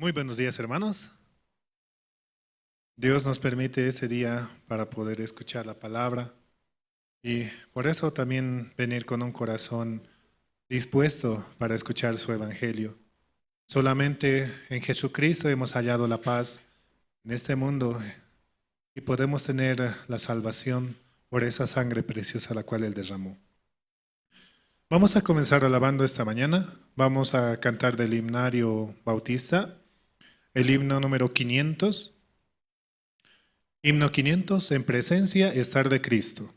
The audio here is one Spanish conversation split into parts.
Muy buenos días, hermanos. Dios nos permite ese día para poder escuchar la palabra y por eso también venir con un corazón dispuesto para escuchar su evangelio. Solamente en Jesucristo hemos hallado la paz en este mundo y podemos tener la salvación por esa sangre preciosa la cual Él derramó. Vamos a comenzar alabando esta mañana. Vamos a cantar del himnario bautista, el himno número 500. Himno 500, en presencia estar de Cristo.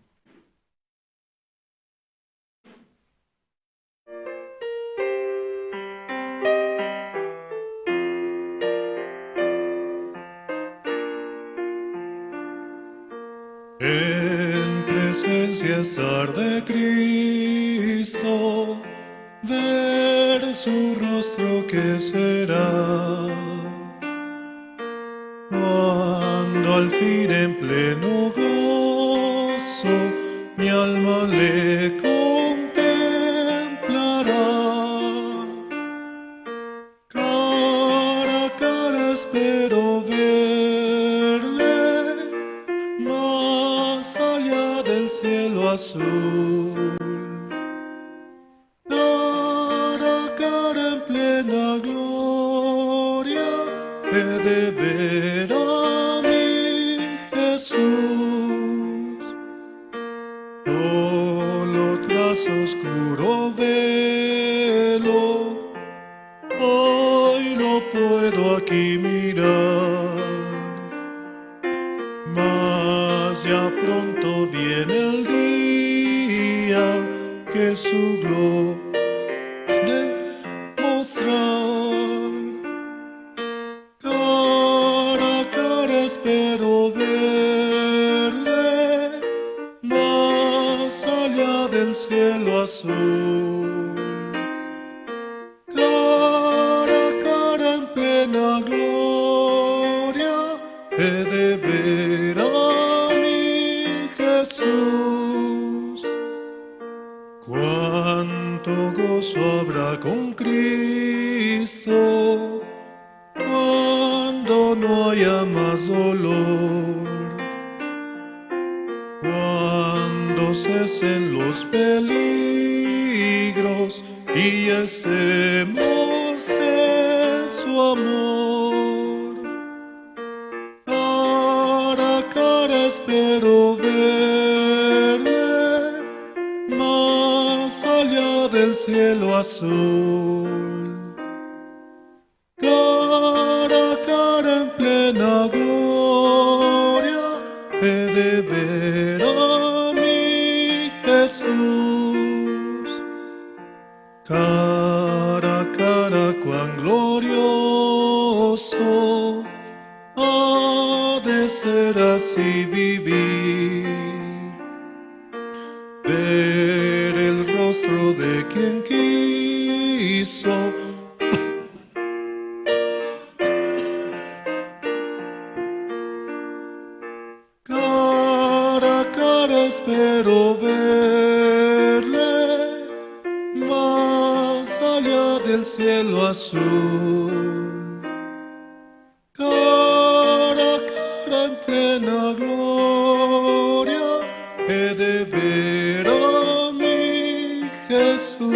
En presencia estar de Cristo, ver su rostro que será. Cuando al fin en pleno gozo mi alma le contemplará. Cara a cara espero verle, más allá del cielo azul. Cara a cara en plena gloria he de ver a mi Jesús. Solo tras oscuro velo hoy lo puedo aquí mirar, mas ya pronto viene el día que su gloria mostrar. Cara a cara espero verle, más allá del cielo azul. Cara a cara en plena gloria he de ver a mi Jesús. Cuánto gozo habrá con Cristo cuando no haya más dolor, cuando cesen los peligros y estemos en su amor. Cara a cara espero verle, más allá del cielo azul. Cara a cara en plena gloria he de ver a mi Jesús. Cara a cara cuán glorioso ha de ser así vivir, ver el rostro de quien quiso espero verle, más allá del cielo azul. Cara a cara en plena gloria he de ver a mi Jesús.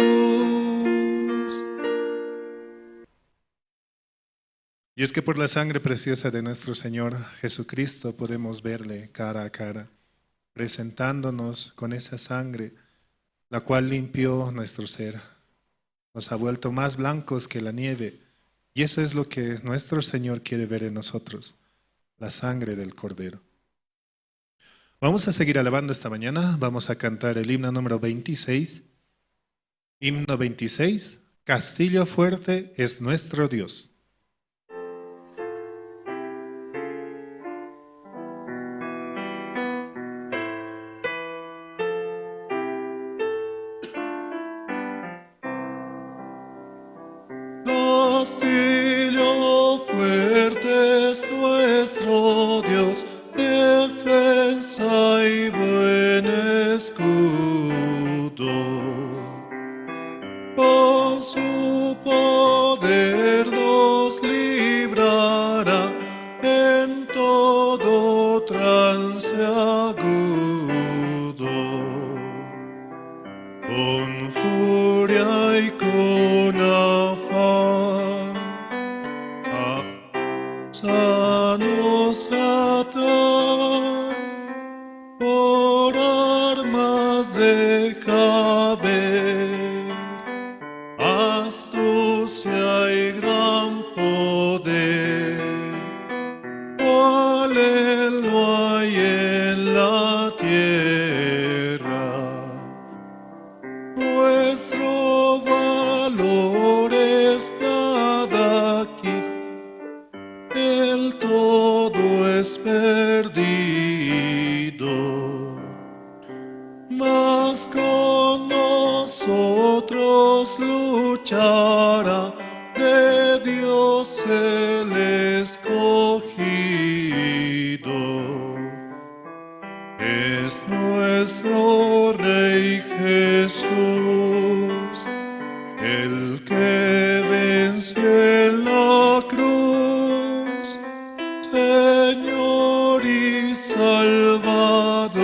Y es que por la sangre preciosa de nuestro Señor Jesucristo podemos verle cara a cara, presentándonos con esa sangre, la cual limpió nuestro ser, nos ha vuelto más blancos que la nieve, y eso es lo que nuestro Señor quiere ver en nosotros, la sangre del Cordero. Vamos a seguir alabando esta mañana, vamos a cantar el himno número 26, himno 26, Castillo fuerte es nuestro Dios. Castillo fuerte es nuestro Dios, defensa y buen escudo. Con su poder nos libra con furia y con afán, sanos atan, por armas deja ver, astucia y gran poder, cual él no hay en la tierra. Nuestro valor es nada aquí, el todo es perdido, mas con nosotros luchará de Dios el escogido. Es nuestro Rey Jesús, el que venció en la cruz, Señor y Salvador,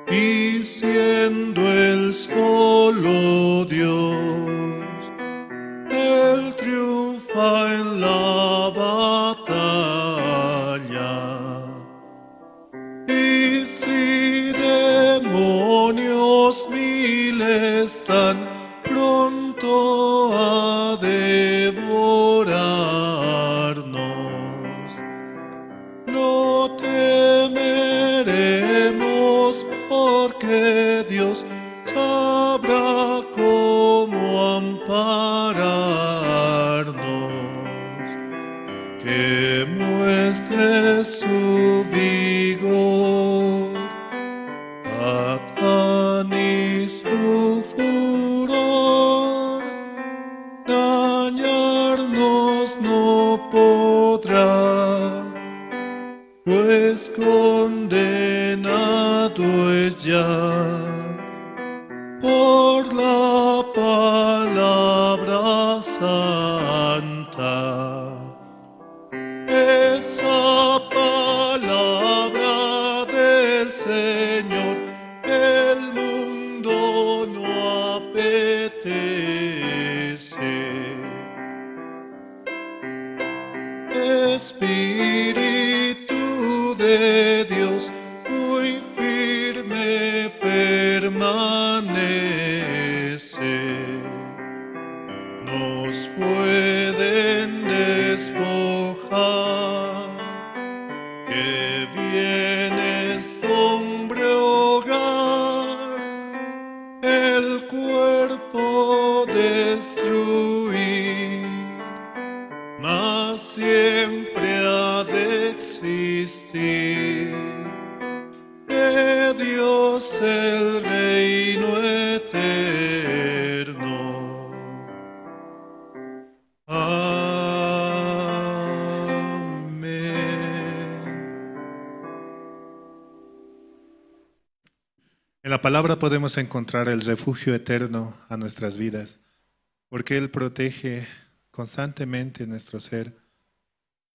y siendo el solo Dios, Él triunfa en la batalla. Y si demonios mil están pronto a devorarnos, no temeremos, porque Dios sabrá cómo ampararnos, que muestre su vigor, Satán y su furor, dañarnos no podrá, pues condenado es ya por la palabra santa. Esa palabra del Señor el mundo no apetece. Espíritu de Dios, muy firme permanece. Nos pueden despojar, que vienes, hombre, hogar, el cuerpo destruir, mas siempre ha de existir de Dios el reino eterno. En la palabra podemos encontrar el refugio eterno a nuestras vidas, porque Él protege constantemente nuestro ser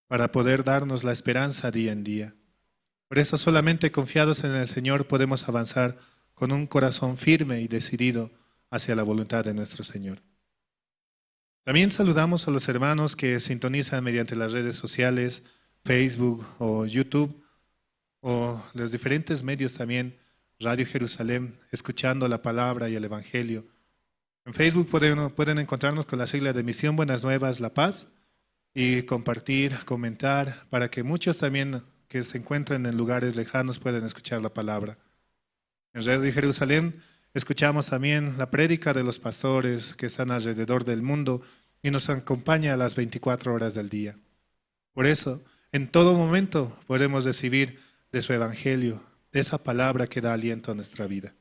para poder darnos la esperanza día en día. Por eso solamente confiados en el Señor podemos avanzar con un corazón firme y decidido hacia la voluntad de nuestro Señor. También saludamos a los hermanos que sintonizan mediante las redes sociales, Facebook o YouTube, o los diferentes medios también, Radio Jerusalén, escuchando la palabra y el Evangelio. En Facebook pueden encontrarnos con la sigla de Misión Buenas Nuevas La Paz y compartir, comentar, para que muchos también que se encuentren en lugares lejanos puedan escuchar la palabra. En Radio Jerusalén escuchamos también la prédica de los pastores que están alrededor del mundo y nos acompaña a las 24 horas del día. Por eso, en todo momento podemos recibir de su Evangelio, de esa palabra que da aliento a nuestra vida.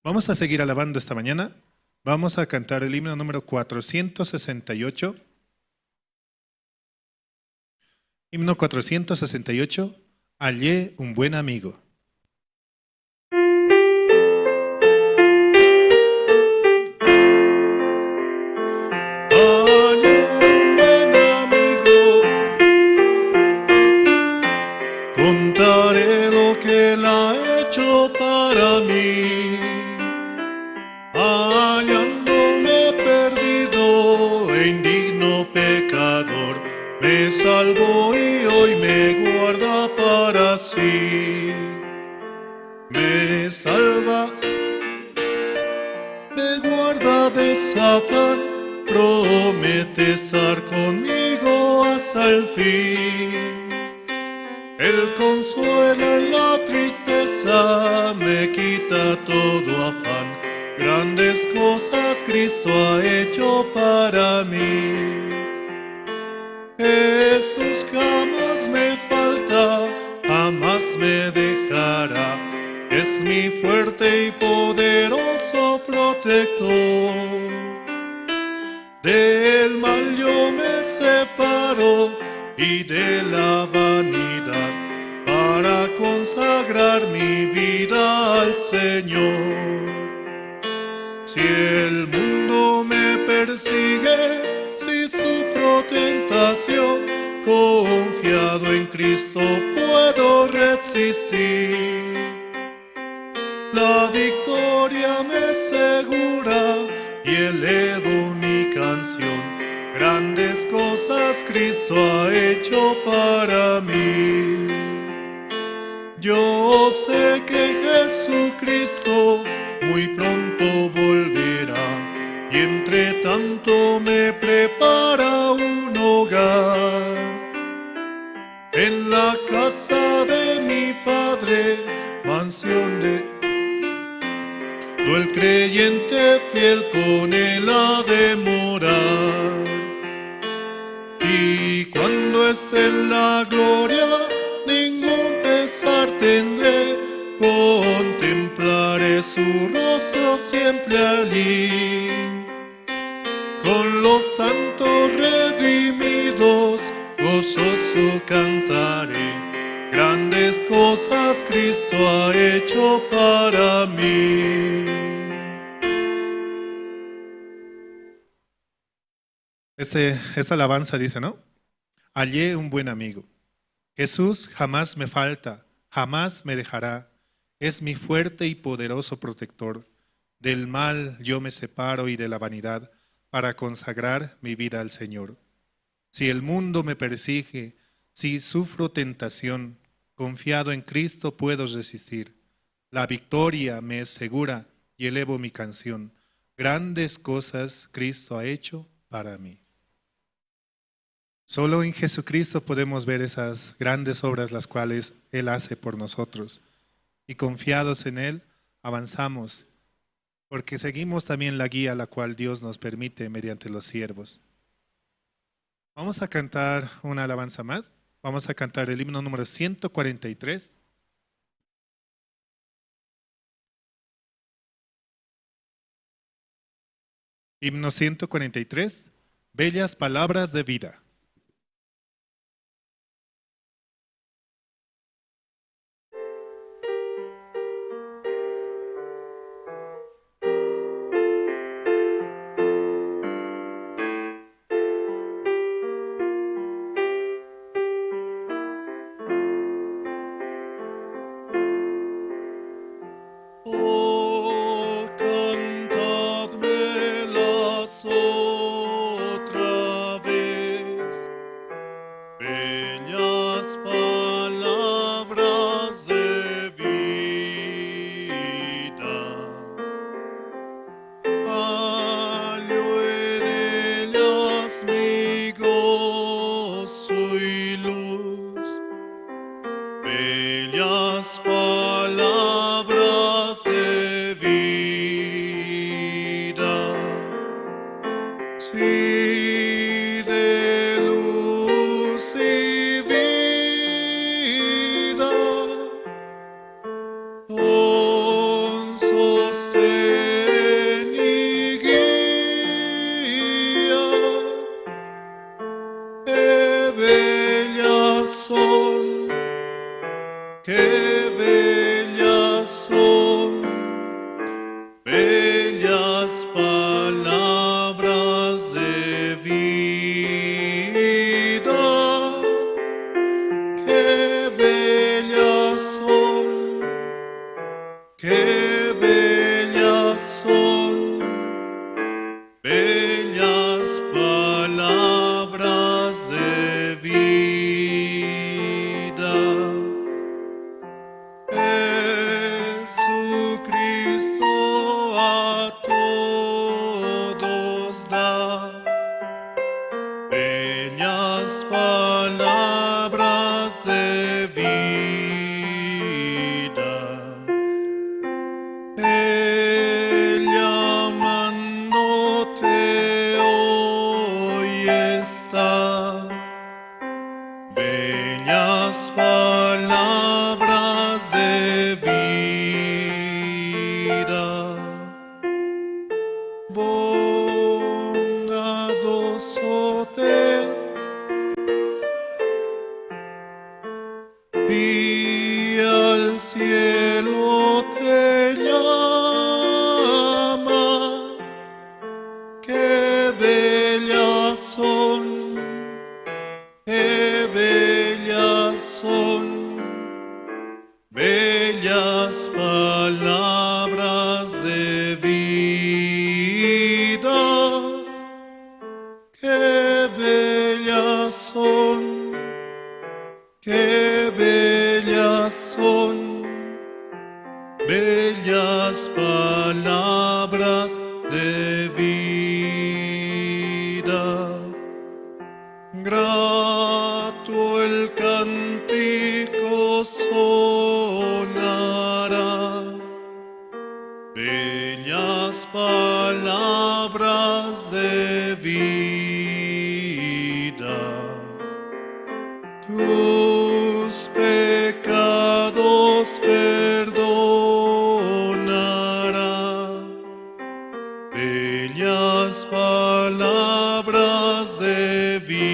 Vamos a seguir alabando esta mañana. Vamos a cantar el himno número 468. Himno 468, Hallé un buen amigo. Contaré lo que él ha hecho para para mí. Hallándome perdido e indigno pecador, me salvó y hoy me guarda para sí. Me salva, me guarda de Satán, promete estar conmigo hasta el fin. Él consuela en la tristeza, me quita todo afán. Grandes cosas Cristo ha hecho para mí. Jesús jamás me falta, jamás me dejará. Es mi fuerte y poderoso protector. Del mal yo me separo y de la vanidad para consagrar mi vida al Señor. Si el mundo me persigue, si sufro tentación, confiado en Cristo puedo resistir. La victoria me asegura y elevo mi canción. Grandes cosas Cristo ha hecho para mí. Yo sé que Jesucristo muy pronto volverá y entre tanto me prepara un hogar. En la casa de mi Padre, mansión de el creyente fiel con él ha de morar. Y cuando esté en la gloria, ningún pesar tendré, contemplaré su rostro siempre allí. Con los santos redimidos, gozoso cantaré, grandes cosas Cristo ha hecho para mí. Esta alabanza dice, ¿no? Hallé un buen amigo. Jesús jamás me falta, jamás me dejará. Es mi fuerte y poderoso protector. Del mal yo me separo y de la vanidad para consagrar mi vida al Señor. Si el mundo me persigue, si sufro tentación, confiado en Cristo puedo resistir. La victoria me es segura y elevo mi canción. Grandes cosas Cristo ha hecho para mí. Solo en Jesucristo podemos ver esas grandes obras las cuales Él hace por nosotros. Y confiados en Él, avanzamos, porque seguimos también la guía la cual Dios nos permite mediante los siervos. Vamos a cantar una alabanza más. Vamos a cantar el himno número 143. Himno 143, bellas palabras de vida. Bellas palabras de vida, sí, de luz y vida, con sostén y guía, qué bellas son. Qué bellas son, bellas son, bellas palabras de vida. Jesucristo a todos da bellas palabras de vida. Él llamándote hoy está, bellas palabras de vida. Bondadoso te y al cielo te llama, qué bellas son, qué bellas son, bellas palabras de vida, qué bellas son, qué bellas son, bellas palabras de vida. Grato el cántico sonará, bellas palabras de vida. Tus pecados perdonará, bellas palabras de vida.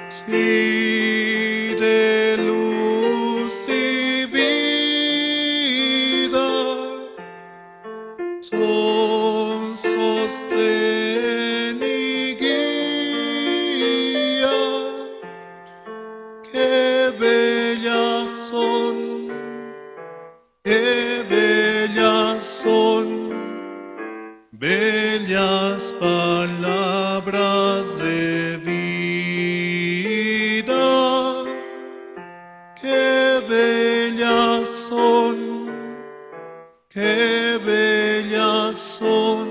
Sí, de luz y vida son sostén y guía, qué bellas son, qué bellas son, bellas palabras de vida, qué bellas son, qué bellas son,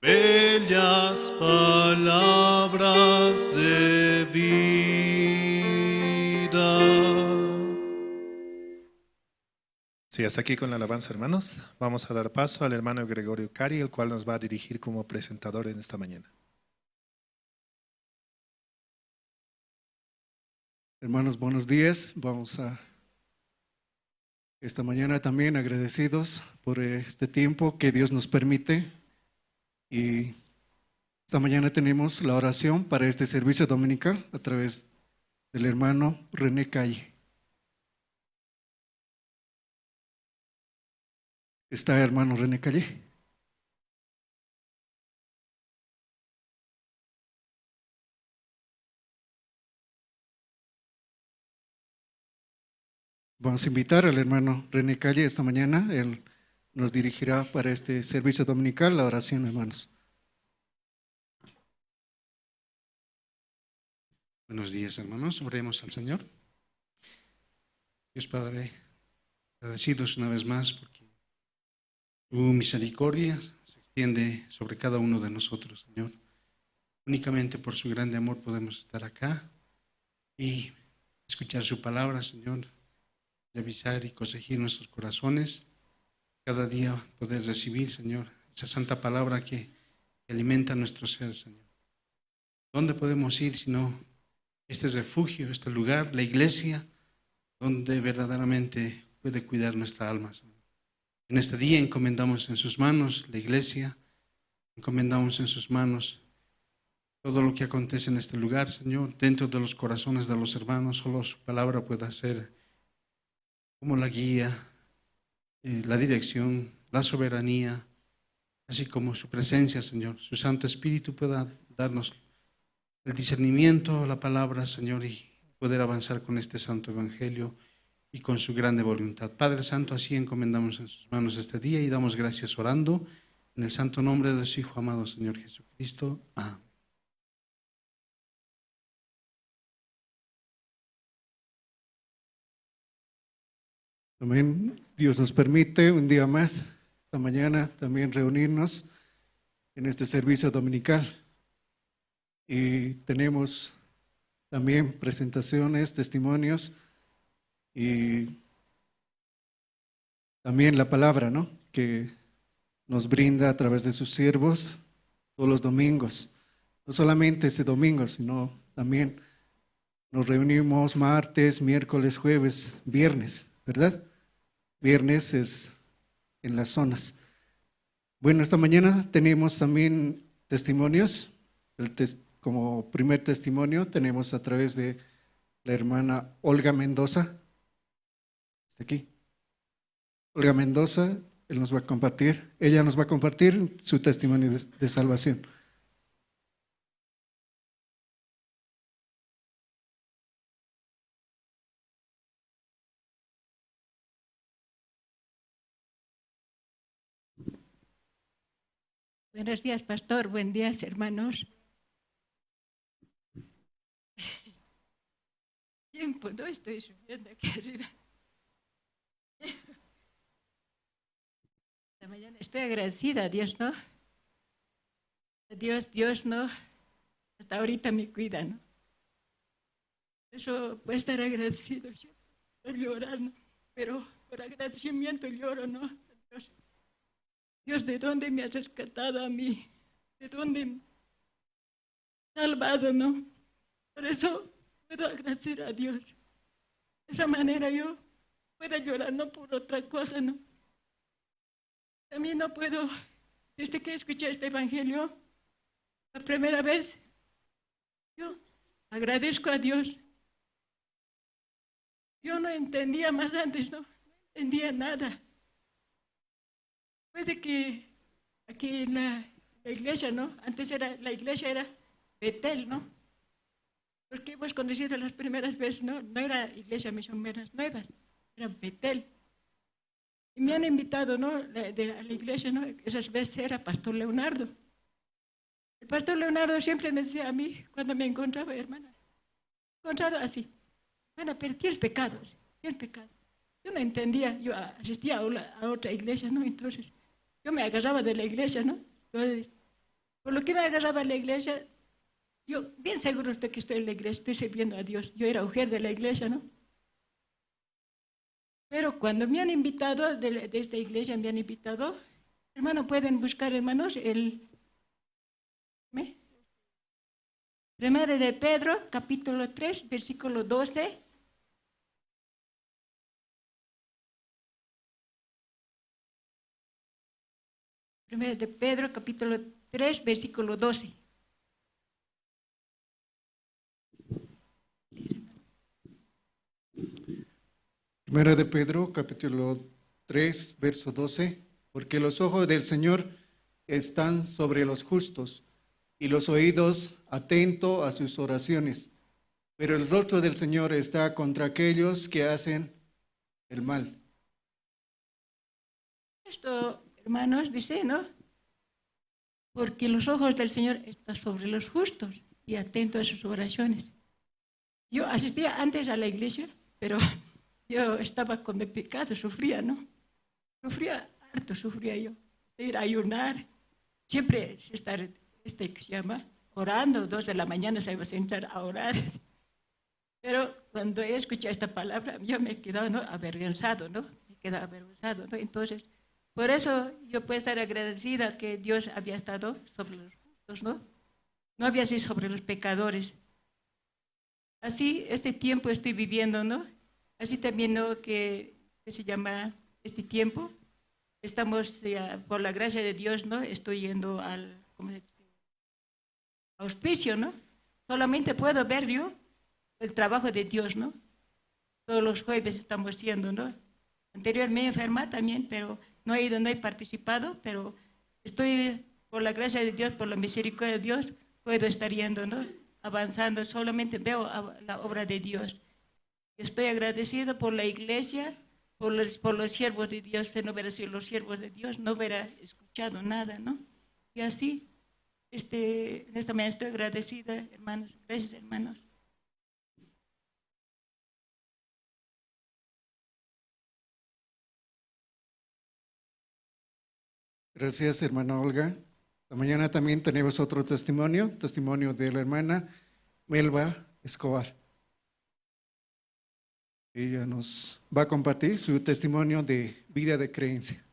bellas palabras de vida. Sí, hasta aquí con la alabanza, hermanos. Vamos a dar paso al hermano Gregorio Cari, el cual nos va a dirigir como presentador en esta mañana. Hermanos, buenos días. Vamos a esta mañana también agradecidos por este tiempo que Dios nos permite. Y esta mañana tenemos la oración para este servicio dominical a través del hermano René Calle. ¿Está hermano René Calle? Vamos a invitar al hermano René Calle esta mañana. Él nos dirigirá para este servicio dominical la oración, hermanos. Buenos días, hermanos. Oremos al Señor. Dios Padre, agradecidos una vez más porque tu misericordia se extiende sobre cada uno de nosotros, Señor. Únicamente por su grande amor podemos estar acá y escuchar su palabra, Señor, revisar y corregir nuestros corazones. Cada día poder recibir, Señor, esa santa palabra que alimenta nuestro ser, Señor. ¿Dónde podemos ir sino este refugio, este lugar, la iglesia, donde verdaderamente puede cuidar nuestra alma, Señor? En este día encomendamos en sus manos la iglesia, encomendamos en sus manos todo lo que acontece en este lugar, Señor, dentro de los corazones de los hermanos. Solo su palabra pueda ser como la guía, la dirección, la soberanía, así como su presencia, Señor. Su Santo Espíritu pueda darnos el discernimiento, la palabra, Señor, y poder avanzar con este santo evangelio y con su grande voluntad. Padre Santo, así encomendamos en sus manos este día y damos gracias orando en el santo nombre de su Hijo amado, Señor Jesucristo. Amén. Amén. Dios nos permite un día más, esta mañana, también reunirnos en este servicio dominical. Y tenemos también presentaciones, testimonios y también la palabra, ¿no?, que nos brinda a través de sus siervos todos los domingos. No solamente este domingo, sino también nos reunimos martes, miércoles, jueves, viernes, ¿verdad? Viernes es en las zonas. Bueno, esta mañana tenemos también testimonios. Como primer testimonio tenemos a través de la hermana Olga Mendoza. Está aquí. Olga Mendoza, ella nos va a compartir su testimonio de salvación. Buenos días, pastor. Buen día, hermanos. Tiempo, no estoy subiendo aquí arriba. Esta mañana estoy agradecida a Dios, ¿no? A Dios, ¿no? Hasta ahorita me cuida, ¿no? Eso puede estar agradecido siempre. Estoy llorando, pero por agradecimiento lloro, ¿no? A Dios. Dios, ¿de dónde me has rescatado a mí? ¿De dónde me has salvado, no? Por eso puedo agradecer a Dios. De esa manera yo puedo llorar, no por otra cosa, ¿no? También no puedo, desde que escuché este evangelio, la primera vez, yo agradezco a Dios. Yo no entendía más antes, no entendía nada. Puede que aquí en la iglesia, ¿no? Antes la iglesia era Betel, ¿no? Porque hemos conocido las primeras veces, ¿no? No era iglesia misioneras nuevas, era Betel. Y me han invitado, ¿no?, a la iglesia, ¿no? Esas veces era Pastor Leonardo. El Pastor Leonardo siempre me decía a mí, cuando me encontraba, hermana, así, hermana, pero tienes pecados, tienes pecado. Yo no entendía, yo asistía a otra iglesia, ¿no? Entonces, yo me agarraba de la iglesia, ¿no? Entonces, por lo que me agarraba de la iglesia, yo bien seguro estoy que estoy en la iglesia, estoy sirviendo a Dios. Yo era mujer de la iglesia, ¿no? Pero cuando me han invitado, de esta iglesia me han invitado, hermano, pueden buscar, hermanos, Primera de Pedro, capítulo 3, versículo 12. Primera de Pedro, capítulo 3, versículo 12. Primera de Pedro, capítulo 3, verso 12. Porque los ojos del Señor están sobre los justos y los oídos atentos a sus oraciones. Pero el rostro del Señor está contra aquellos que hacen el mal. Esto, hermanos, dice, ¿no? Porque los ojos del Señor están sobre los justos y atentos a sus oraciones. Yo asistía antes a la iglesia, pero yo estaba con mi pecado, sufría, ¿no? Sufría harto, sufría yo. Ir a ayunar, siempre estar, que se llama, orando, 2 de la mañana se iba a sentar a orar. Pero cuando he escuchado esta palabra, yo me he quedado, ¿no?, avergonzado, ¿no? Me he quedado avergonzado, ¿no? Entonces, por eso yo puedo estar agradecida que Dios había estado sobre los justos, ¿no? No había sido sobre los pecadores. Así, este tiempo estoy viviendo, ¿no? Así también, ¿no?, que se llama este tiempo. Estamos, por la gracia de Dios, ¿no?, estoy yendo al, ¿cómo se dice?, auspicio, ¿no? Solamente puedo ver yo el trabajo de Dios, ¿no? Todos los jueves estamos yendo, ¿no? Anteriormente enferma también, pero no he ido, no he participado, pero estoy, por la gracia de Dios, por la misericordia de Dios, puedo estar yendo, ¿no?, avanzando. Solamente veo la obra de Dios. Estoy agradecida por la iglesia, por los siervos de Dios. Si no hubiera sido los siervos de Dios, no hubiera escuchado nada, ¿no? Y así, en esta mañana estoy agradecida, hermanos. Gracias, hermanos. Gracias, hermana Olga. La mañana también tenemos otro testimonio de la hermana Melba Escobar. Ella nos va a compartir su testimonio de vida de creencia.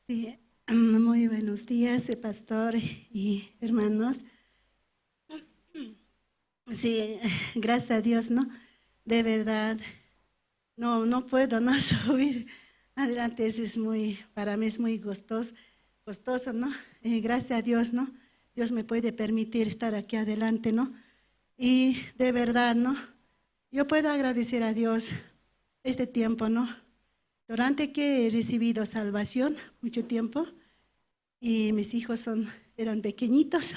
Sí, muy buenos días, pastor y hermanos. Sí, gracias a Dios, ¿no? De verdad, no puedo no subir adelante, eso es para mí es muy costoso, ¿no? Gracias a Dios, ¿no? Dios me puede permitir estar aquí adelante, ¿no? Y de verdad, ¿no? Yo puedo agradecer a Dios este tiempo, ¿no? Durante que he recibido salvación, mucho tiempo, y mis hijos eran pequeñitos,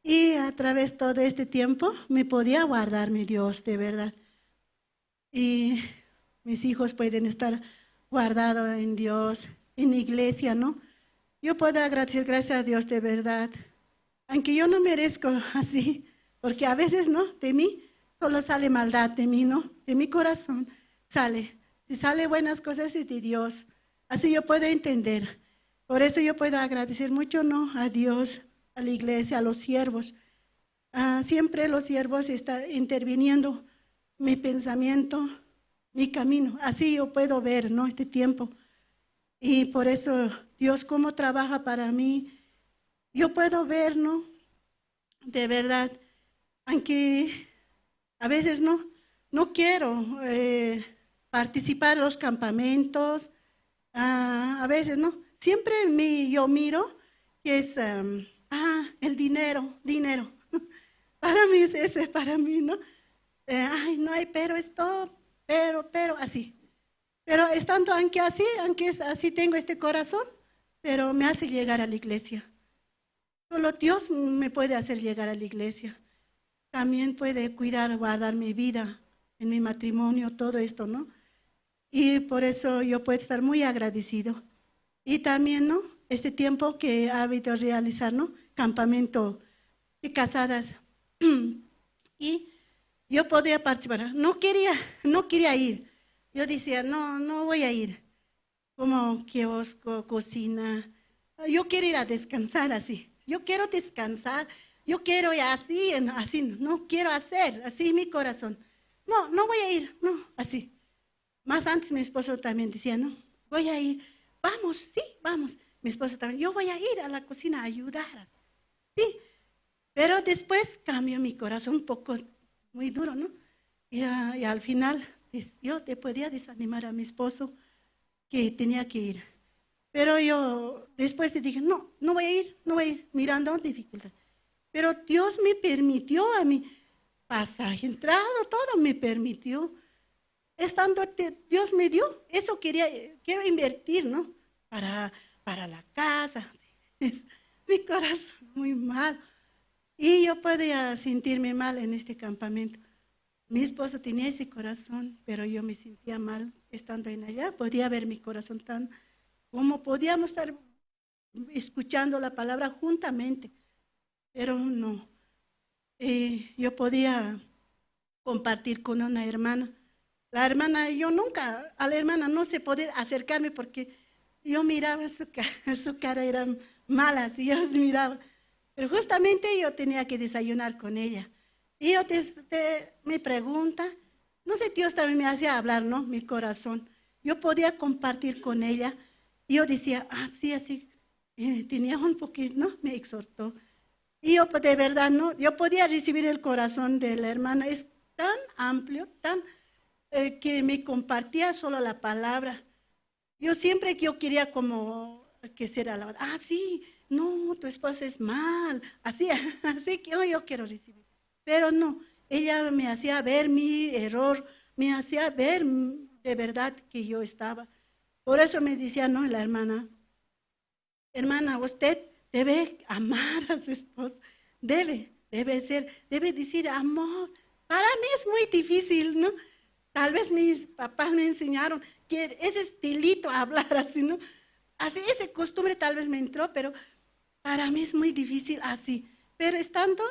y a través de todo este tiempo me podía guardar mi Dios, de verdad. Y mis hijos pueden estar guardados en Dios, en la iglesia, ¿no? Yo puedo agradecer, gracias a Dios, de verdad, aunque yo no merezco así, porque a veces, ¿no? De mí solo sale maldad, de mí, ¿no? De mi corazón sale. Si sale buenas cosas es de Dios. Así yo puedo entender. Por eso yo puedo agradecer mucho, ¿no? A Dios, a la iglesia, a los siervos. Siempre los siervos están interviniendo mi pensamiento, mi camino. Así yo puedo ver, ¿no? Este tiempo. Y por eso Dios cómo trabaja para mí. Yo puedo ver, ¿no? De verdad, aunque a veces no quiero participar en los campamentos, a veces no, siempre yo miro que es, el dinero, para mí es ese, para mí, ¿no? Ay, no hay, pero esto, pero, así. Pero estando, aunque así tengo este corazón, pero me hace llegar a la iglesia. Solo Dios me puede hacer llegar a la iglesia. También puede cuidar, guardar mi vida, en mi matrimonio, todo esto, ¿no? Y por eso yo puedo estar muy agradecido. Y también, ¿no? Este tiempo que ha habido realizar, ¿no? Campamento de casadas. Y yo podía participar. No quería ir. Yo decía, no voy a ir. Como kiosco, cocina. Yo quiero ir a descansar así. Yo quiero descansar. Yo quiero ir así, no quiero hacer, así mi corazón. No voy a ir, no, así. Más antes mi esposo también decía, no, voy a ir, vamos, sí, vamos. Mi esposo también, yo voy a ir a la cocina a ayudar, sí. Pero después cambió mi corazón un poco, muy duro, ¿no? Y al final yo te podía desanimar a mi esposo que tenía que ir. Pero yo después te dije, no voy a ir, mirando dificultad. Pero Dios me permitió a mí, pasaje, entrada, todo me permitió. Estando, Dios me dio, eso quiero invertir, ¿no? Para la casa. Es mi corazón muy mal. Y yo podía sentirme mal en este campamento. Mi esposo tenía ese corazón, pero yo me sentía mal estando en allá. Podía ver mi corazón tan, como podíamos estar escuchando la palabra juntamente. Pero no, yo podía compartir con una hermana. La hermana, a la hermana no se podía acercarme porque yo miraba su cara era mala, así yo miraba. Pero justamente yo tenía que desayunar con ella. Y yo me pregunta, no sé, Dios también me hacía hablar, ¿no? Mi corazón. Yo podía compartir con ella. Y yo decía, así, tenía un poquito, ¿no? Me exhortó. Y yo de verdad, ¿no? Yo podía recibir el corazón de la hermana, es tan amplio, tan que me compartía solo la palabra. Yo siempre que yo quería como que ser alabada, sí, no, tu esposo es mal, así que yo quiero recibir. Pero no, ella me hacía ver mi error, me hacía ver de verdad que yo estaba. Por eso me decía, no, la hermana, hermana, usted debe amar a su esposo, debe decir amor. Para mí es muy difícil, ¿no? Tal vez mis papás me enseñaron que ese estilito hablar así, ¿no? Así, esa costumbre tal vez me entró, pero para mí es muy difícil así. Pero estando,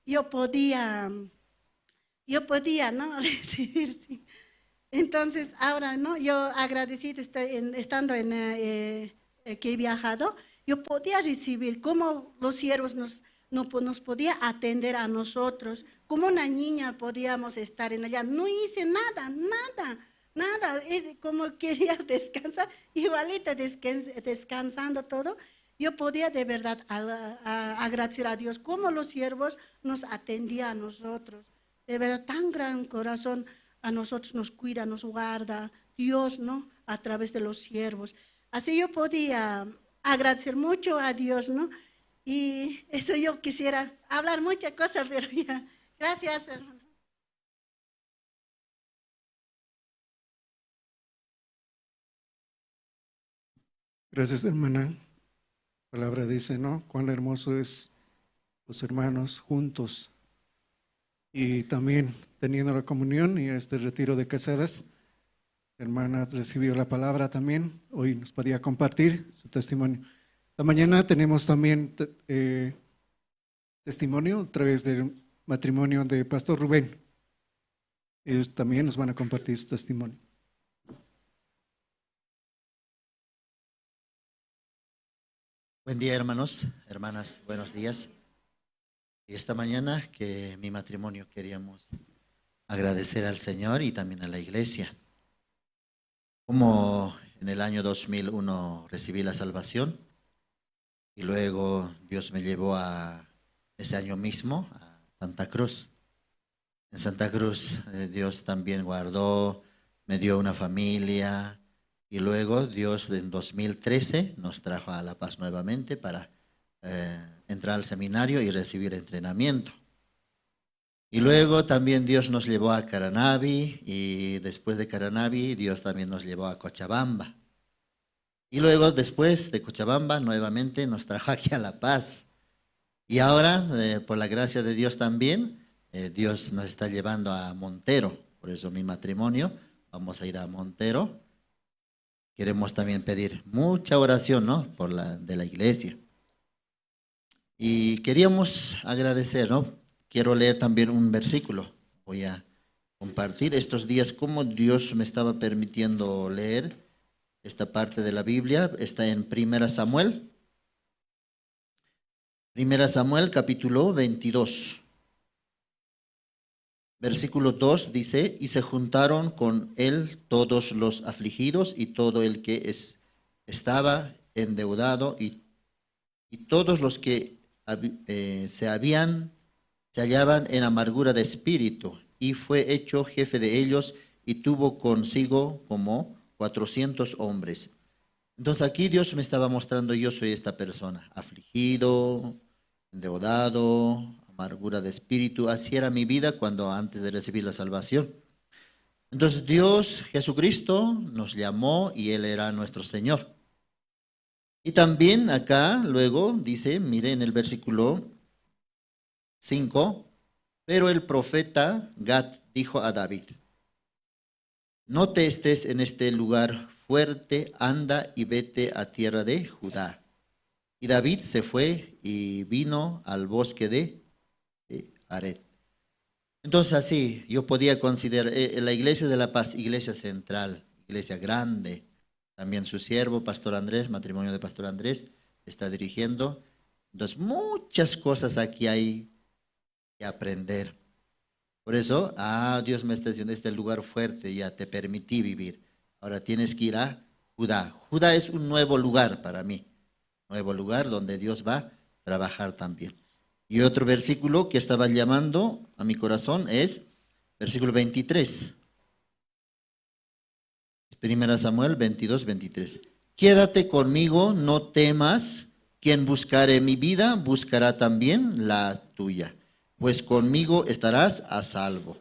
yo podía, ¿no? Recibir, sí. Entonces, ahora, ¿no? Yo agradecido estando que he viajado, yo podía recibir cómo los siervos nos podía atender a nosotros, como una niña podíamos estar en allá. No hice nada, como quería descansar, igualita descansando todo. Yo podía de verdad agradecer a Dios cómo los siervos nos atendían a nosotros. De verdad, tan gran corazón a nosotros nos cuida, nos guarda Dios, ¿no? A través de los siervos. Así yo podía agradecer mucho a Dios, ¿no? Y eso yo quisiera hablar muchas cosas, pero ya. Gracias, hermano. Gracias, hermana. La palabra dice, ¿no? Cuán hermoso es los hermanos juntos. Y también teniendo la comunión y este retiro de casadas, la hermana recibió la palabra también. Hoy nos podía compartir su testimonio. La mañana tenemos también testimonio a través del matrimonio de Pastor Rubén. Ellos también nos van a compartir su testimonio. Buen día, hermanos, hermanas, buenos días. Y esta mañana que mi matrimonio queríamos agradecer al Señor y también a la iglesia. Como en el año 2001 recibí la salvación y luego Dios me llevó a ese año mismo a Santa Cruz. En Santa Cruz Dios también guardó, me dio una familia. Y luego Dios en 2013 nos trajo a La Paz nuevamente para entrar al seminario y recibir entrenamiento. Y luego también Dios nos llevó a Caranavi y después de Caranavi Dios también nos llevó a Cochabamba. Y luego después de Cochabamba nuevamente nos trajo aquí a La Paz. Y ahora por la gracia de Dios también Dios nos está llevando a Montero. Por eso mi matrimonio, vamos a ir a Montero. Queremos también pedir mucha oración, ¿no? De la iglesia. Y queríamos agradecer, ¿no? Quiero leer también un versículo. Voy a compartir estos días cómo Dios me estaba permitiendo leer esta parte de la Biblia. Está en 1 Samuel. 1 Samuel capítulo 22. Versículo 2 dice, y se juntaron con él todos los afligidos y todo el que estaba endeudado y todos los que se hallaban en amargura de espíritu, y fue hecho jefe de ellos y tuvo consigo como 400 hombres. Entonces aquí Dios me estaba mostrando, yo soy esta persona, afligido, endeudado, amargura de espíritu. Así era mi vida antes de recibir la salvación. Entonces Dios, Jesucristo, nos llamó y Él era nuestro Señor. Y también acá luego dice, mire en el versículo 5, pero el profeta Gad dijo a David, no te estés en este lugar fuerte, anda y vete a tierra de Judá. Y David se fue y vino al bosque de Aret. Entonces así yo podía considerar la iglesia de La Paz, iglesia central, iglesia grande. También su siervo, Pastor Andrés, matrimonio de Pastor Andrés, está dirigiendo. Entonces muchas cosas aquí hay que aprender. Por eso, Dios me está diciendo, este lugar fuerte, ya te permití vivir. Ahora tienes que ir a Judá. Judá es un nuevo lugar para mí. Nuevo lugar donde Dios va a trabajar también. Y otro versículo que estaba llamando a mi corazón es versículo 23. 1 Samuel 22, 23. Quédate conmigo, no temas, quien buscare mi vida, buscará también la tuya, pues conmigo estarás a salvo.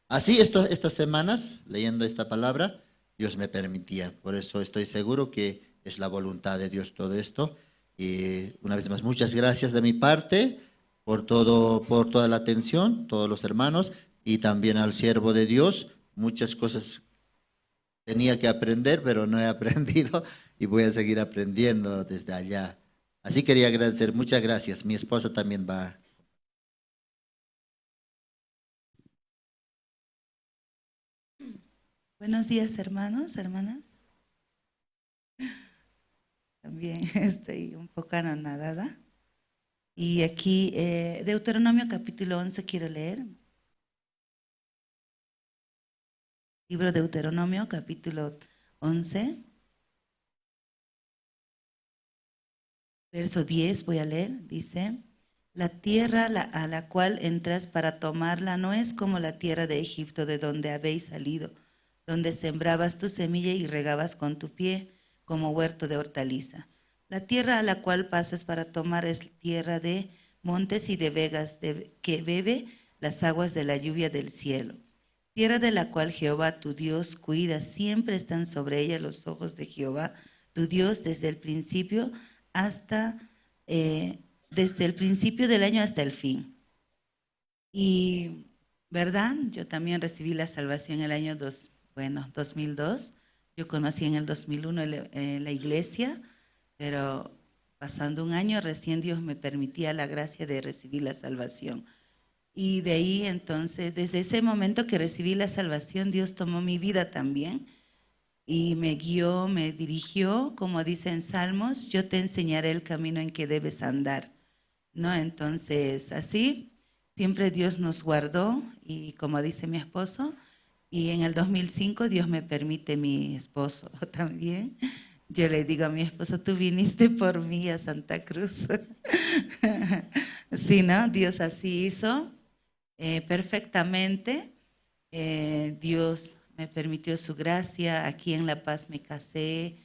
Así estas semanas, leyendo esta palabra, Dios me permitía. Por eso estoy seguro que es la voluntad de Dios todo esto. Y una vez más, muchas gracias de mi parte por todo, por toda la atención, todos los hermanos, y también al siervo de Dios. Muchas cosas tenía que aprender, pero no he aprendido y voy a seguir aprendiendo desde allá. Así quería agradecer, muchas gracias. Mi esposa también va. Buenos días, hermanos, hermanas. También estoy un poco anonadada. Y aquí, Deuteronomio capítulo 11 quiero leer. Libro de Deuteronomio capítulo 11. Verso 10 voy a leer. Dice, la tierra a la cual entras para tomarla no es como la tierra de Egipto de donde habéis salido, donde sembrabas tu semilla y regabas con tu pie como huerto de hortaliza. La tierra a la cual pasas para tomar es tierra de montes y de vegas, que bebe las aguas de la lluvia del cielo. Tierra de la cual Jehová tu Dios cuida, siempre están sobre ella los ojos de Jehová tu Dios desde el principio desde el principio del año hasta el fin. Y, ¿verdad? Yo también recibí la salvación en el año 2002. Yo conocí en el 2001 la iglesia, pero pasando un año recién Dios me permitía la gracia de recibir la salvación. Y de ahí entonces, desde ese momento que recibí la salvación, Dios tomó mi vida también y me guió, me dirigió, como dice en Salmos, yo te enseñaré el camino en que debes andar, ¿no? Entonces, así, siempre Dios nos guardó y como dice mi esposo, y en el 2005 Dios me permite mi esposo también. Yo le digo a mi esposo, tú viniste por mí a Santa Cruz. Sí, ¿no? Dios así hizo perfectamente. Dios me permitió su gracia. Aquí en La Paz me casé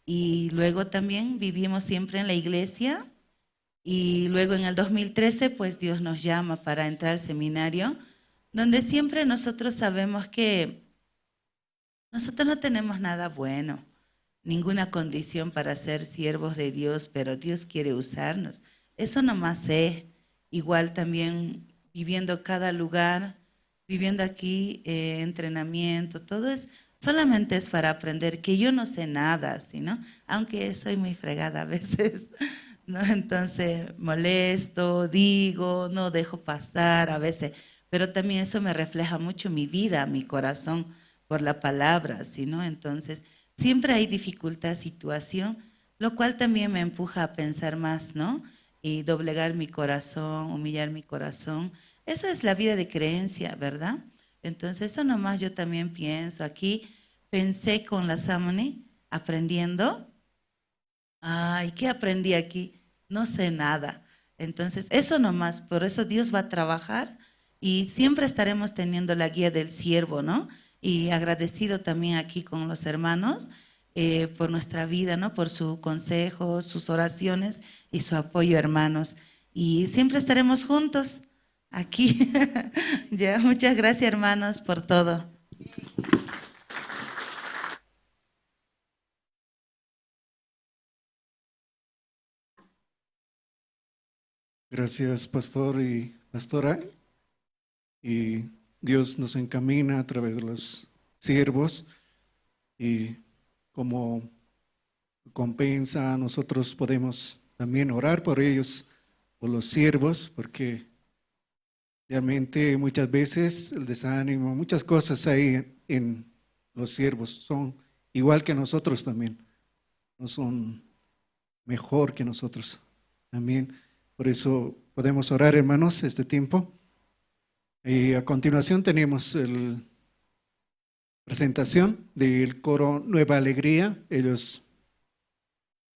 y luego también vivimos siempre en la iglesia. Y luego en el 2013, pues Dios nos llama para entrar al seminario, donde siempre nosotros sabemos que nosotros no tenemos nada bueno, ninguna condición para ser siervos de Dios, pero Dios quiere usarnos. Eso nomás sé. Igual también viviendo cada lugar, viviendo aquí, entrenamiento, todo solamente es para aprender, que yo no sé nada, ¿no? Aunque soy muy fregada a veces, ¿no? Entonces molesto, digo, no dejo pasar a veces, pero también eso me refleja mucho mi vida, mi corazón por la palabra, ¿sí, no? Entonces siempre hay dificultad, situación, lo cual también me empuja a pensar más, ¿no? Y doblegar mi corazón, humillar mi corazón. Eso es la vida de creencia, ¿verdad? Entonces eso nomás yo también pienso. Aquí pensé con la Samoni, aprendiendo. Ay, ¿qué aprendí aquí? No sé nada. Entonces eso nomás, por eso Dios va a trabajar y siempre estaremos teniendo la guía del siervo, ¿no? Y agradecido también aquí con los hermanos por nuestra vida, ¿no? Por su consejo, sus oraciones y su apoyo, hermanos. Y siempre estaremos juntos aquí. Ya, muchas gracias, hermanos, por todo. Gracias, pastor y pastora. Y Dios nos encamina a través de los siervos y como recompensa nosotros podemos también orar por ellos, por los siervos, porque realmente muchas veces el desánimo, muchas cosas hay en los siervos, son igual que nosotros también, no son mejor que nosotros también. Por eso podemos orar, hermanos, este tiempo. Y a continuación tenemos la presentación del coro Nueva Alegría. Ellos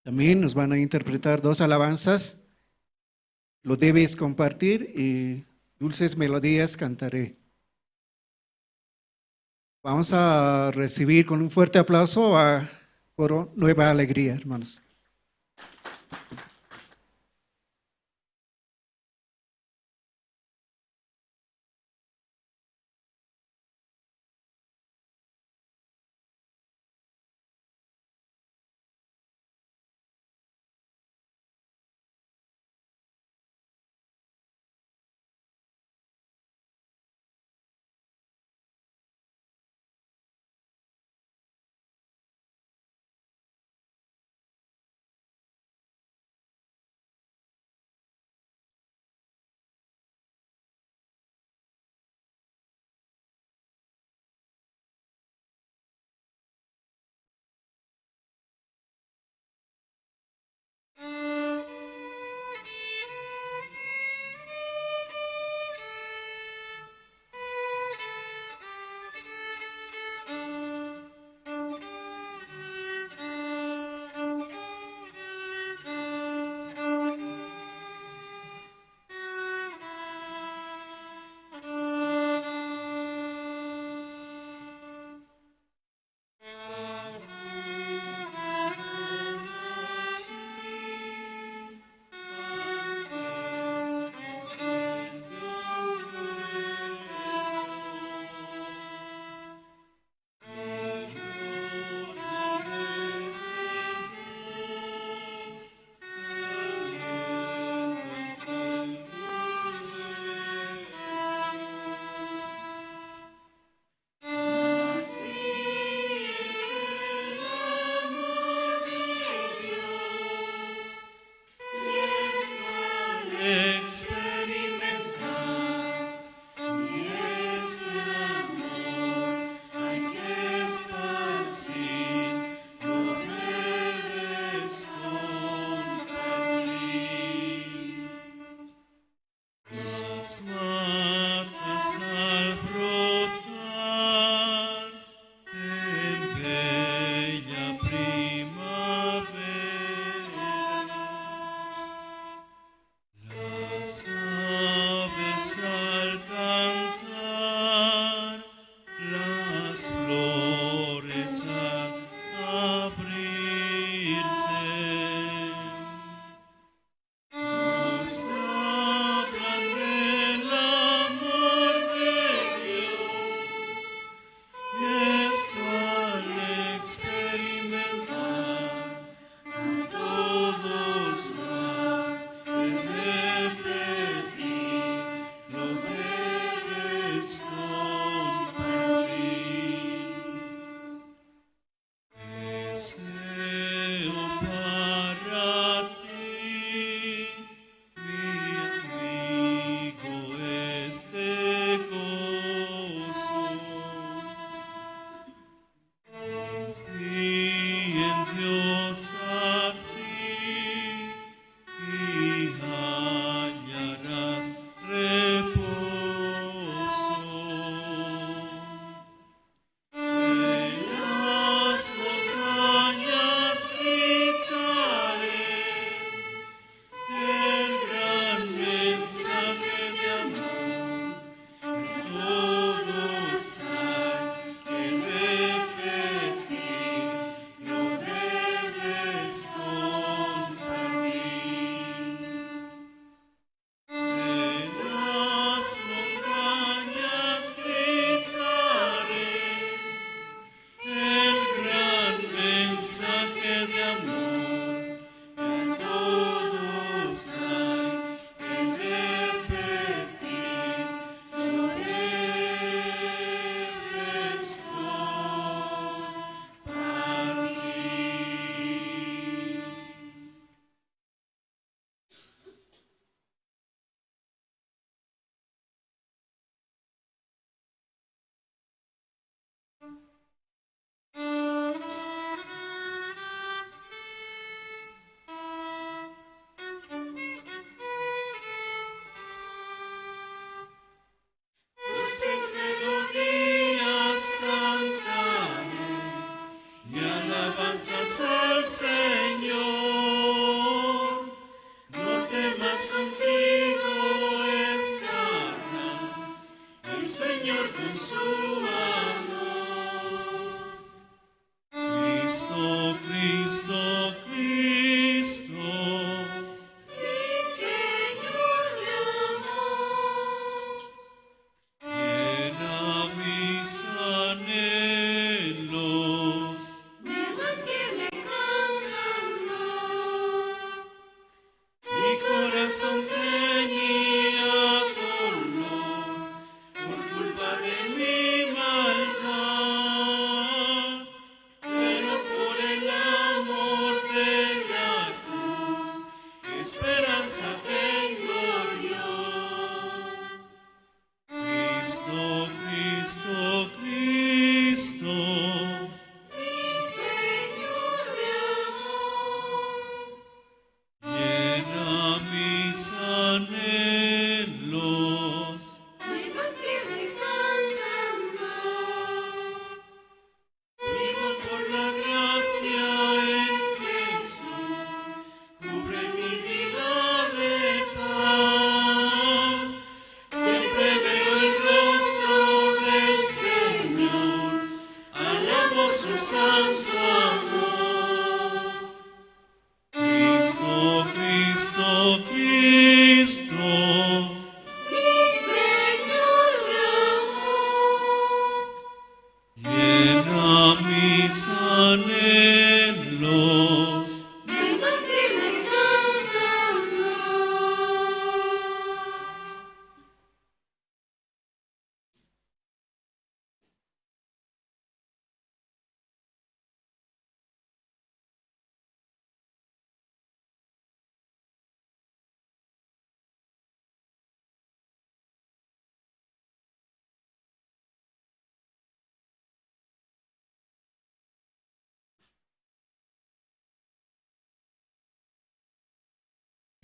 también nos van a interpretar 2 alabanzas. Lo debes compartir y dulces melodías cantaré. Vamos a recibir con un fuerte aplauso a coro Nueva Alegría, hermanos. Nos hablan de la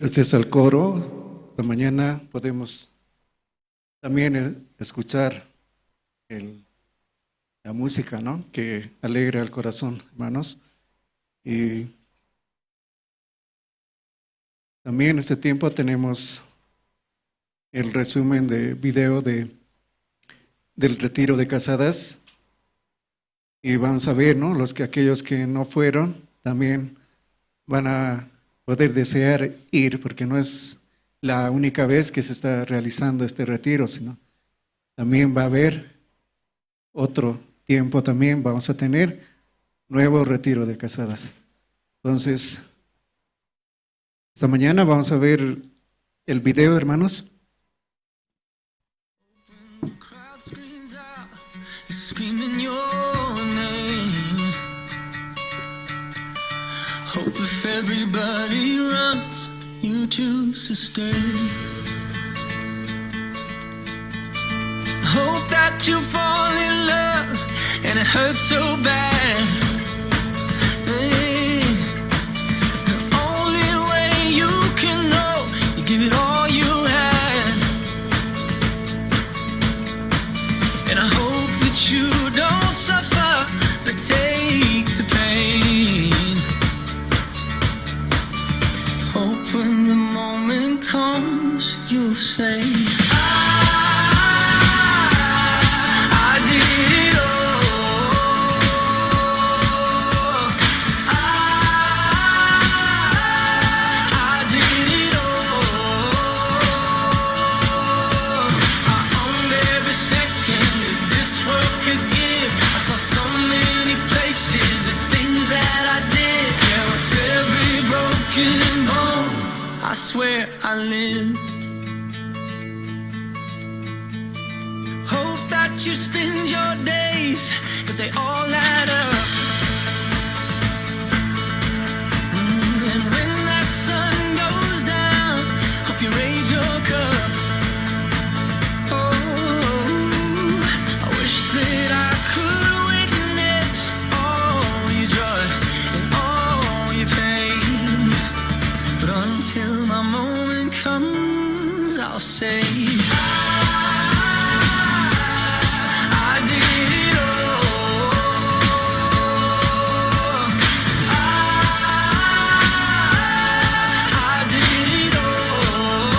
Gracias al coro, esta mañana podemos también escuchar la música, ¿no?, que alegra el corazón, hermanos. Y también en este tiempo tenemos el resumen de video del retiro de casadas. Y vamos a ver, ¿no?, aquellos que no fueron también van a poder desear ir, porque no es la única vez que se está realizando este retiro, sino también va a haber otro tiempo, también vamos a tener nuevo retiro de casadas. Entonces, esta mañana vamos a ver el video, hermanos. Hope if everybody runs, you choose to stay. Hope that you fall in love and it hurts so bad. Hey, the only way you can know, you give it all you had. And I hope that you don't suffer, but take the pain. Hope when the moment comes, you'll say, I did it all. I did it all. I owned every second that this world could give. I saw so many places, the things that I did. Yeah, with every broken bone, I swear I lived. Hope that you spend your days, but they all add up. And when that sun goes down, hope you raise your cup. Oh, I wish that I could witness all your joy and all your pain. But until my moment comes, I'll say, I did it all. I did it all.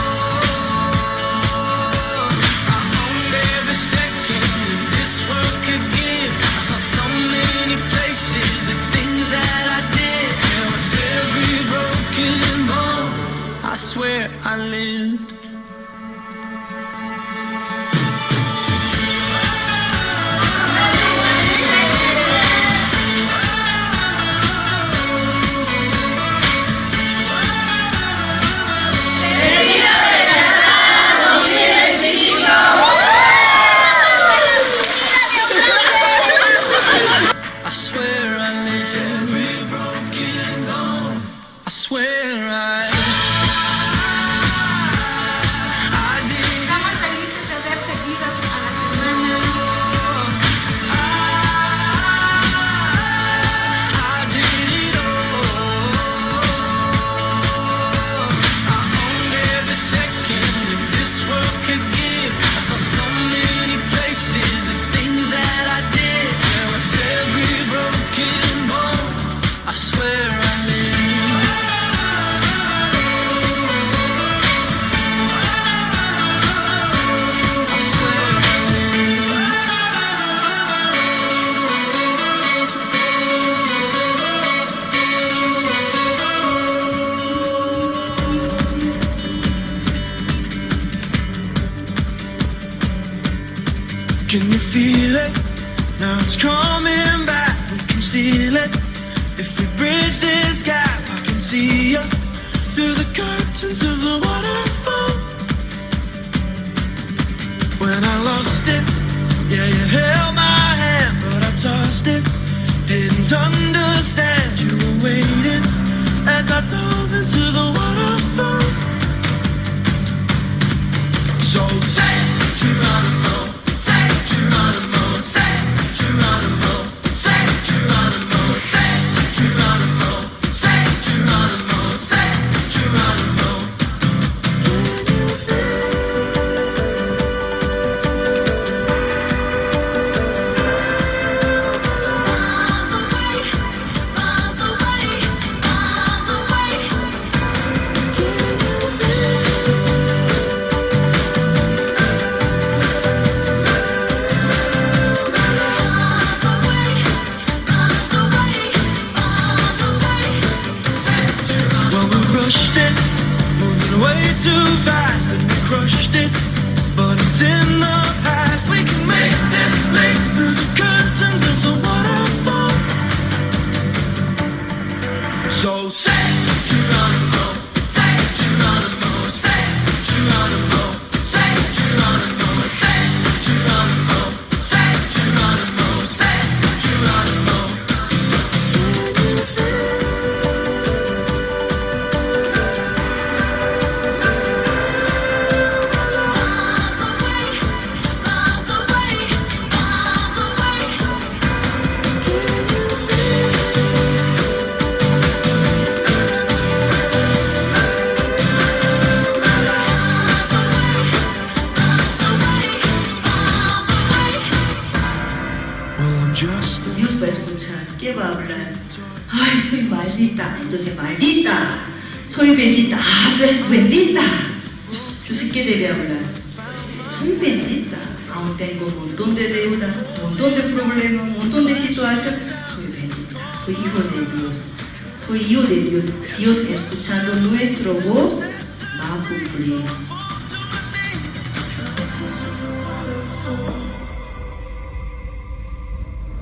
I owned every second that this world could give. I saw so many places, the things that I did. And with every broken bone, I swear I lived. I swear I lived. Every broken bone, I swear I did. Estamos felices de ver seguidas a la semana. I did it all. I owned every second that this world could give. I saw so many places, the things that I did. And with every broken bone, I swear I lived. I swear I lived. Can you feel it? Now it's coming back. We can steal it. If we bridge this gap, I can see you through the curtains of the waterfall. When I lost it, yeah, you held my hand, but I tossed it. Didn't understand you were waiting as I dove into the waterfall. So say Geronimo, say Geronimo, say Geronimo, say Geronimo, say Geronimo, say Geronimo, say Geronimo. past and we crushed it, but it's in the past. We can make this leap through the curtains of the waterfall. So say Geronimo, say Geronimo, say Geronimo, say Geronimo, say Geronimo, say Geronimo, say Geronimo. Dios va a escuchar. ¿Qué va a hablar? Ay, soy maldita. Entonces, maldita. Soy bendita. Ah, tú eres bendita. Entonces, ¿qué debe hablar? Soy bendita. Aún tengo un montón de deuda, un montón de problemas, un montón de situaciones. Soy bendita. Soy hijo de Dios. Soy hijo de Dios. Dios, escuchando nuestra voz, va a cumplir.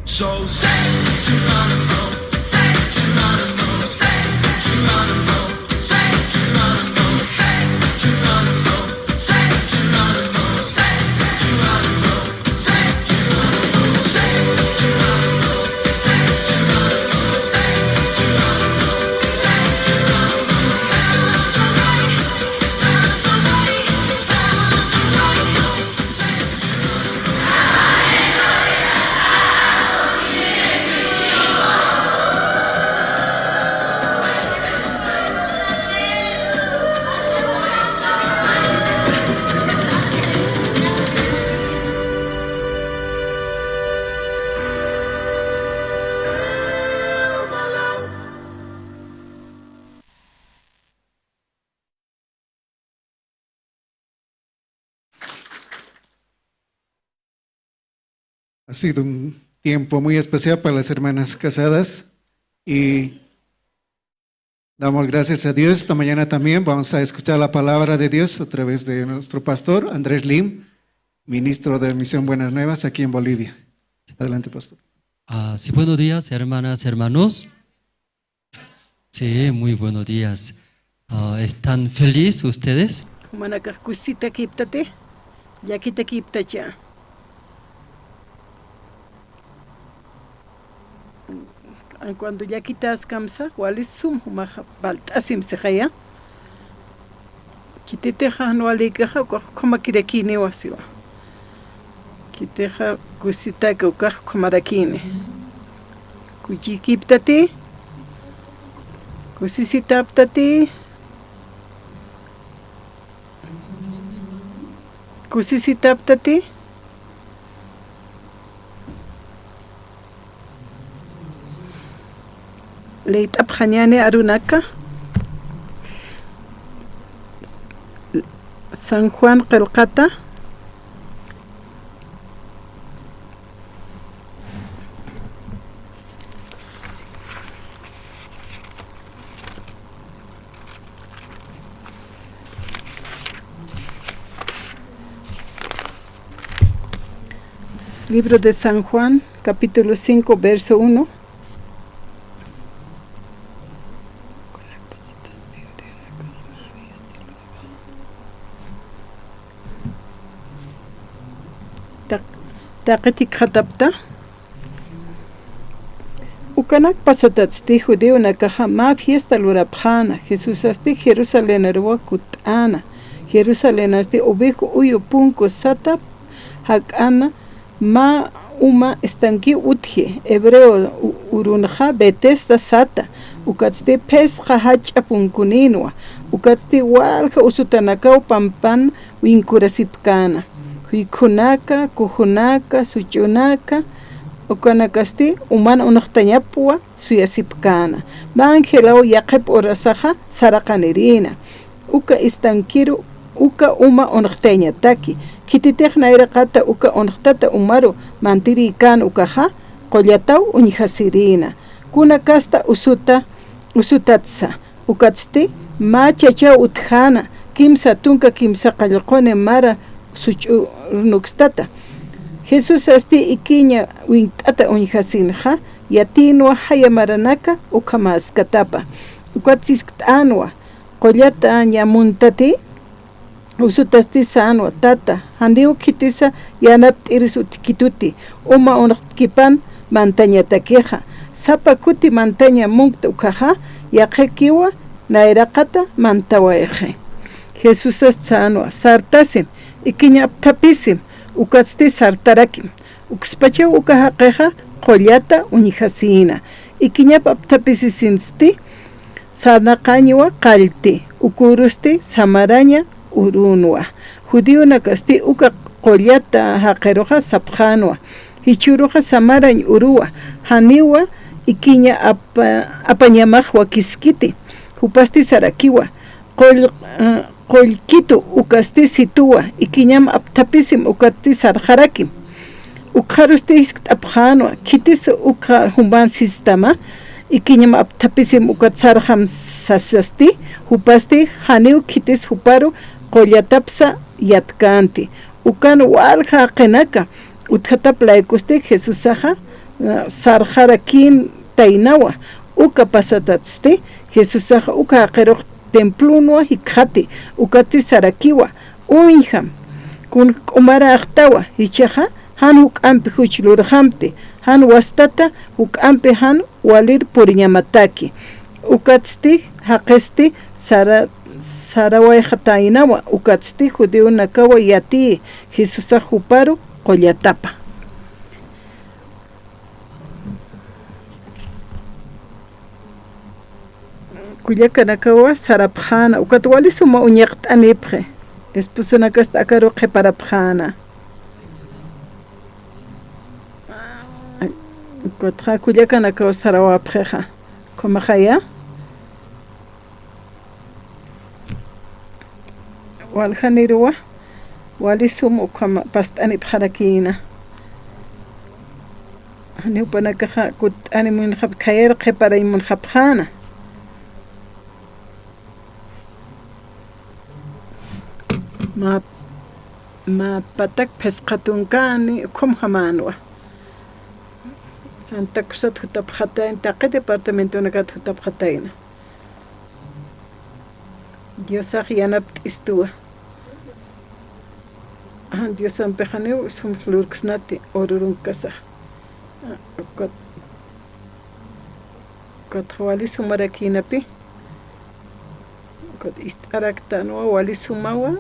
So say Geronimo, say Geronimo, say Geronimo, say Geronimo, say Geronimo, say Geronimo, say Geronimo, say Geronimo, say Geronimo, say Geronimo, say Geronimo, say Geronimo, sounds alright, sounds alright, sounds alright, say Ha sido un tiempo muy especial para las hermanas casadas y damos gracias a Dios. Esta mañana también vamos a escuchar la palabra de Dios a través de nuestro pastor Andrés Lim, ministro de Misión Buenas Nuevas aquí en Bolivia. Adelante, pastor. Sí, buenos días, hermanas, hermanos. Sí, muy buenos días. ¿Están felices ustedes? Cuando ya quitas camsa, ¿cuál es sum? Baltasim se jaya. Quiteja no aligaja, como kirekine wasiwa. Quiteja cusita que como daquine. Cuchiquiptate, cusisitaptate, cusisitaptate. Leit abhanyane arunaka San Juan Qelqata Libro de San Juan, capítulo 5, verso 1. Taqitik khatapta ukanak pasatatsti judeo nakaja ma fiesta lurapjana Jesús asti Jerusalén arwa kutana Jerusalén asti obejo uyo punko sata hakana ma uma estanki utje hebreo urunja betesta sata ukatsti pesqa hacha punkuninwa ukatsti walja usutanakau pampan winkurasipkana Huikunaka, Kuhunaka, Suchunaka, Okanakasti, Uman Unachtañapua, Suyasipkana, Mangelao Yakep Orasaja, Sarakanirina, Uka Istankiru, Uka Uma Unachteñataki, Kititechna Irakata, Uka Unachtata Umaru, Mantiri Kan Ukaha, Koyatau Unihasirina, Kunakasta Usutatsa, Ukatsti, Ma Chacha Uthana, kimsa tunka kimsa qallqone mara such'urnukstata Jesús asti ikiña wint'ata uñhasinja yatinwa haya maranaka ukamaskatapa ukatsisk'anwa qollata ñamuntati usutasti sanwa tata handiu kitisa yanapt'iris utikituti uma unaqkipan mantañatakiqa sapa kuti mantaña munkta ukaja yaqekiwa nairaqata mantawayqe Jesús sanwa sartasim ikiña aptapisim ukatsti sartarakim ukspacha ukahaqeqa qollata uñihasina ikiñapa aptapisisinsти sanaqañwa qalti ukurusti samaraña urunwa judíuna kasti uka qollata haqeroqa sapjanwa hichuruqa samarañ uruwa haniwa ikiña apañamaqwa kiskiti hupasti sarakiwa qollkitu ukasti situwa ikiñama aptapisim ukati sarjarakim ukharusti apjanwa kitis uka humban sistema ikiñama aptapisim ukat sarjam sasasti hupasti haniw kitis huparu qollatapsa yatkanti ukan walja qenaka utjataplaykusti Jesusaja sarjarakin tainawa uka pasatatsti Jesusaja uka aqeroq templunwa hikhati ukati sarakiwa uiham kun q'umara aqtawa hichaja han huk'ampi huchlurhamti han wastata huk'ampi han walir puriñamataki ukatsti haqesti sarawayqa tainawa ukatsti judíunakawa yati Jesusa huparu qollatapa kullakanakawa sarapjana ukatwali suma uñaqt'anipqe espusunakasta akaru qhiparapjana kotqa kullakanakawa sarawapqeqa komajaya walhanirwa wali suma ukama past'anipqarakina hani upanakaqa kut'animunqap khayar qhiparaymunqapjana ma patak pesqatunkani kumhamanwa Santa Cruz hutapqatayn taqi departamentunaka hutapqatayna Diosaq yanapt'istuwa Diosanpiqaniw sumqlurqsnati ururunkasaq kotqwali sumarakinapi kot ist'araktanwa wali sumawa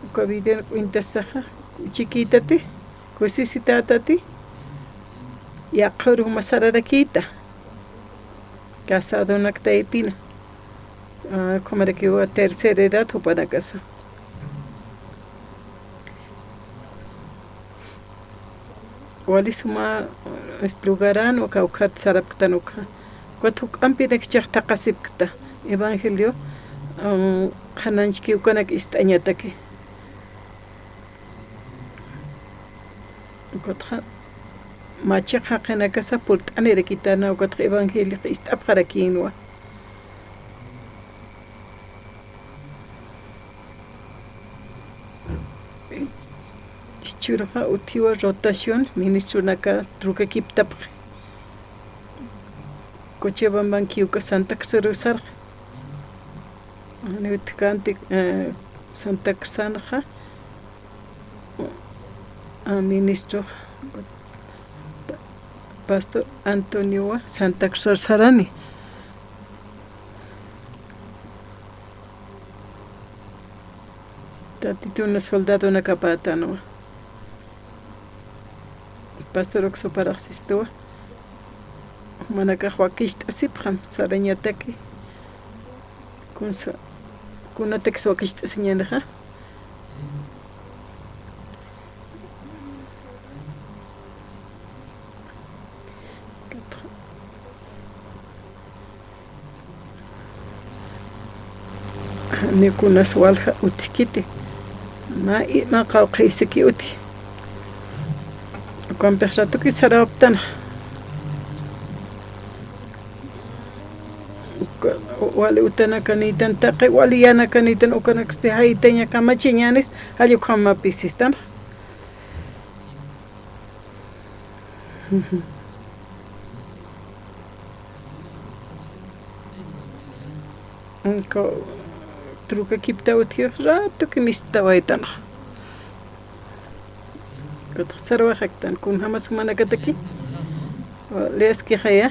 ukabiden intasaqa chiquitati kusisitatati yaqhuru masararakita casado naktaypina komarakiwa tercera edad hupanakasa wali suma lugarano kawkhat sarapktanuqa kwatuk ampidak chaqtaqasipkta evangelio qhananchiki ukanak ist'añataki kotqa machiqa qinakasa purt'anirakitana ukatqa evangelio ist'apqarakinwa churqa utiwa rotación ministro naka truca kiptapq Cochabamba kiuka Santa Cruz sarqa Newtkanti Santa Cruzanja ministro Pastor Antonio Santa Cruz Sarani tatituna soldado na kapatano Pastor Oxo Paraxistoa manaka huakishta sipjam sarañataki kuna texuakishta señalaja nikunas walja utikiti ma qawqaysiki uti Kampersatuki sarawaptana wali utana kanitan taqi wali yana kanitan ukanaxti haytaña kamachiñanis allu kamapisistan ko truca kipta utio rato que mistawaitan kata sarwa haktan kun hamas mana kataki les que haya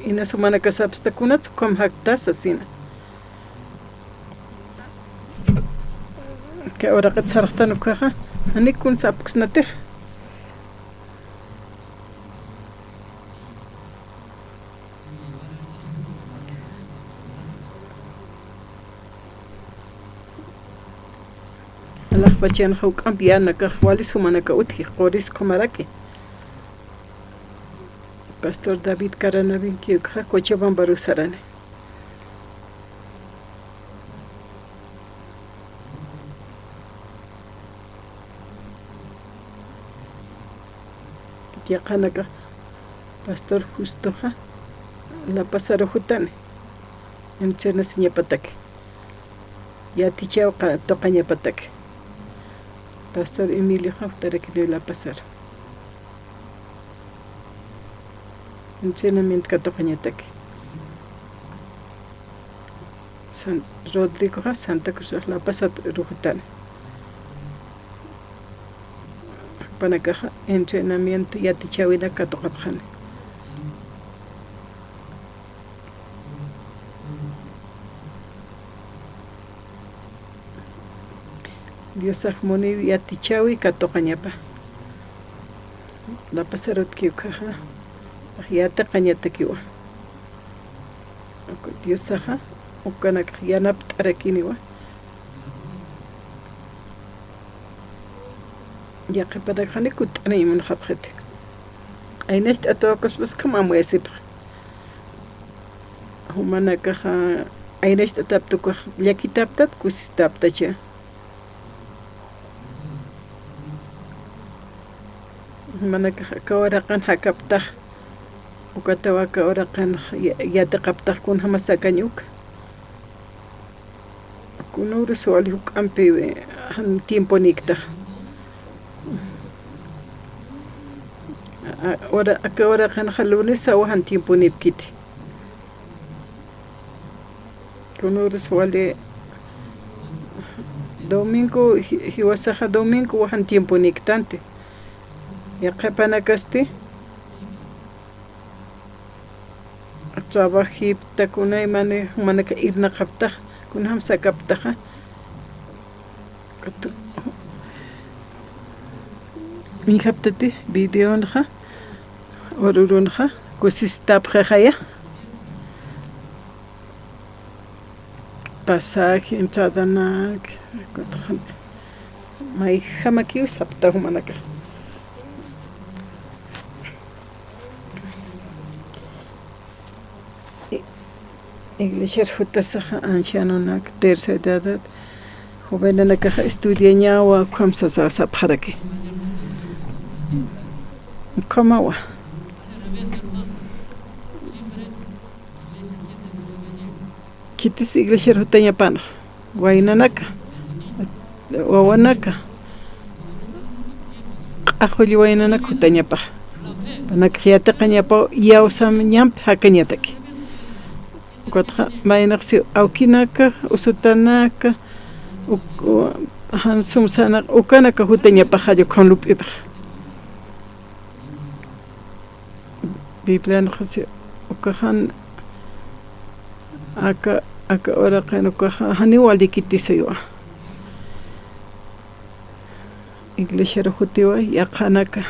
ina sumana kasapsta kunat kom haktas asina que ahora qad sarqtan ukaha ani kun sapksnatir Allah bachian huk ampiana ka wali sumana ka uthi qoris komaraki Pastor David Karanabin ki kha Cochabamba barusarane Tiaqanaka Pastor Justo kha la pasaro jutane enchena sinya patake ya tichao ka toqaña patake Pastor Emilio Haftare que la pasar. Entrenamiento que toca ñatake. San Rodrigo Santa Cruz la pasar rujutane. Panakaja entrenamiento ya tichawida que toca bjane. Dios ahmoni yatichawi katoqañapa la pasarot kiukaja yata qañata kiwa Dios saha ukanak yanap tarakiniwa ya qepada khani kutani mun khabkhete aynesh atokos bas kama muesip humana kaja aynesh tataptuko yakitaptat kusitaptacha mana kawaraqan hakaptaq ukatawa kawaraqan yataqaptaq kun hamasakañuka kunuru suali hukampi han tiempo niktaq ora kawaraqan halunes sawahan tiempo nipkiti kunuru suali domingo hiwasaja domingo wahan tiempo niktante ya qepanakasti trabajipta kunay manaka irna qaptaq kunham sakaptaqa min haptati videonqa orurunqa kusistapqaqaya pasaje entradanak may hamakiw sapta humanaka Iglesia Jutasaja ancianonak tercera edad jovenanaka estudiañawa kwamsasa sapharake komawa kitis Iglesia Jutaña pana wainanaka wawanaka ajuli wainanaka Jutañapa panaka yataqañapa yawsam ñamp hakañataki Kotha mainaqsi aukinaka usutanaka han sumsana ukanaka hutañapa hayo con lupipa biblanqsi ukahan aka ora qanuka hani walikitisewa iglesia hutiwa yaqanaka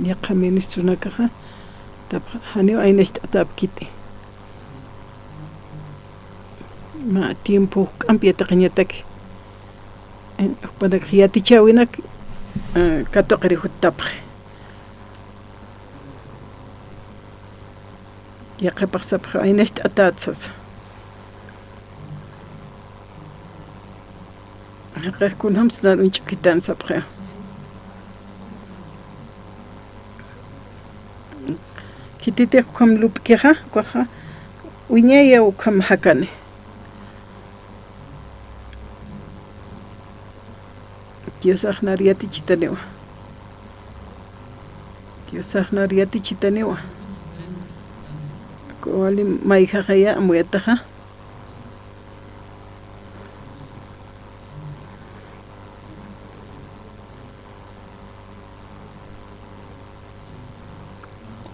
yaqa ministrunakaqa hani aynesh tapkiti ma tiempo cambiata qañataki para yatichawinak katoqri hutapqi yaqipaq sapqa aynesh atatsas Qeqkunam snar unch'kitan sapqe. Kitite kam lupkiha kwaha uñaya ukam hakane. Dios agnariati chitanewa. Dios agnariati chitanewa. Kuali maihaya amuyataha.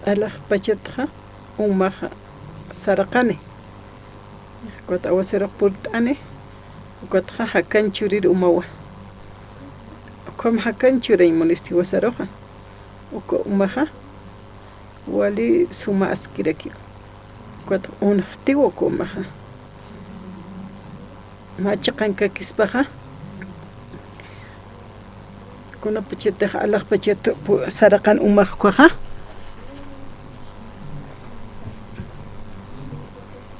Alaj pachatja umaja sarakane. Kot awasera purtane. Kot hakan churir umawa. Kom hakan churay monisti wasaroja. Uko umaja wali suma askiraki. Kot unhtiwo ko umaja. Machakanka kispaja. Kuna pachatja alaj pachat sarakan umaj kwaja.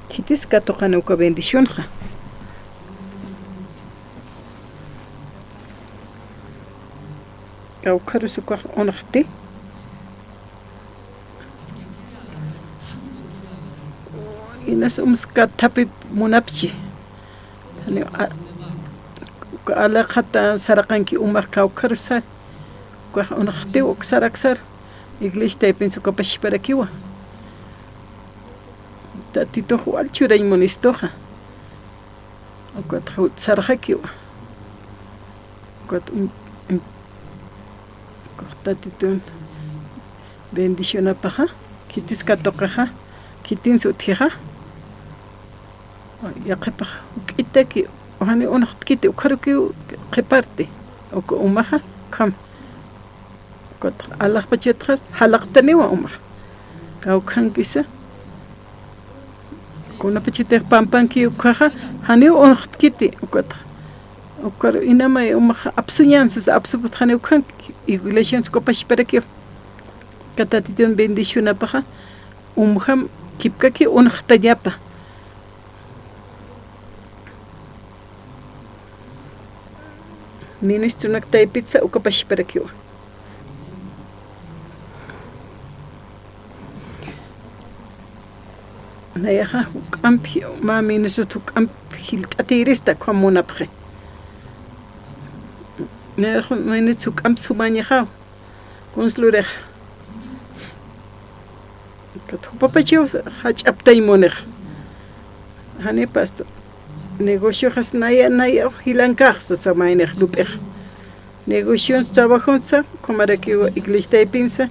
Kitis katokan uka bendición ja. Kaukaru suka onakti. Inas umska tapi munapchi. Sani ala khata sarakanki umak kaukaru sa. Kwa onakti uksaraksar. Iglesia taipin suka pashiparakiwa. Tatito hual churay monistoja. Okat hut sarjakiwa. Okat tatito bendición apaja. Kitis katokaja. Kitin sutija. Ya kepaja. Kitaki. Ohani onacht kiti ukaruki reparte. Oko umaja kam. Okat Allah pachetja halaqtanewa umaj. Kaukan kisa. Kuna pachite pampanki ukaja hani onkhtkiti ukata ukar inama umha absunyanses absubut hani ukan iglesia skopash perekio katatiton bendición apaja umham kipkaki onhtayapa ministro naktay pizza ukapash perekio Nayaja campi mami nesutu campi atirista como napre. Nayaja mami su camp su mañaja conslureg. Katu papachio hach aptay moneg. Hani pasto. Negocio has naya hilankach sa maineg lupeg. Negocio trabajonsa como era que iglesia pinsa.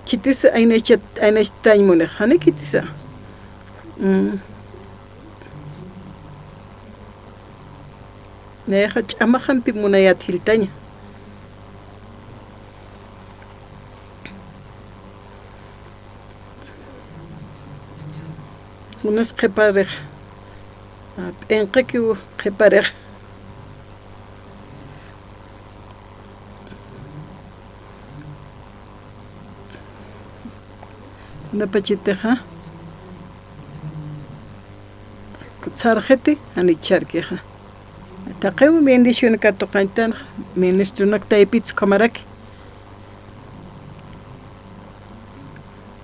Kitisa ainech taimone hane kitisa. Neha chamahan pi munayat hiltaña. Unas preparer. Enqeki preparer. Una pachiteja sarjete ani charqueja taqew bendición ka toqantan ministro naktaipits kamaraki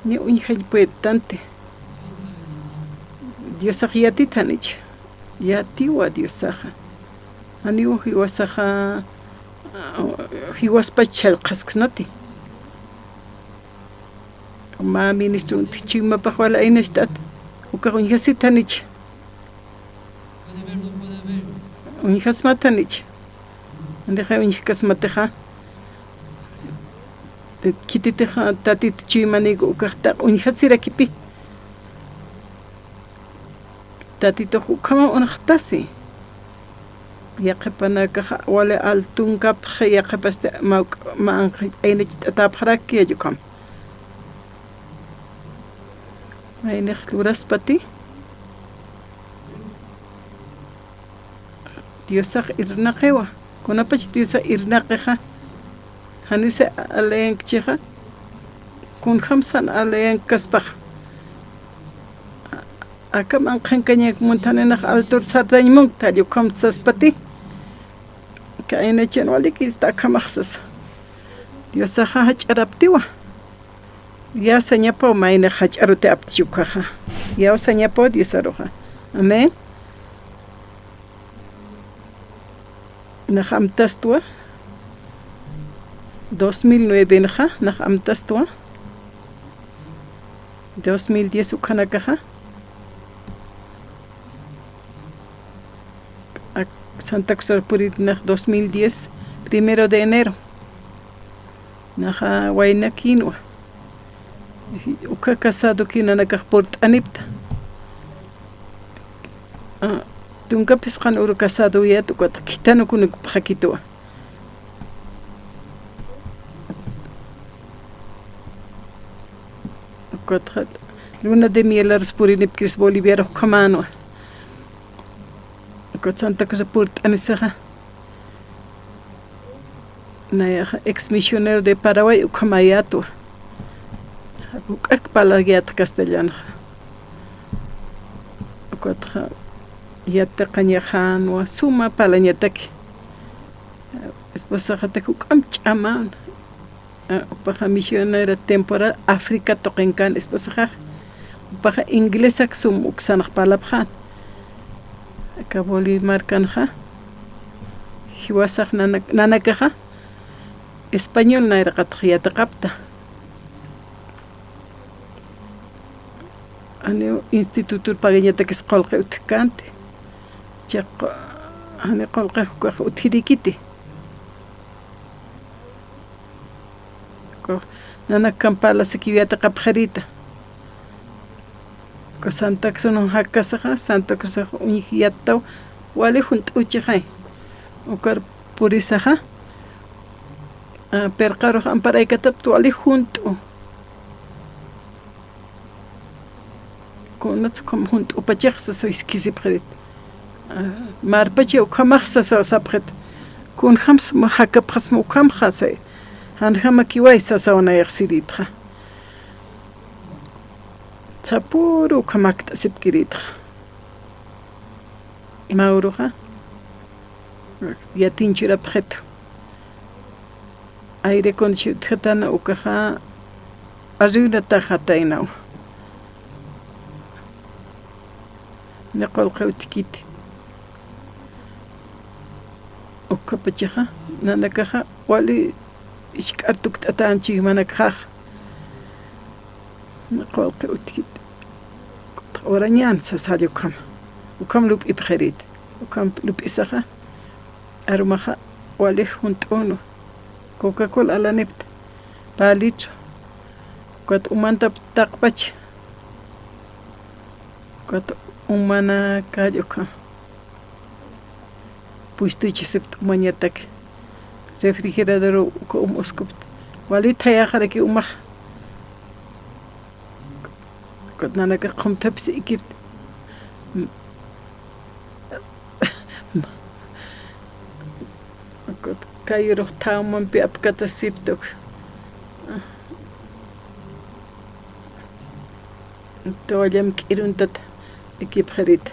ni unhaj puetante Dios yati tanich yati wa Dios ani hiwasaja hiwaspachal qasksnati Ma ministro chima pajuala inestat uka unhasi tanich unhas matanich andeja unhas mateja kititeja tatit chimanigo ukata unhasi rakipi tatito ukama unahtasi yaqpanaka wala altun kap yaqpaste ma ainich taphraki yukam Mainech luraspati Diosach irnaqewa kunapach Diosa irnaqeja hanise alenkcheja kun khamsan alenkaspa acá manqan caña montanenak altur sardañmung tallo kamsaspati kaina chenwaliki está kamaxsas Dios aja hacharaptiwa ya sañapo maina hacharute aptiukaja ya sañapo Dios aroja amén nahamtastua 2009 nahamtastua 2010 ukanakaja Santa Cruz Purit 2010 1 de enero naja waina kinwa uka casado kina nakaport anipta tunka piskan uru casado ya tu kata kitano kunuk pakitwa kata luna de miel purinip kris boliviano kamano Kot Santa Cruz Purt anisaja na ex misionero de Paraguay ukamayato ukak palagiat castellano kot yatta qañajan wa suma palañataki esposa jata ukam chama paja misionera temporal África toqenkan esposa paja inglesa sum uksanaq palabjan Kaboli marcanja, hiwasaq nanakaja, español nairaqatqiyata qapta. Ani instituto pagañata que escolqa utkante. Chaq ani qolqa uthirikiti. Ko nanakampala sekiviata qapjarita. Santa Cruz no hakasaja Santa Cruz unihiato wale junt uchijay ukar purisaja perqaro amparay katap wale junto konats kom junt upachexsa so iskisipret marpache ukamaxsa so sapret kun hams mo hakapxas mo kamxase han hamakiway sa una yaxiritra Sapuru kamakta sipkirita. Mauruja. Ya tinchura objeto. Aire con chutana ukaja. Arriba tajata inau. Nakol kautikiti. Ukapachaja. Nanakaja. Wali ishkartuk tatanchi manakaj. Nakol kautikiti. Orañan sa salió ukam lup ibjerit ukam lup isaja arumaja wale junto Coca-Cola la nept palicho cuat umanta taqpach cuat umana kayoka puistuchi sept umañatak refrigerador ko uskupt wale tayaja ki umaj Kot nanaka qumtaps ikip kot kayruq tawman pi apkata siptok toallam kiruntat ikip kharit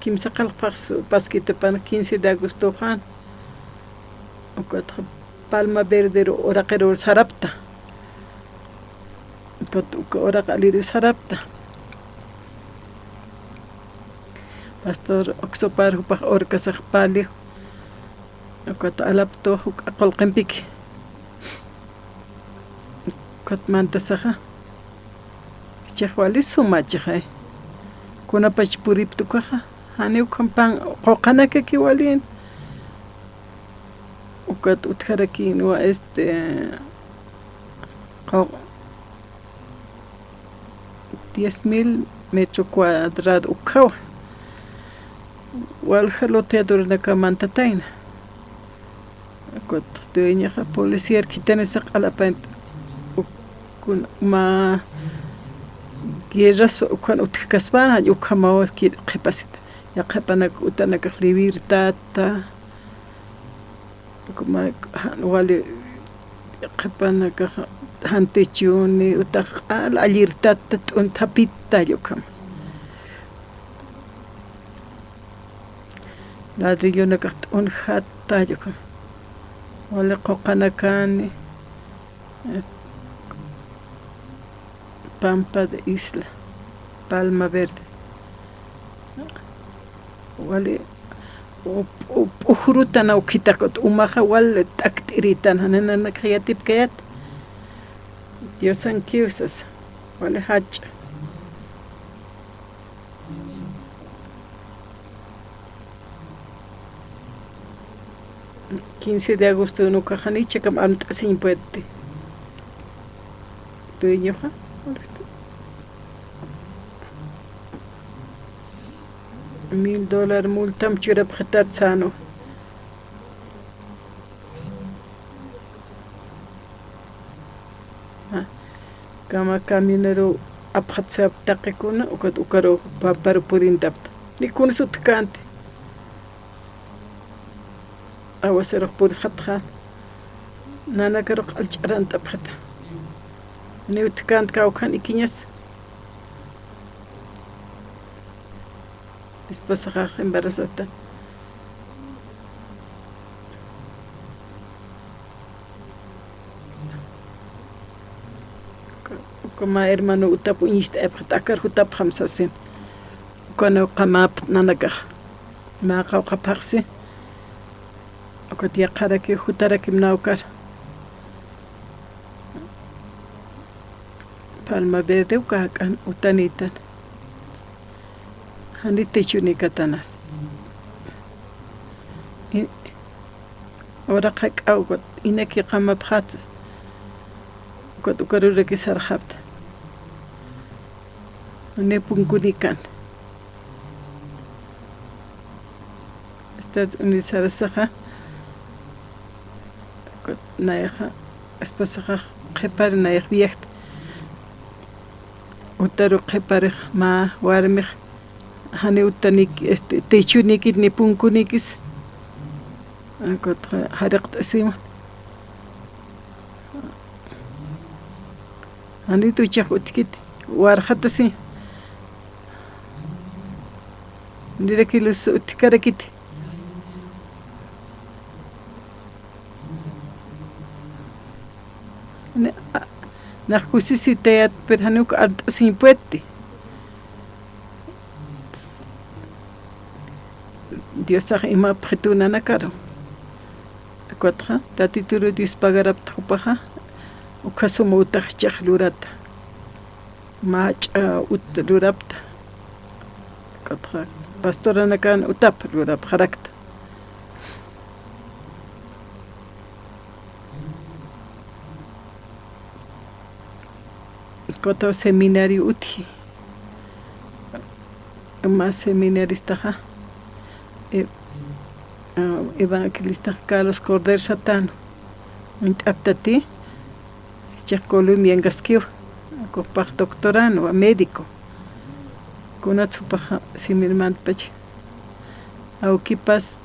Kimsa qalqas pasquita pan 15 de agosto jan ukat palma verde oraqero sarapta tot oraqaliru sarapta pastor oxopar upaq orkasaq pali ukat alapto aqolqinpik ukat mantasaqa chaqwali sumachaqay kuna pachpuriptukaja hani ukampan qoqanaka kiwalin ukat utjaraki no 10,000 metro cuadrado ukawa wal jaloteador nakamantataina ukat dueñaja policier kitanesaq alapant kun ma guerras ukan utkaspan ukamaw ki qepasit yaqapanak utanak libertadta como wali yaqapanak hantechuni utak la libertadta t'untapita yukam ladrillonak t'unhatta yukam wali qoqanakani Pampa de Isla, Palma Verde. Wali uhurutan au kitakot umaha wal taktiritan hanana creative kayat. Dios san kiusas. Wali hach. $15 de agosto no cajaniche kam amta sin puente. Tuñoja. $1000 multam churab khatat sano. Kama camionero abhatsab taqikuna ukat ukaro papar purintab. Ni kun sutkante. Awasero pur khatha. Nana karo alcharan tabkhata. Ni utkant kaukan ikinyas. Esposa embarazada. Como hermano utap unista ebtakar utap hamsasin. Kono qamap nanaka. Ma qawqaparsi. Okoti qaraki hutaraki mnaukar. Palma Verde ukakan utanitan. Hanite chunikatana. Ora qak awgot inaki qama phat. Got ukarure ki sarhabt. Ne punkunikan. Estad unisarasaha. Got naeha esposaha qepar naeh viegt. Utaru qepar ma warmih. Hani utanik techunikit ni punkunikis akot haraqt asima hani tu chakh utkit warhatasi ndirakilus utkarakit nakhkusisi tayat per hanuk art simpuetti Dios sabe ima pretuna na caro. Cuatro, tatituro dispagar up tropaja. O caso mutach chachlurata. Mach utlurapta. Cuatro, pastora na can utap lurap harakta. Cuatro seminario uti. Más seminarista. Evangelista Carlos Cordero Satano. Aptati. Colombia en Gasquio. Con doctorano, médico. Con una supaja similar pache. Auquipas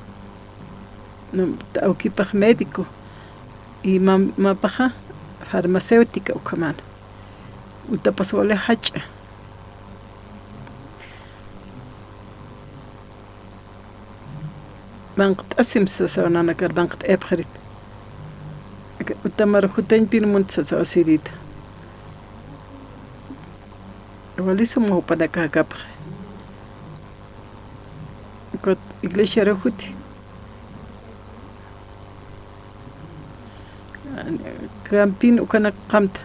médico. Y mapaja farmacéutica o camano. Utapasole hacha. Bankt asim sasana nakar bankt ebkhrit. Utamar khuten pin munt sasasirit. Walisu mo pada kakapre. Kot iglesia rohuti. Kampin ukana qamt.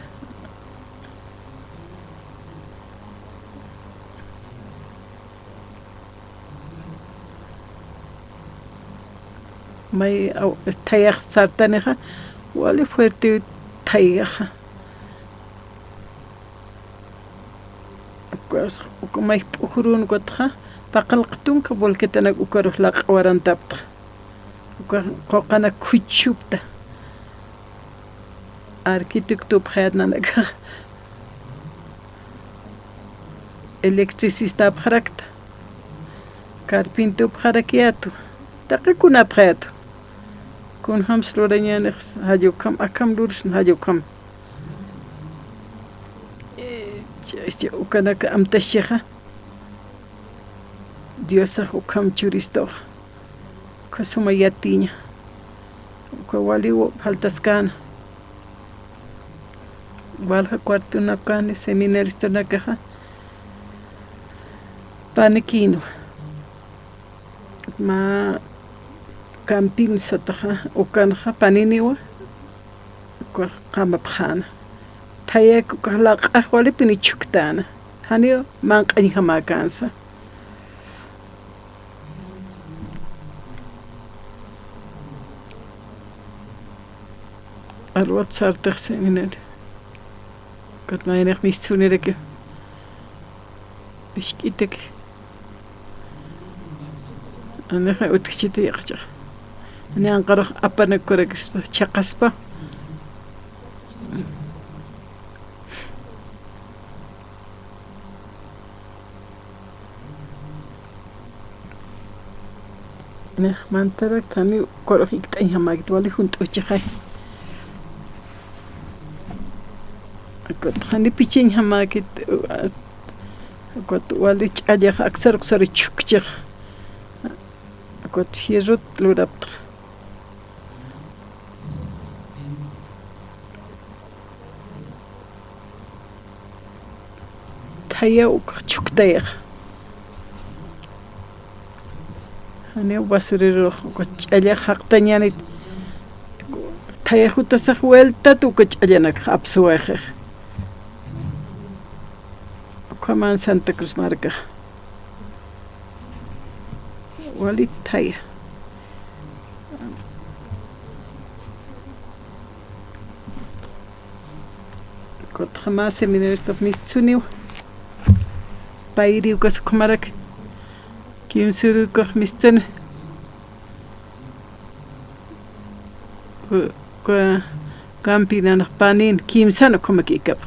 May tayak sartaneja wali fuerte tayaja como hay pujurun gotja paqalqtun ka volketana ukaruh laq warantapta qoqana kuchupta arquitecto bkhayatna naga electricista bkhrakta carpinto pjarakiatu taqikuna pjatu kun hams lorañanex hayukam akam lursh hayukam ukanaka amtashiqa Diosaq ukam churistoq kasuma yatiña uka waliwo faltaskana walha cuartunakani seminaristonakaqa paniquino ma campin sataja ukanja paniniwa kwa qama phana thaya ku la qahwali pini chuktana hanio manqani hama kansa alwat sartag seminar kat mainig mistunireke iskitek أنا أتكشيت يقطع أنا أنقرأ أبنا كوركس شقصبا أنا ما ترك ثاني كورفيك تاني هم أقدر هنت أشجعه أقول ثاني بيجين هم أقدر والي أجا أكثر تشكجر قد يجود لورابط تهيا وكتشك دايخ أنا وبصري روح وكتش أليا حقتني يعني تهيا خو تسخويل تاتو كتش أليانك أبسواخ وكمان سانتا كروز ماركا ولي تايا كنت خماسة من الرستوف ميسونيو بايري وكاس كمارك كيم سورو كوخ ميستن كامبينا نخبانين كيم سانو كومك إيكاب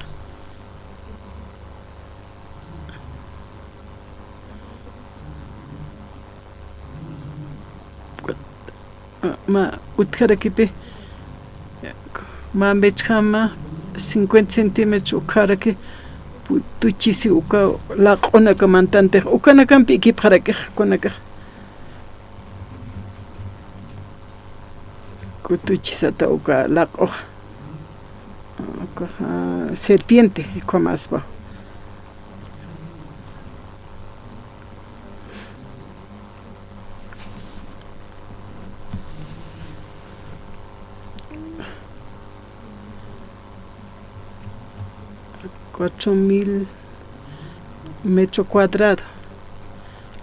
ما utkaraki ma bechama 50 centímetros ukaraki tuchisi uka laqona kamantante ukana kampi ikipharaki konaka kutuchisata uka laqo serpiente komasba $4,000 metros cuadrados,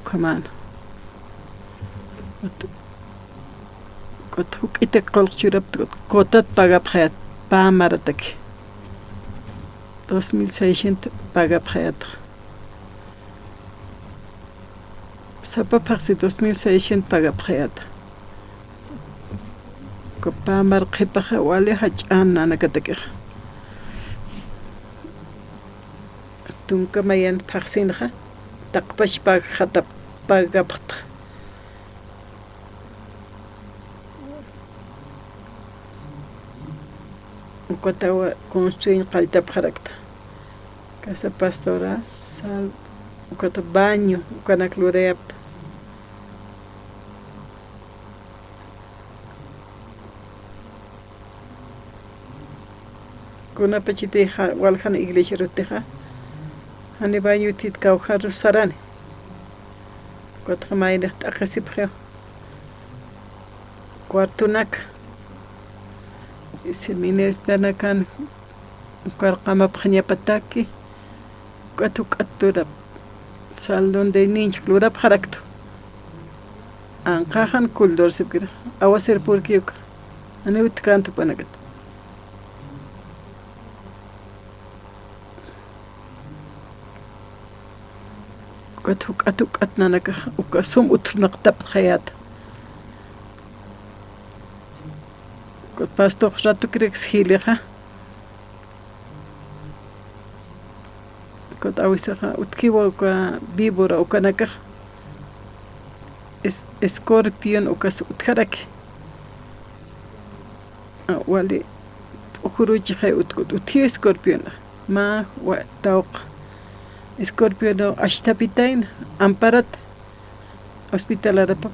comano. Kotuk ite kolchurap kotat paga pjat pa maratak. 2,600 paga pjat. Sapa paxi 2,600 paga pjat. Kopa mar khipaha wale hachan nanakatak. Tunka mayan paxinja taqpash pagata pagapt Ukatawa construyen qalta pjarakta casa pastoral sal ukata baño ukana cloreapta kuna pachite walhana iglesia ruteja Hani baño tit kauharu sarani. Kot khamaine takasipkhyo. Cuartunak. Semines danakan qarqama phnya pataki. Katuk atura salon de niños lura pharakto. Anqahan kuldor sipkir. Awaser porkiuk. Ani utkantu panagat. أتوك أتنانك وكسوم أترنق تبت خيات كنت باستوخ جاتو كريكس هيليخا كنت أويسخا أتكيوا وكا بيبورا وكانكخ escorpión ukas utjarake wali ujuruchi hay utio escorpión ma wa tauq escorpión ashtapitain amparat hospital arapap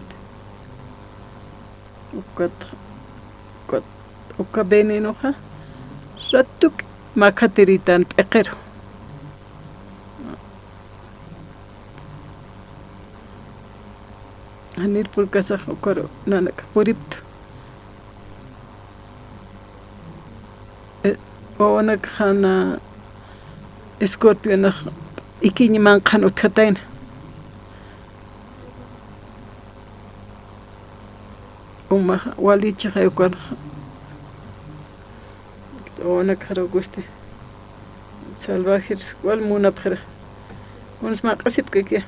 uka veneno ha ratuk makatiritan peqero Hanir pulkasaq ukaro nanak puriptu wawanak hana escorpio nak ikiñi manqan utqatayna uma walicha hayukan wawanak haro guste salvajes wal munapkhira unos maqasip keke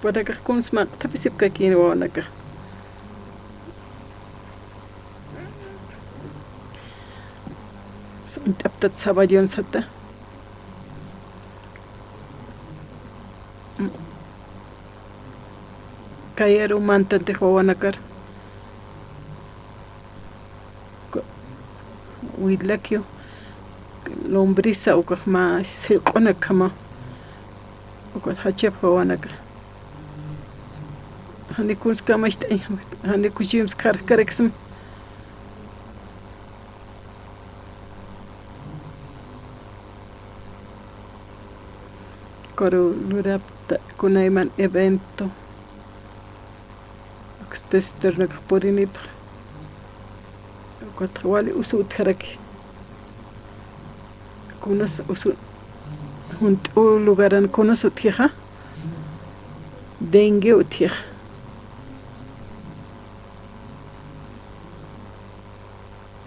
Wadaka kun smak tapi sip kaki wawanaka. Taptat sabadion sata. Kayero mantante wawanakar. Widlakyo lombrisa ukah ma silkona kama. Ukah hachep wawanakar. Hani kunz kamashta hani kuchims kareksum koro lurapta kunayman evento expositor nakporinip kwatwali usut karaki kunas usut hunt lugaran kunas utija dengue utija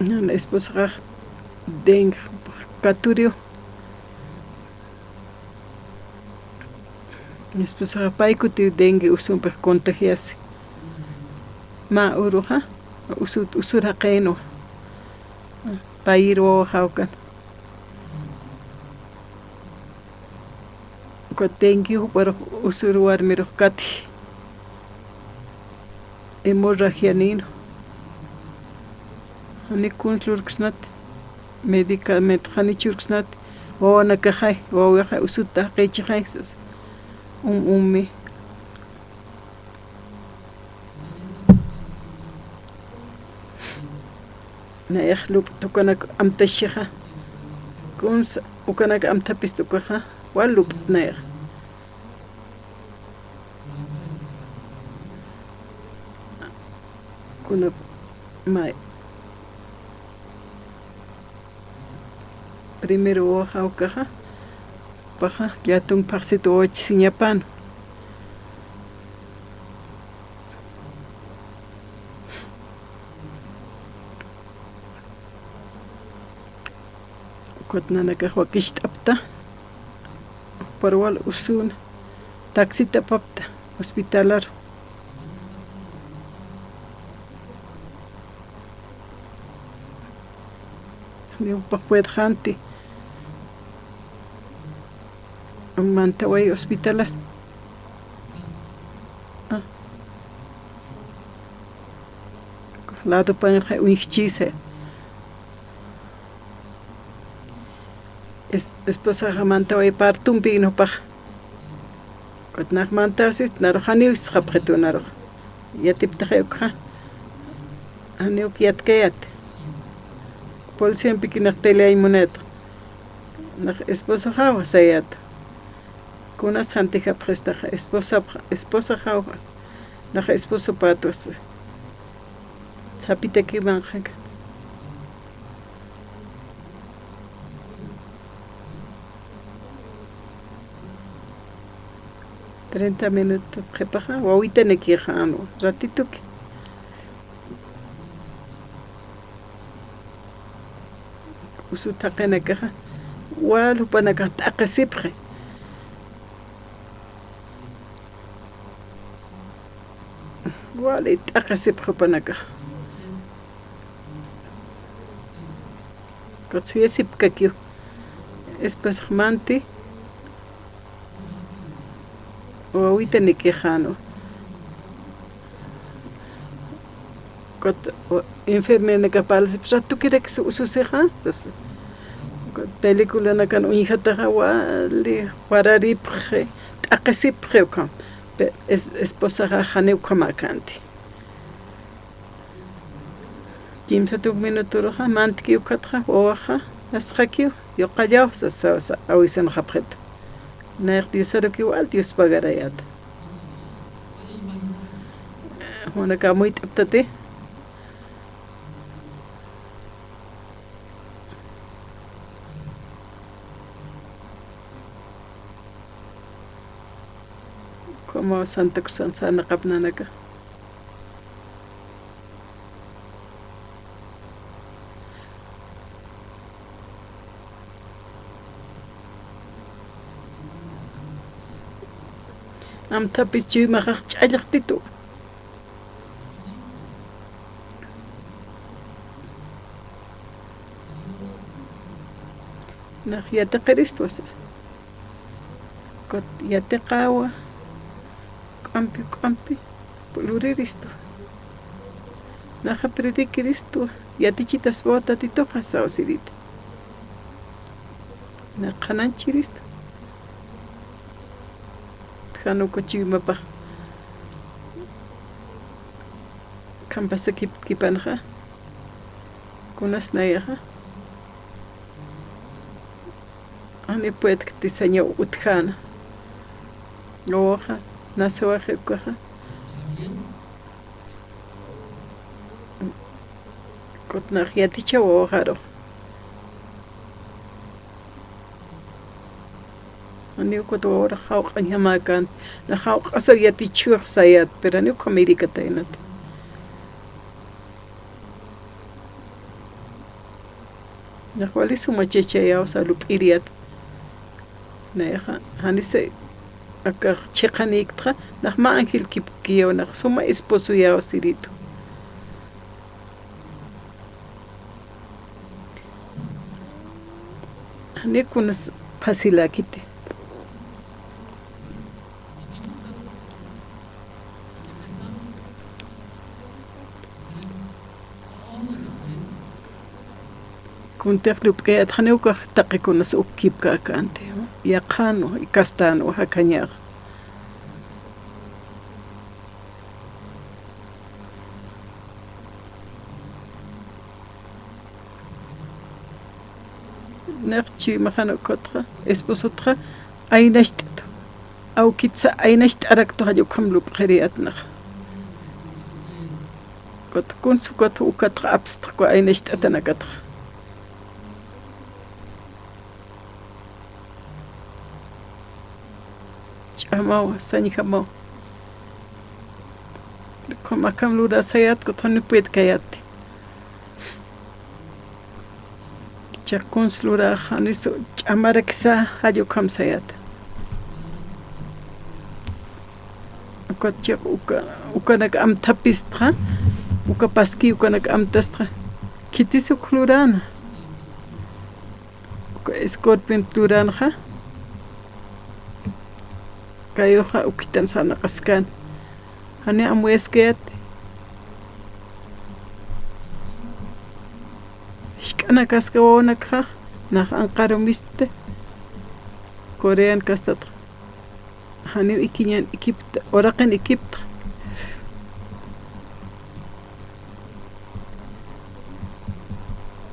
la esposa dengue caturio mi esposa paikuti dengue usum per contagiarse ma uruha usura qeno pairo haukan ko dengue por usuruar miro kati hemorragia nino Hani kunslurksnat medicament hani churksnat wawana kahay wawa usuta qechihay ummi na yakhlub tukanak amtashiha kuns ukanak amtapistukaha walub na kuna mai primero hoja o caja baja ya tung parsito och sinyapan kotnana ka hokist apta parwal usun taxita papta hospitalar ni un paquet gente Mantaway hospitalar. Lado pan uichise. Esposa Mantaway partum pino pa. Kot nach mantasis narhani uskhapretu narh. Yatip takhayukha. Aniuk yatkayat. Policía pikinak pelea imunet. Nach esposa hawa sayat. Kuna santika presta esposa hawa. Nach esposo patos. Sapite ki banjak. $30 minutos prepara. Ahorita ne quiero ratito que. Usu takena kaha. Walu panaka takasipre. Wali takasipre panaka. Katsuya sipkakyu. Espas manti. O ahorita ni quejano. Kot enfermera capaz pues tú quieres que su ceja. Película na kan unhata wali warari pxe. Akasi pxe esposa haneu kamakanti. Kimsa tuk minuto roja mantki ukatra oaja asqakiu yoqallaw sa awisan khapret. Nair tisaro ki wal tius pagarayat. Hona ka muy taptate. Como Santa Cruz sana kapnanaka. Am tapis chui makak chajak titu. Nah yate Kristus. Kot yate kawa. Kampi, puluriristo. Naja predi Cristo, yate chitas bota tito hasao sirit. Na kanan chiristo. Kanu kochimapa. Kampasa kipanja. Kunas nayaja. Ane puede que te enseñe utjana. Hoja. Nasa waje kuja. Kot na yati chawo haro. Ani ko to ora hawq an hamakan. Na hawq aso yati chuh sayat, pero ani ko Amerika tainat. Na kwali suma cheche ya sa lup iriat. Na ya hani se akar cheqaniktra nach ma angel kipkio nach suma esposo ya osirito. Hani kunas pasilakite. Kunterlup kaya thaneu ka taqi kunas ukip ka kante. Yaqano ikastano hakanyar. Nerchi mahano kotra esposotra ainasht au kitsa ainasht arakto hayo kamlup khariatna. Kot kunsu kot ukatra abstra ko ainasht atanakatra. Amau sanihamo. Como akam luda sayat ko thoni puet kayat. Chakun slura khaniso chamaraksa hayo kam sayat. Ko chak uka nak am tapistra uka paski uka nak am tastra. Kitisu klurana. Uka escorpion klurana. Kayo ha ukitan sana kaskan. Hani amuesket. Shkana kaskawana kha nach anqaromiste. Korean kastat. Hani ikinyan ekipt oraqan ekipt.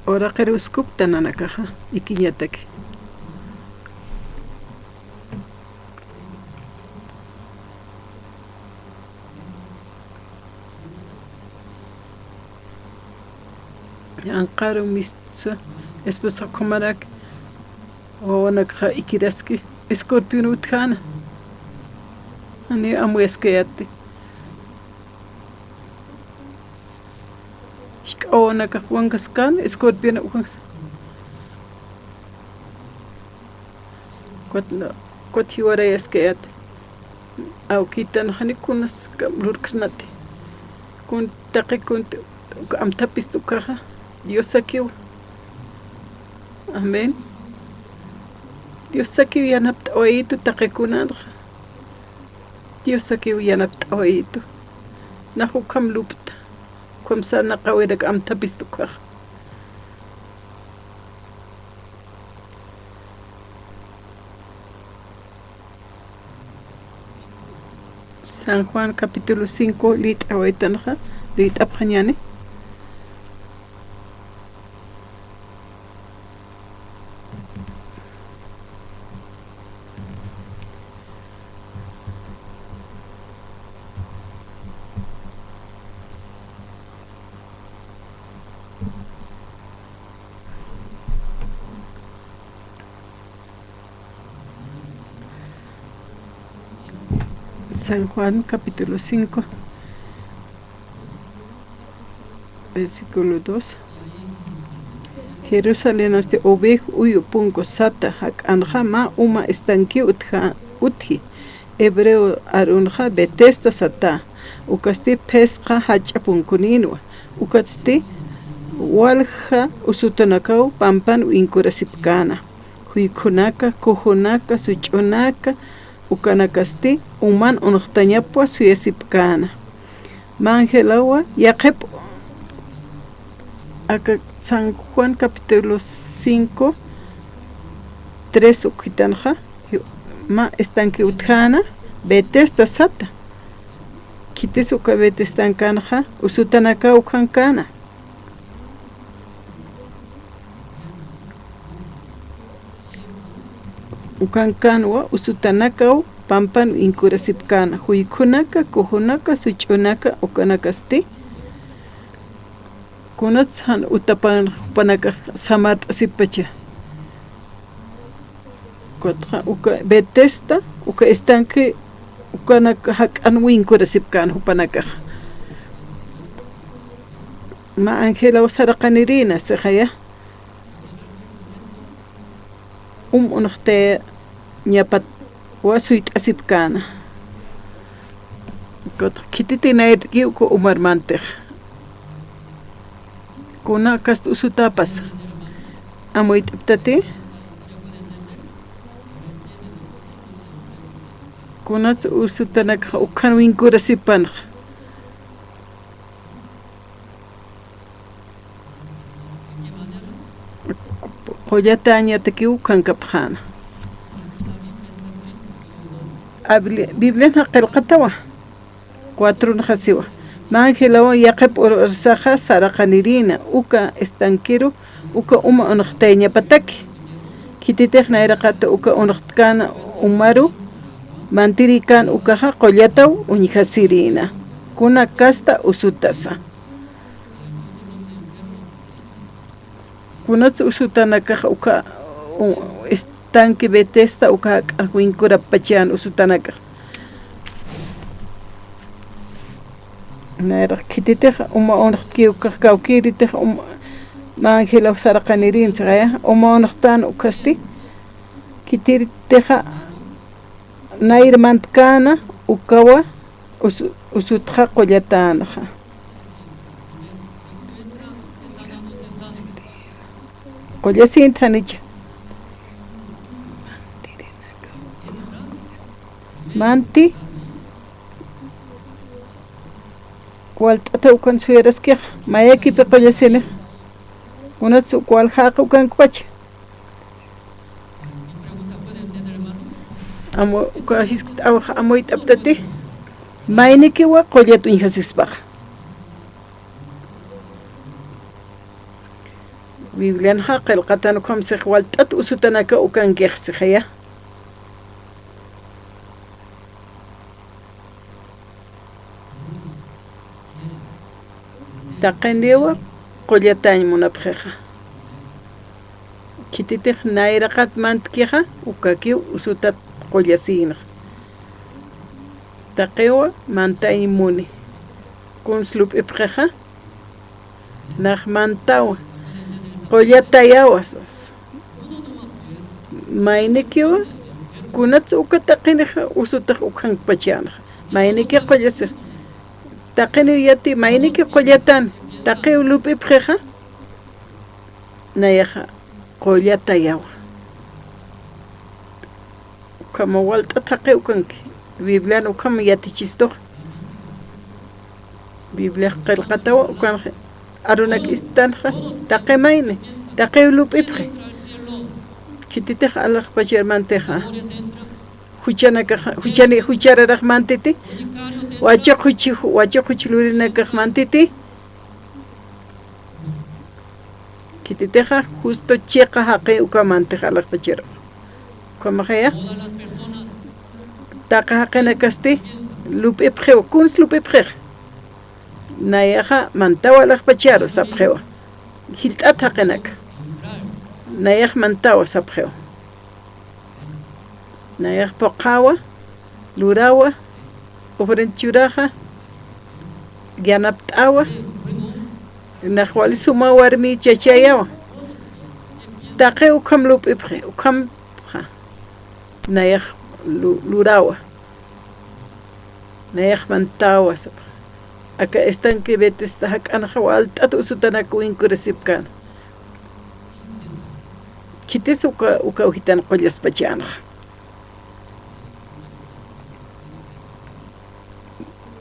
Oraqeru skuptan anakaha ikinyatak. Anqaro misto esposa komarak onak kha ikiraski escorpion utkana ani amueskeyati onak khwangaskan escorpion ukas kot hiwara eskeyat au kitan hani kunas kamlurksnati kun taqi kun am tapistukaha Dios sakiu Amén. Dios sakiw yanapta oyitu taqikunanqa. Dios sakiw yanapta oyitu. Nahu kam lupta. Kwam sana qawidak am tapistukaq. San Juan capítulo 5 lit awaitanqa lit apqañani. San Juan capítulo 5 versículo 2. Jerusalén este obej uyu punko sata hak anjama uma estanki uthi hebreo arunja betesta sata ukasti pesqa hacha punkuninwa ukasti walja usutanakau pampan inkurasipkana huikunaka kohonaka suchonaka ukanakasti uman unuqtañapua suyasipkana mangelawa yaqep acá San Juan capítulo 5 3 ukitanja ma estanque utjana betesta sata kitis uka betestankanja usutanaka ukankana ukankanwa usutanaka pampan inkurasipkana huikunaka kohunaka suchunaka ukanakasti kunatsan utapan panaka samat sipacha kotra uka betesta uka estanque ukanaka hakan winkurasipkana upanaka ma Angela usaraqanirina sejaya unuqte ñapat wasuit asipkana kotra kititinair kiuko umarmantej kuna kast usutapas amoit aptate kuna usutanak ukan winkurasipan qoyataña tekiu kankapjana Biblia qilqatawa 4 nahasiwa Mangelawa yaqep ursaqa saraqanirina uka estanquero uka uma unqteña pataki kititej nairaqata uka unqtkana umaru mantirikan ukaja qollataw uñihasirina kuna kasta usutasa kunats usutanaka uka estanque betesta uka winkura pachan usutanaka naira kititej uma onqkiu kakawkiritej mangelaw saraqanirin saqaya uma onqtan ukasti kitiriteja nair mantkana ukawa usutja qollatanaja qollasinthanicha manti walt'ata ukan suyaraskej mayakipi qollasinej unatsu waljaqa ukan kupacha amo amoit aptate maynikiwa qollat uñhasispaqa Biblianqa qilqatan qamsej walt'at usutanaka ukankej sejaya taqendewa qollatañ munapjeja kititej nairaqat mantkija ukakiw usutat qollasinaj taqewa mantañ muni kunslup ipjeja naj mantawa qollatayawa maynikiwa kunats uka taqinija usutaj ukan pachanaj mayniki qollasej taqini yati mayniki qollatan taqiw lupi pjeja nayaja qollata yawa como walta taqe ukanki Biblia no como yatichisto Biblia qilqatawa ukan arunak istanja taqe mayne taqe lupipje kititej alaq pachermanteja huchara rahmantiti wacha lurinakaj mantiti kititeja justo cheqa haqe ukamanteja alaq pachero como ya taqa haqena kasti lupipje kuns lupipje nayaja mantawa alaq pachero sapjewa hiltat haqenak nayaj mantawa sapjewa nayaj poqawa lurawa ofrenchuraja ganaptawa nahuali suma warmi chachayawa taqe ukam lupipje ukam nayaj lurawa nayaj mantawa acá están que vetes tahakan hawal tatu sutana kuin kuresipkan kites uka uhitan qollas pachana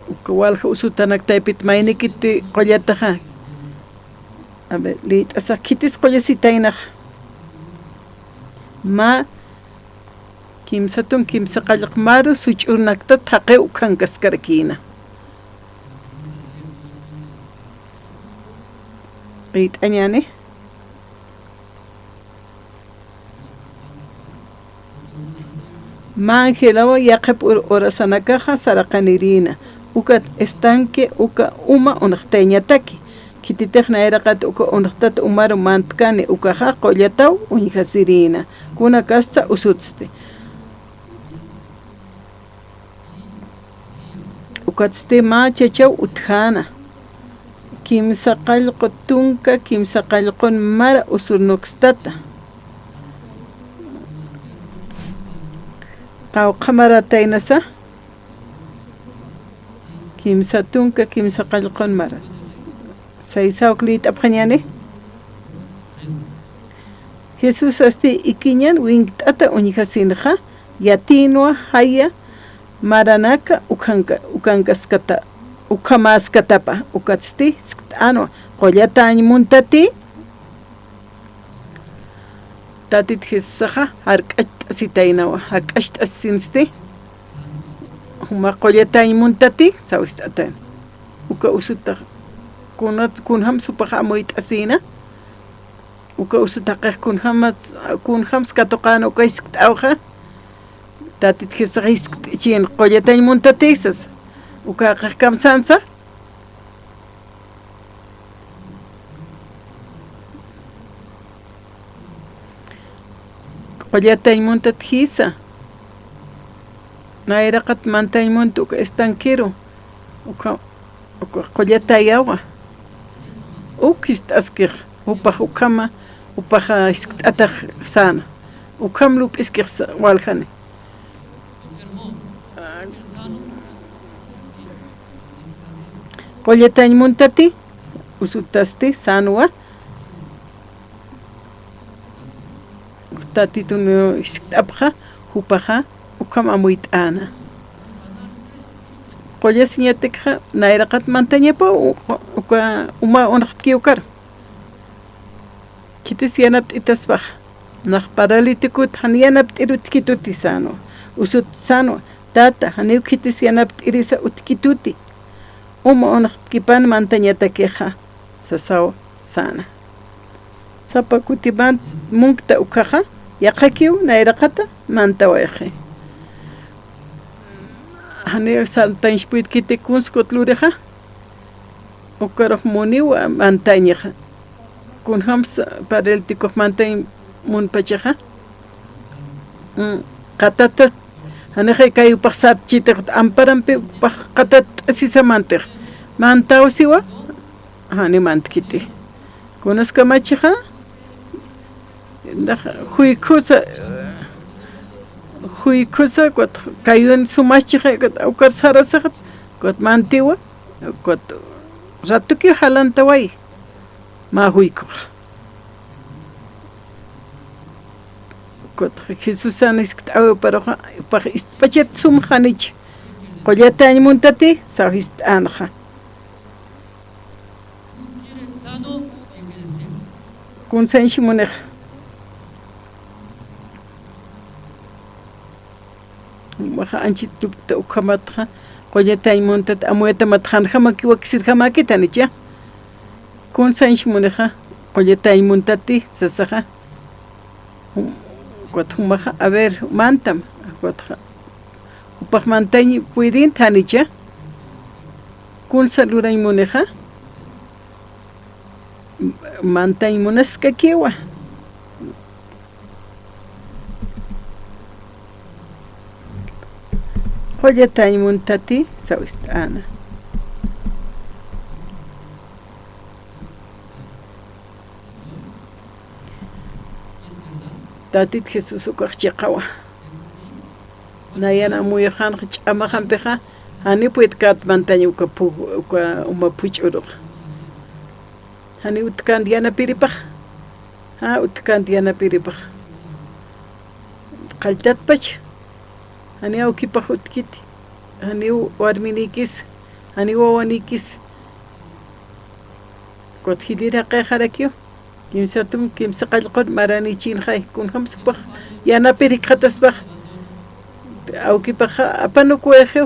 uka usutanak taipit mayni kiti qollataja a ver lit asa kites qollasitainaj ma kimsatun kimsa qallqmaru such'unakta taqe ukan kaskarkina rit añane ma angelawa yaqep orasanakaja saraqanirina uka estanque uka uma unaqteñataki kititejna eraqat uka unaqtata umaru mantkani ukaja qollataw uñijasirina kuna kasta usutste ukatste ma chachaw utjana kimsa qallqu tunka kimsa qallqun mara usurnuqstata qawqamarataynasa kimsa tunka kimsa qallqun mara saysawklit apqañane Jesús asti ikiñan wingtata uñijasinja yatinwa haya maranaka ukankaskata ukamaskatapa ukatsti ano qollata añmuntati tatit Jesusaja hark'asitainawa hak'asht'asinsti huma qollata añmuntati sawistatan uka usuta kunham supaja moit'asina uka usutaqej kunhams katoqana uka isk't'awja tatit Jesusaja isk't'ichin qollata añmuntatisas uka qajkamsansa qollata añmuntatjisa nayraqat manta añmunta uka estanquero uka qollata yawa ukist'askej upaj ukama upaja isk't'ataj sana ukam lup'iskej waljane qollata añmuntati usutasti sanwa tatitun isk't'apja upaja ukam amuyt'ana qollasiñatikja nayraqat mantañapa uka uma unaqtkiwkar kitis yanapt'itaspaja naj paralitikut han yanapt'iruttkituti sano usut sano tata haniw kitis yanapt'irisa utkituti uma unaqtkipan mantañatakeja sasaw sana sapa kutiban munkta ukaja yaqakiw nayraqata mantawayje haniw saltanchpuit kiti kunskutlureja ukaroj muniwa mantañeja kunhams pareltikuj mantañ munpacheja qatata haneje kayupaj sapchitej amparampi upaj qatat asisamantej mantawsiwa hani mantkiti kunaskamachija huykusa kot kayun sumachija ukar sarasaj kot mantiwa kot ratuki halantaway ma huykuj Jesús sanis awe para pachet sum khanich qollata muntati sahist anja kun senshi munekh waxa anchit tupta ukamatra qollata muntat amueta mathan khamaki wakisir khamaki tanicha kun senshi munekha qollata muntati sasaha Cuatro a ver, mantam, cuatro. Upach mantañi puidin tanicha. Kun salura imuneja. Mantañ munesca kiwa. Joya tañ muntati, sawistana. Tatit Jesús uqaqchiqawa nayana muyahan ch'amahan peja hani puit kat mantaña uka uma puch'uruq hani utkan diana piripaq utkan diana piripaq qaltatpach hani awkipaq utkiti hani warminikis hani wawanikis kothidira qejarakyo kimsatum kimsa qalqot marani chin khay kun hamsupaq yana pirik khatasbaq awkipaq apanu kuejo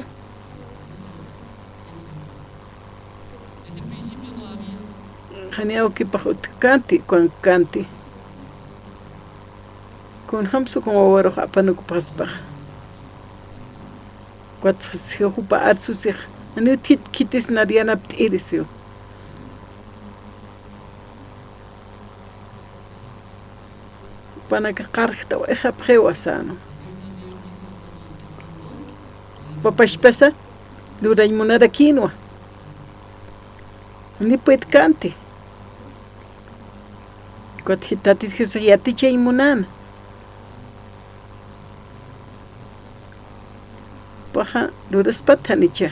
hani awkipaq utkanti kun kanti kun hamsu kun wawaro apanu kupasbaq kwat hupa atsusig hani utkit kitis nadiana ptirisio Panaka qarqta eja pjewasano. Papashpesa luray munada quinoa. Ni puet cante. Kot hitatis Jesús yatiche imunan. Paja luras patanicha.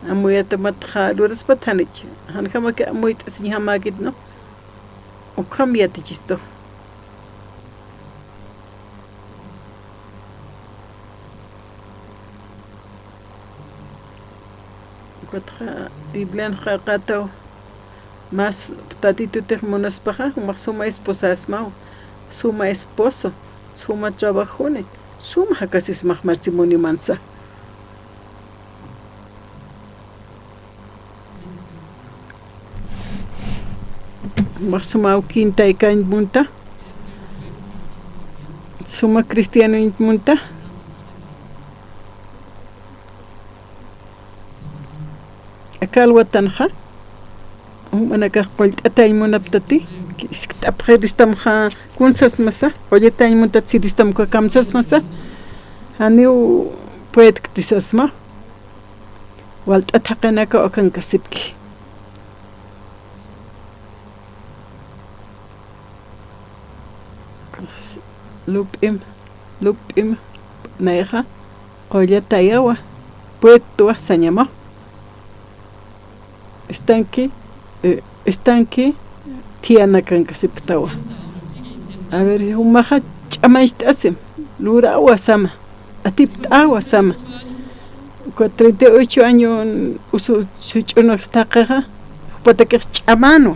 Amuyata matja luras patanicha. Hanjama que amuyt asinyamagit no. Ukam yatichisto. Iblan khaqato mas tatito termonas paja suma esposa asmao suma esposo suma trabajone suma hakasis mahmartimoni mansa suma quinta ikan munta suma cristiano munta akal watanha manaka qolt'atay munaptati isk't'apqiristamja kunsas masa qolletay muntat siristamka kamsas masa haniu puetktisasma walt'atjaqinaka okanka sipki lup'im nayqa qolletayawa puettua sañama estanque tiana kanka siptawa a ver umaja ch'amaystasem lura agua sama atipta agua sama con 38 años uso chuchunos taqaja patake ch'amano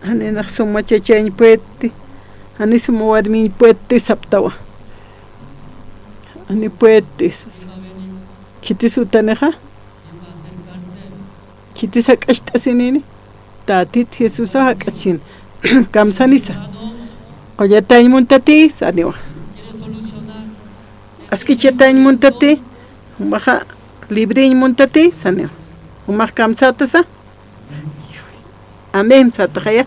hanena suma chachañ puetti hani suma warmi puetti saptawa hani puetti kitisuutaneja Kitisa kashtasinini tatit Jesús hakashin kamsanisa qollatañ muntati saniwa askichatañ muntati umaja libriñ muntati saniwa umaj kamsatasa amén sataqaya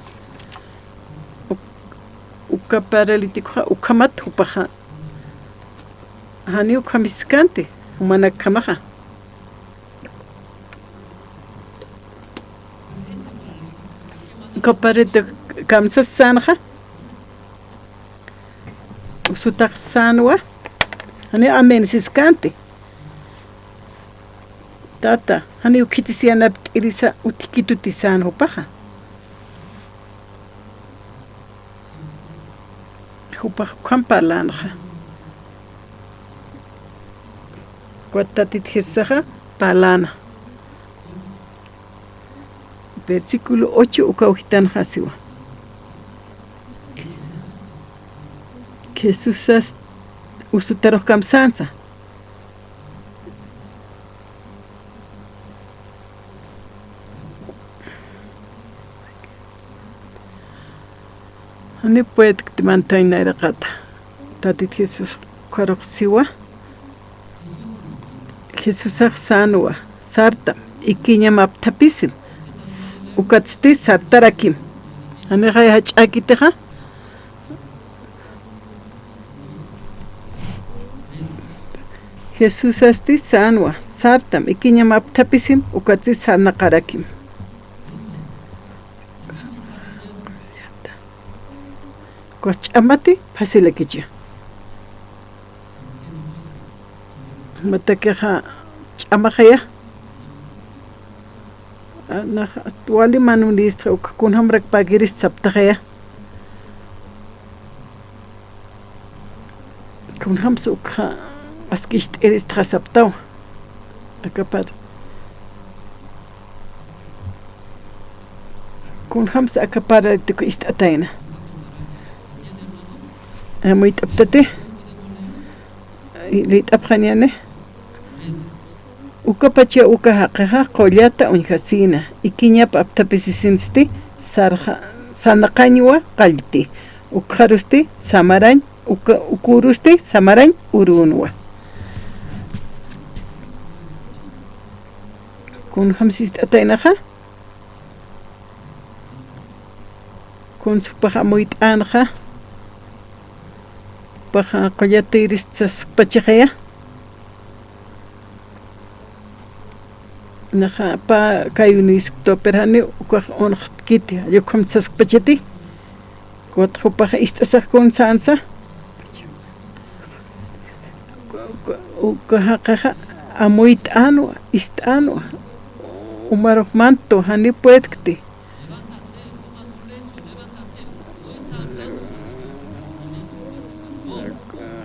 uka paralítico ukamat upaja hani ukamiskante umanakamaja Coparete kamsas sanja usutak sanwa hani amen siskante tata hani ukitisiana irisa utikituti sanho paja upaq kampalanja. Cuatatit Jesús palana. Versículo 8 ukauhitan hasiwa. Jesús usutaros kamsansa. Ani puede que mantenga la gata. Tatit Jesús karoxiwa. Jesús sanua sarta ikinya maptapisim. Ukatsti sartarakim. Ani gaya hachakiteja. Jesús asti sanua sartam ikinya maptapisim ukatsti sanakarakim. Coachamati fasilekicha. Matakeja chamajaya. Na tuali manulistra ukakun hamrak pagiris saptajaya. Kun hamsuk askist eris trasaptau. Akapad. Kun hams akapara tiko istataina. Muy taptate. Lit abjaniane. Ukapacha ukahaqaha qollata unhasina. Ikiñap aptapisisinsti sarja sanaqañwa qalti. Ukharusti samarañ ukurusti samarañ urunwa. Kun hamsist atainaja. Kun supaja muito anja. Paja qollata iristas pachajaya. Naja pa kayunis toperani ukaj onjkiti yokom tsaspacheti. Kotjo paja istasaj kon sansa. Ukajaqaja amuit anua istanua. Umarok manto hani puetkti.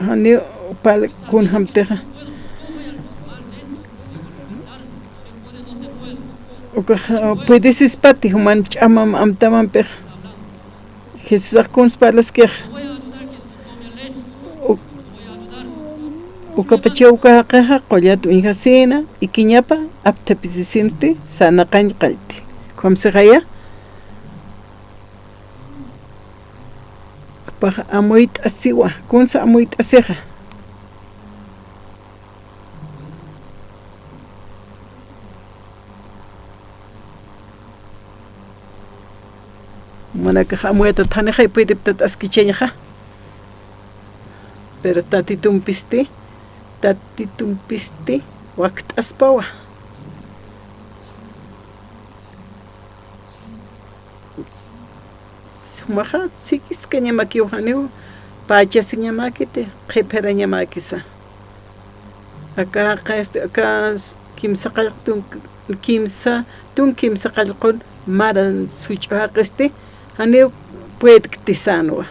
Hani pal kun hamteja. Puedes espati human chamam amtamam per. Jesús akuns palas que. Ukapacha ukaqaja qollatu inhasina ikiñapa aptapisinti sanaqañ qalti. Komsegaya. Paja amuit asiwa, kunsa amuit aseja. Manaka amueta taneja y puede tat askicheñaja. Pero tatitumpisti waqt aspawa. Maja sikis que ñamaki uhaneu pacha siñamakite qepera ñamakisa. Acá kimsa qalqun maran suchaqiste haneu puede ktisanwa.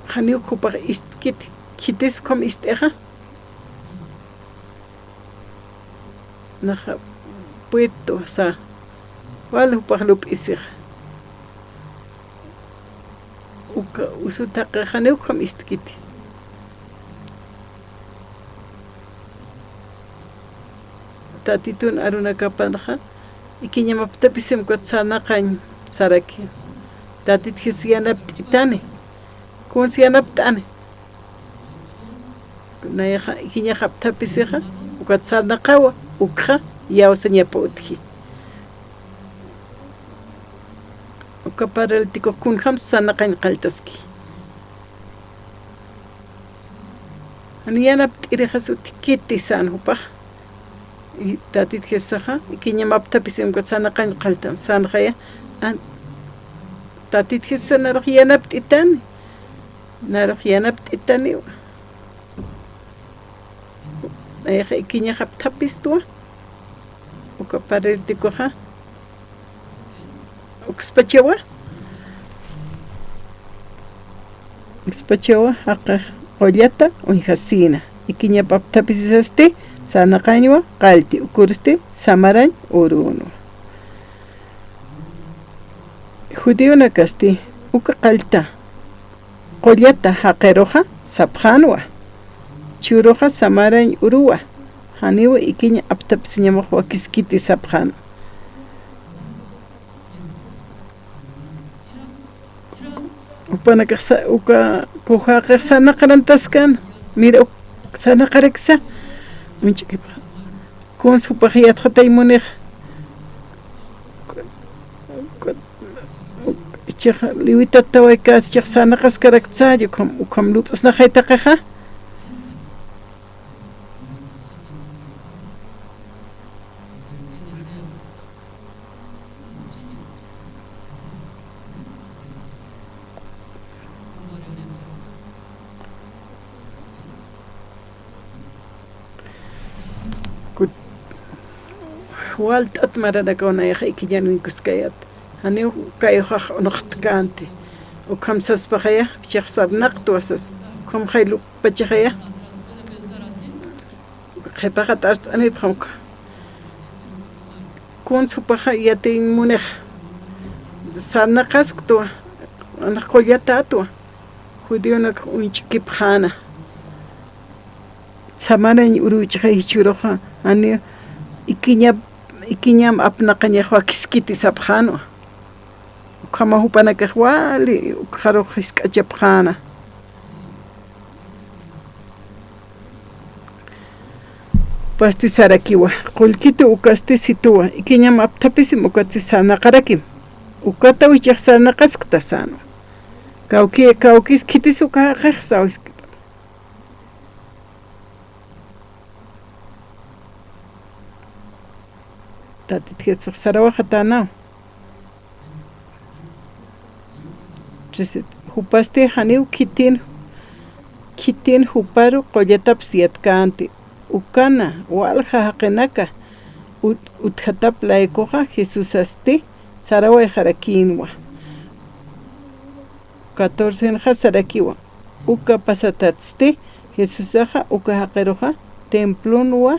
Haneu kupar istkit kites kom isteja. Naja puedo sa Walau pahlup isir. Uka usutaka haneu kam istkiti. Tatitun aruna kapanha ikinya maptapisem kot sanaqañ saraki. Tatit hisiyanap itane. Kun siyanap tane. Naya ikinya haptapiseja kot sanaqawa ukha yawsanya potki. Para el tico kun hams sanaqañ qaltaski. Aniyanap irejasu tikiti san hupaj. Y tatit Jesusaja ikiña maptapisem kot sanaqañ qaltam sanjaya an tatit Jesús naroj yanap itani. Naroj yanap itani. Ayaja ikiña haptapistua. Uka para el ticoja. Ukspachewa Despachawa haqa qollata unhasina ikiña paptapisasti sanaqañwa qalti ukuristi samarañ uruno judíona kasti uka qalta qollata haqeroja sapjanwa churoja samarañ uruwa haniwa ikiña aptapisiñamaq wakiskiti sapjano upanakaqsa uka kujaqa sanaqarantaskan mira sanaqareksa unchikipqa kunsupaq yatqataymuneq ichaq liwitata waykas ichaq sanaqaskaraksayu ukam lup'asnaqaytaqaqa waltat maranakawnayaq ikiñanuykuskayat haniw kayuqaq unuqtkante ukam saspaqaya pichaq sarnaqtu asas ukam haylupachaqaya qhipaqa t'art'anitqamqa kunsupaqa yatinmuneq sarnaqasktuwa qollatatua judíonak unch'ukipqana samarañ uruchaqay churuqa ani ikiñam apnaqañaq wakiskiti sapjano ukama hupanakaq wali ukharuq hisk'achapqana pasti sarakiwa qullqitu ukasti situwa ikiñam aptapisim ukati sanaqarakim ukata wichaq sanaqaskta sano kawkiskitis ukaqaq sawisk tatit Jesús sarawaqa tanaw hupasti haniw kitin huparu qollatapas yatkanti ukana walja haqinaka uthatap laykuqa Jesús asti saraway harakinwa 14 nqa sarakiwa uka pasatatsiti Jesús aqa uka haqiruqa templunwa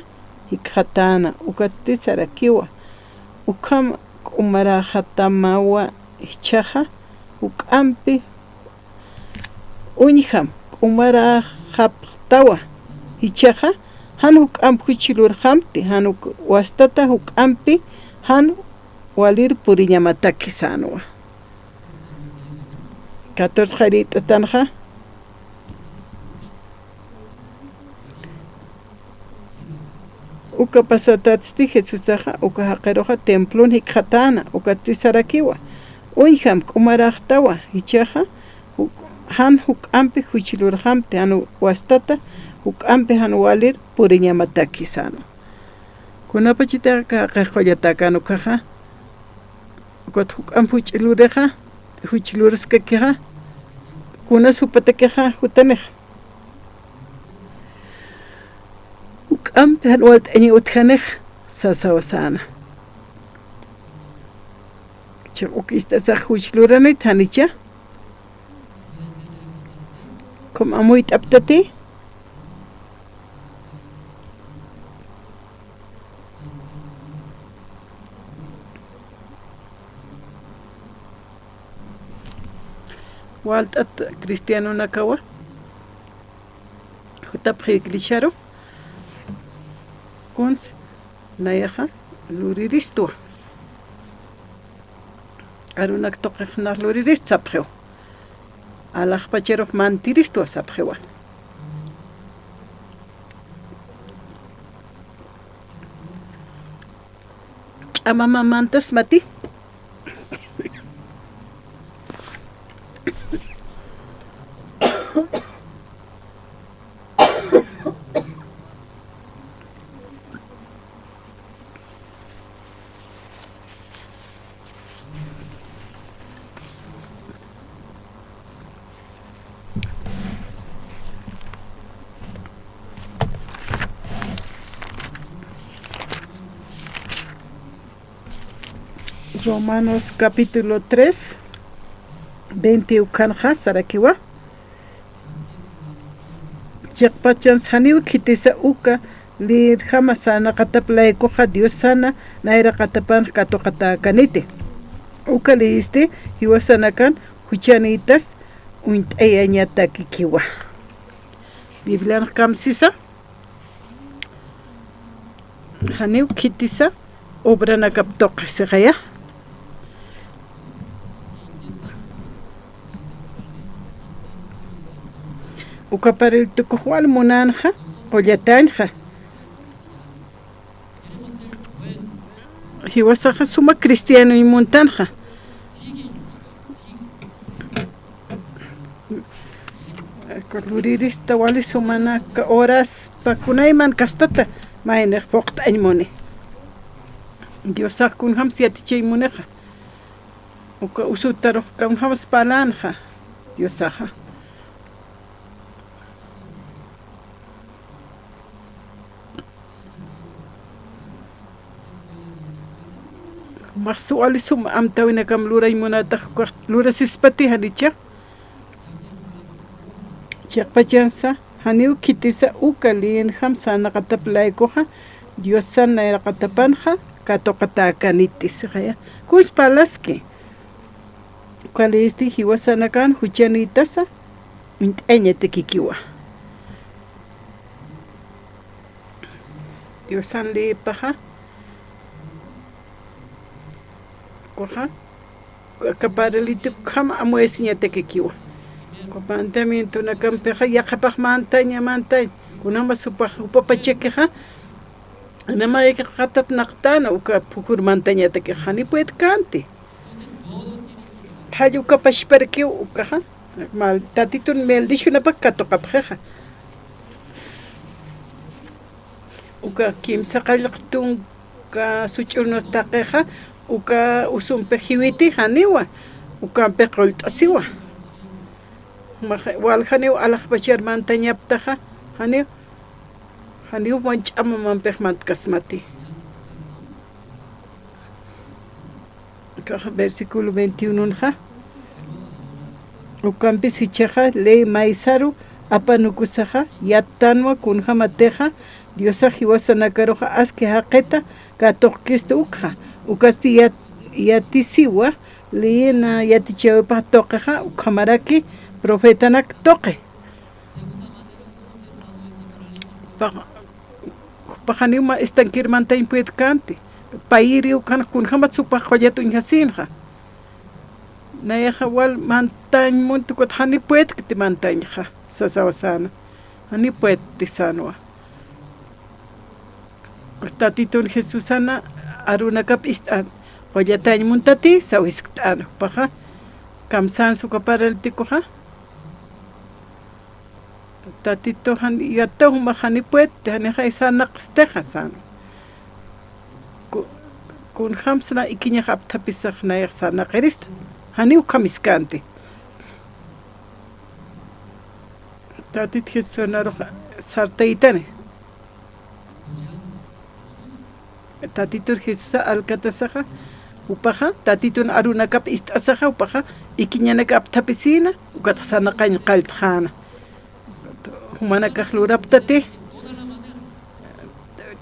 hikhatana ukatiti sarakiwa ukam k'umarahatamawa ichaqa uk'ampi uñham k'umarahaptawa ichaqa han huk'ampi huchilurqamti han wastata huk'ampi han walir puriñamataki sanuwa 14 qarita tanja uka pasatatsiti Jesús aqa uka haqiruqa templun hikhatana ukati sarakiwa uñham k'umaraqtawa ichaqa han huk'ampi huchilurqamti han wastata huk'ampi han walir puriñamataki sano kunapachitaqa qollatakanu kaqa ukat huk'ampi huchilurasqakiqa kuna supatakiqa hutaneq huk'ampi han walt'añi utjaneq sasawasana uk'istasaq huchilurani thanicha como amuy t'aptati walt'at cristiano nakawa hutapqa iglesiaro kuns nayaqa luriristua arunak toqeqnaq luriris sapqew alaqpacharuq mantiristua sapqewa ch'amamamantas mati Romanos capítulo 3, 20 ukanja sarakiwa Chaqpachan saniw kitisa uka li jama sana qataplay koja Dios sana naira qatapan katoqata kanite. Uka li hiwasanakan huchanitas unt'ayañata kikiwa. Biblia kamsisa haniw kitisa obra nakaptoq sigaya. Uka para el tukujual munanja ollatanja. Hiwasaja suma cristiano y montanja. Kaluriris tawali sumana ka horas pakunayman kastata maynek poqt aymone. Diosak kun ham siatiche muneja. Uka usutaro kan ham spalanja. Diosaja. Maksuali sum am tawina kam luray munata kwart lura sispati hanicha. Chaqpachansa haniw kitisa ukalin hamsa naqataplay koja Dios sana naqatapanja katoqata kanitis qaya kus palaski kwalisti hiwasanakan huchanitasa int'añata kikiwa Dios san li paja koja kaparalitu kama amuesiñata kikiwa Comandamiento na campeja ya capaz montaña kuna masupa upapachekeja ana mai que khatat naqtana uka pukur montaña te que hani puede cante hayu kapash perque uka mal tatitun mel dishu na pakato kapjeja uka kim saqalqtun ka suchurnos taqeja uka usum pejiwiti haniwa uka peqol tasiwa wal haniw alaq bachar montaña ptaja haniw manchama manpej mantkasmati versículo 21 ja ukampi sichaja ley maisaru apanukusaja yatanwa kunja mateja diosa hiwasanakaroja aski haqeta katoqkista ukja ukasti yatisiwa lina yatichewepa toqeja ukhamaraki profeta nak toque pajanima estankir mantain puet cante pairi ukan kun hamat supa khoyatu inhasinja naya wal mantain muntu kot hani puet kiti mantainja sasawasana hani puet tisanwa tatitun Jesusana aruna kap istan khoyatan muntati sawisktan paja kamsan suka para el tikoja tatito han yato mahani puete han haisana qsteja san kun hamsna ikinya hapta pisakna yaksana qerista hani ukamiskante tatit hisonaro sarteitane tatito Jesús alcatasaja upaja tatitun aruna kap istasaja upaja ikinya kap tapisina ukatasana qañ qaltjana humana kajluraptate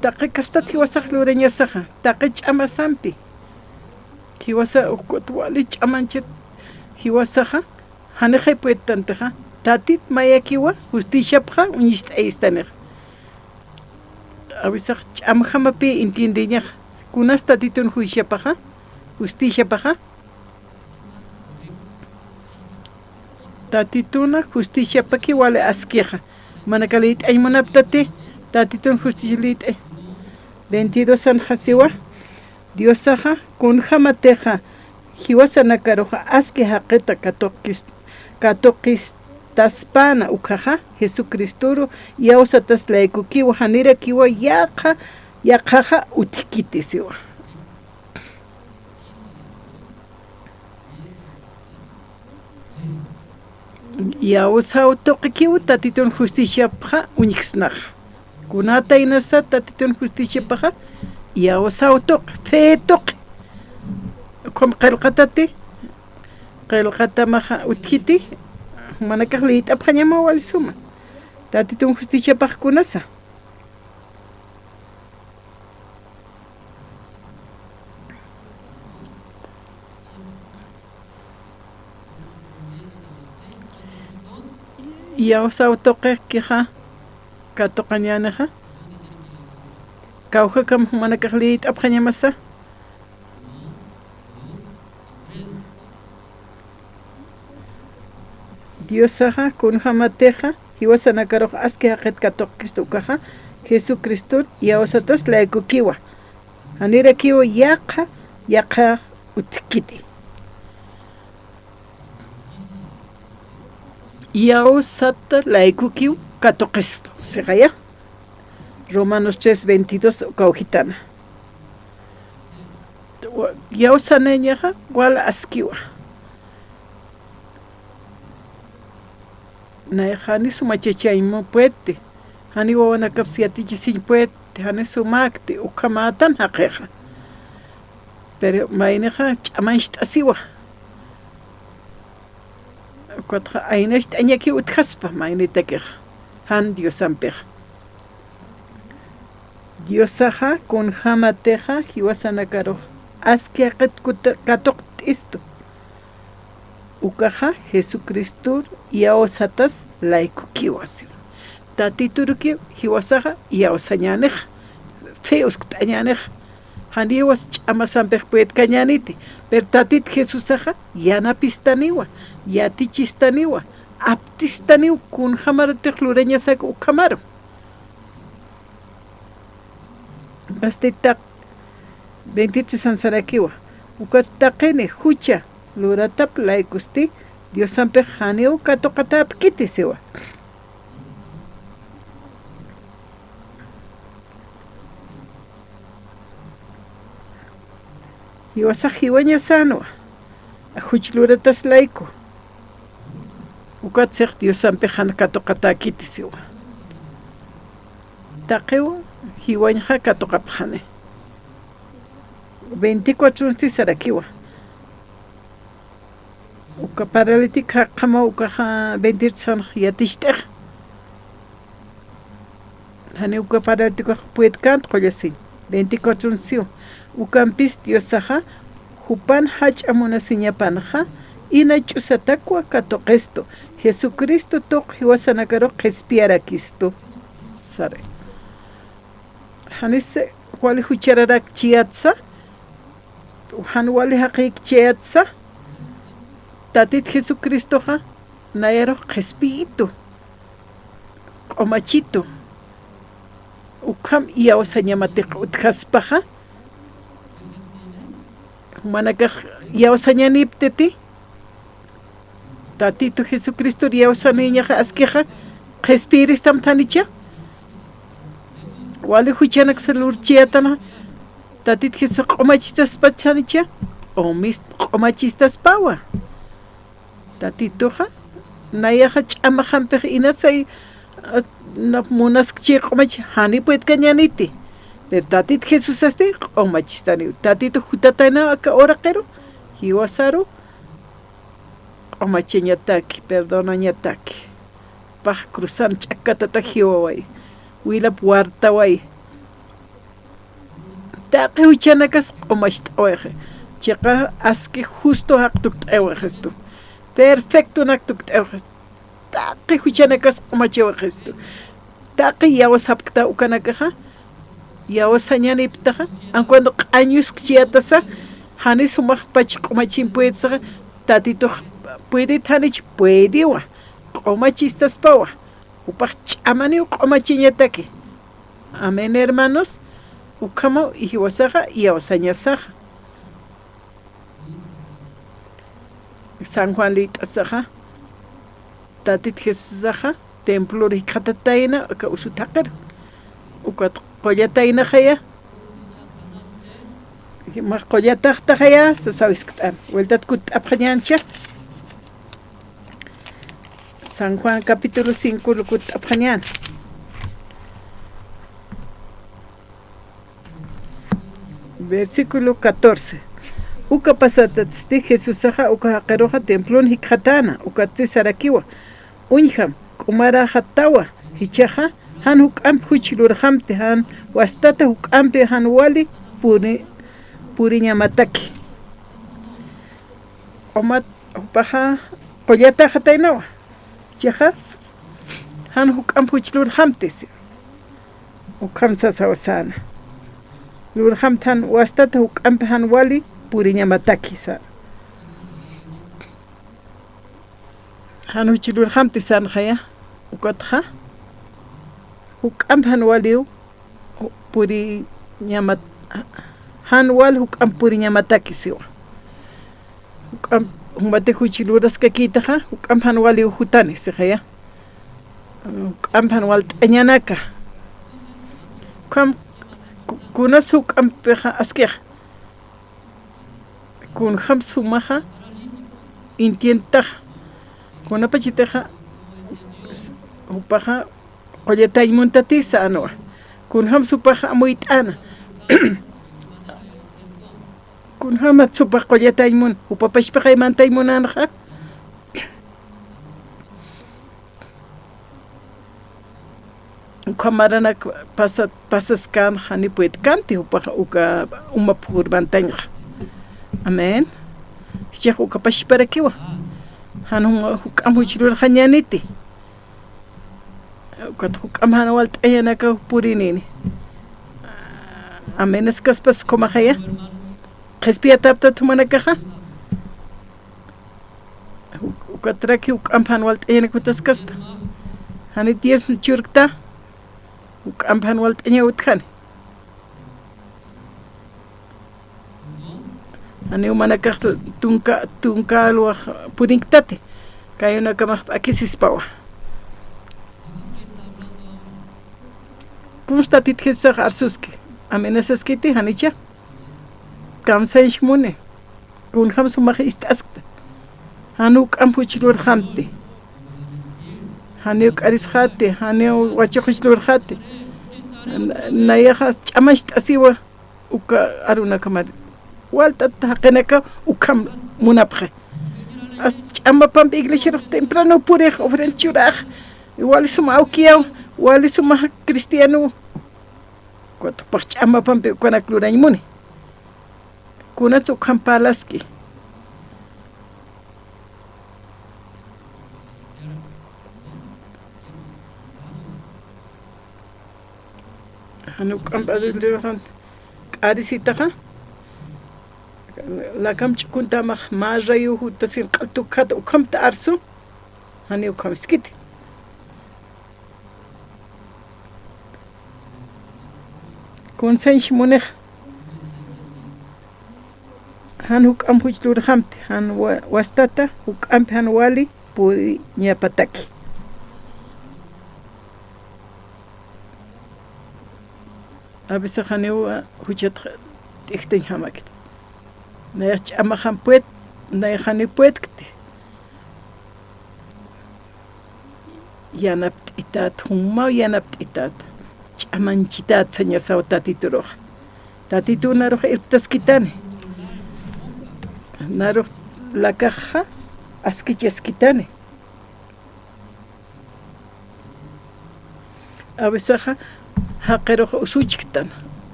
taqi kastat hiwasaq lureñasaja taqi ch'amasampi hiwasa ukutwali ch'amanchet hiwasaja hanejay puetanteja tatit mayakiwa justiciapja uñist'ayistanej awisaq ch'amjamapi intiendeñaj kunas tatitun juiciapaja justicia paja tatituna justicia paki wale asqueja manakalit ay monaptate tatitun justicia lit 22 san hasiwa diosaja kun jamateja hiwasanakaroja asqueja qeta katokis taspana ukaja Jesucristuro yausatas laikukiwa hanira kiwa yaqaja utikitisiwa ya usau toqikiu tatitun justicia paja unixnaj kunata inasa tatitun justicia paja ya usau toq fe toq kom qalqatati qalqata maja utkiti manakaqlit apjañama walisuma tatitun justicia pajkunasa. Yausa utoqe kija katoqañanaja kauja kam manakaqlit apqañamasa Diosaja kunjamateja hiwasanakaroq aski haqet katoqkistukaja Jesucristo yausatas laikukiwa anira kiwa yaqa utkiti Yausata laikukiw katoqisto segaya Romanos 3:22 kaujitana Yausaneñaja wala askiwa Naihani sumachechaymo puete hani wawana kapsiatichi sin puete hani sumakti ukamatan hakeja pero maineja chamaisht asiwa Cuatro años tenía que utkaspa mainita que han Dios ampeja Diosaja con jamateja hiwasanakaro aski katok esto ukaja Jesucristo yaosatas laiku kiwasi tatiturki hiwasaja yaosañanej feos tañanej Haniwas chamasampej puet cañaniti, pero tatit Jesusaja yana pistaniwa, yatichistaniwa, aptistaniw kun jamaratej lureña sak ukamaro. Bastita 23 sansarakiwa, ukastaqene hucha luratap laikusti, Dios sampej haniw katokatap kitisiwa. Iwasajiwaña sanwa, ajuchluratas laiko. Ukatsek Dios sampejan katokatakitiswa. Takewa, jiwañja katokapjane. 24 sarakiwa. Uka paralitika kama uka 28 yatishtej. Hani uka paralitika puet kant koyasin. 24 siu. Ukampis Diosaja, Jupan hach amuna siñapanja, ina chusatakwa katoqesto, Jesucristo tok hiwasanakaro kespiara kisto. Sare. Hanise, wali huchararak chiatsa, han wali haqik chiatsa, tatit Jesucristo ha, nayaro kespito, omachito, ukam iaosañamatek utkaspaja, manakaj yausañanipteti tatito Jesucristo yausaneñaja askeja qespiristam tanicha wali huchanak salurchiatana tatit Jesús qomachistas pachanicha omis qomachistas pawa tatitoja nayaja ch'amajampej inasay munaskchi qomach hani puet kañaniti Tatit Jesús asti qomachistani tatito jutatana aka oraqero hiwasaro qomachiñataki perdonañataki paj cruzan ch'akatata hiwaway wilap wartaway taqi huchanakas qomasht'aweje chiqa aski justo haqtukt'awejestu perfecto naktukt'awejestu taqi huchanakas qomachiwejestu taqi yawas hapkta ukanakaja Yawasañani pitaja, cuando años chiatasa, hanis sumak pach comachin puede ser, tatito puede tanich puede wa, comachistas pawa, upach amani comachiñataki. Amén, hermanos, ukamo y hiwasaja y yawasañasaja. San Juan litasaja, tatit Jesusaja, templo ricatataina, ka usutakar, ukat qoyatayna khaya ma qoyataqta khaya sasawisktan vueltat kut apqañancha San Juan capítulo 5 lukut apqañan versículo 14 uka pasatatsti Jesusaja uka haqeroja templon hikhatana uka tsarakiwa unham kumara hatawa hichaja han huk'ampi huchilurhamti han wastata huk'ampi han wali puri ñamataki omat upaja qollata qataynawa hichaja han huk'ampi huchilurhamti ukamsa sawasana lurhamti han wastata huk'ampi han wali puri ñamataki sa han huchilurhamti san khaya ukatja huk'ampi han waliw puri ñamat han wal huk'ampi puri ñamataki siwa huk'ampi humate huchiluraska kitaja huk'ampi han waliw hutani si khaya huk'ampi han wal t'añanaka kunas huk'ampiqa askiqa kun ham sumaja intientaja kunapachitaja upaja qolletaymantati anuwa kun ham supaja amuyt'ana kun ham supaj qolletaymun upapashpaqa imantaymunanaja kamarana pasaskan hani puede kanti upaja uka umapurmantaña amen chej ukapashparakiwa han huk'am huchilurqa ñaniti ukat huk'am han wal t'ayanaka purinini amenas kaspas komajaya qhispia tapta tumanakaja ukatraki huk'am han wal t'ayanaka taskaspa hani 10 churkta huk'am han wal t'añawutjani ani umanakaq tunka alwaq purinktati kayunakamaq akisispawa punstatit Jesús arsuski amenasaskiti hanicha kamsayshmune kun ham sumaq istaskta hanuk ampuchilurhamti hanuk arisjati hanuk wachiqishlurjati nayajas ch'amasht'asiwa uka arunakamari waltata haqinaka ukam munapje ch'ama pampi iglesia temprano puriq ofrenda churaq igual suma awkiyaw wali suma cristiano kuatupaq ch'ama pampi ukanaklurañmuni kunatsu ukam palaski hanuk ampadilirant q'arisitaqa la kam chukunta ma rayu hutasin qaltukata ukamta arsu hani ukamiskiti kun senshmunej han huk'am huchilurhamti han wastata huk'ampi han wali puri ñapataki a veces hani huchat t'iktin hamakit na ch'amajan puet na hani puetkti yanapt'itat humma yanapt'itat ch'amanchitat sañasaw tatituruj tatitu naruj irptaskitani naruj lakaja askichaskitani a veces haqeruj usuchiktan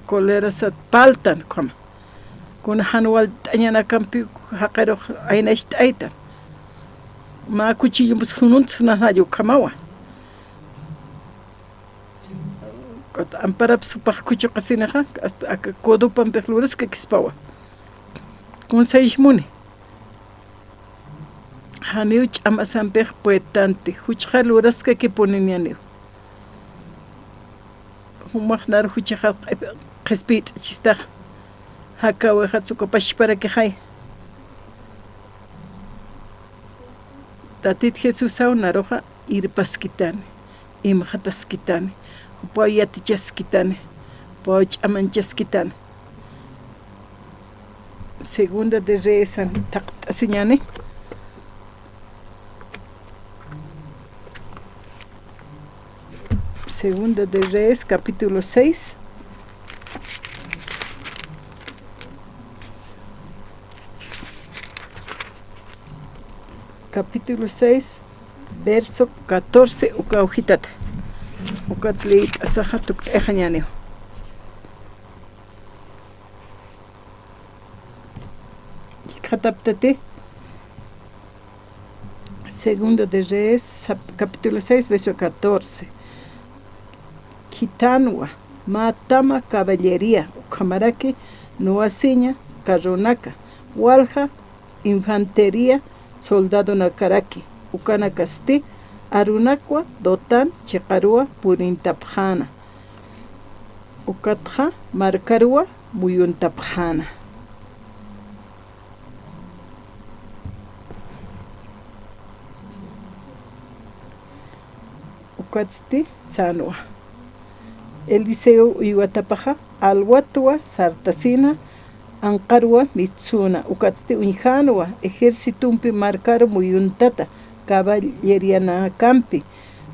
kolerasat paltan kama kun hanwal t'añanakampi haqeruj aynasht'aytan ma kuchillumus hununtas nahayu kamawa kot amparap supaq kuchuqasinaqa hasta aka kodupan pejluraska kispawa kun sayishmuni haniw ch'amasanpej puetanti huchqal uraska kipuninianiw humaq nar huchaqal qhispit chistaq hakawe hatsukapashparakijay tatit Jesús naroja irpaskitani imajataskitani upayatichaskitani upaych'amanchaskitani Segunda de Reyes taqt'asiñani Segunda de Reyes capítulo 6 capítulo 6 verso 14 uka hojitata. Ukatli asaja tuktejañaneo. Kataptate. Segundo de Reyes, capítulo 6, verso 14. Gitanua, matama caballería, ukamaraki, nuasiña, carronaca, walja, infantería, soldado nakaraki, ukanakasti, arunakwa, dotan, chikarua, purintapjana. Ukatja, markarua, muyuntapjana. Ukatsti, sanua. Eliseo uiwatapaja, alwatua, sartasina, ankarua, mitsuna. Ukatsti unjanua, ejércitumpi marcaro muyuntata, caballería campi.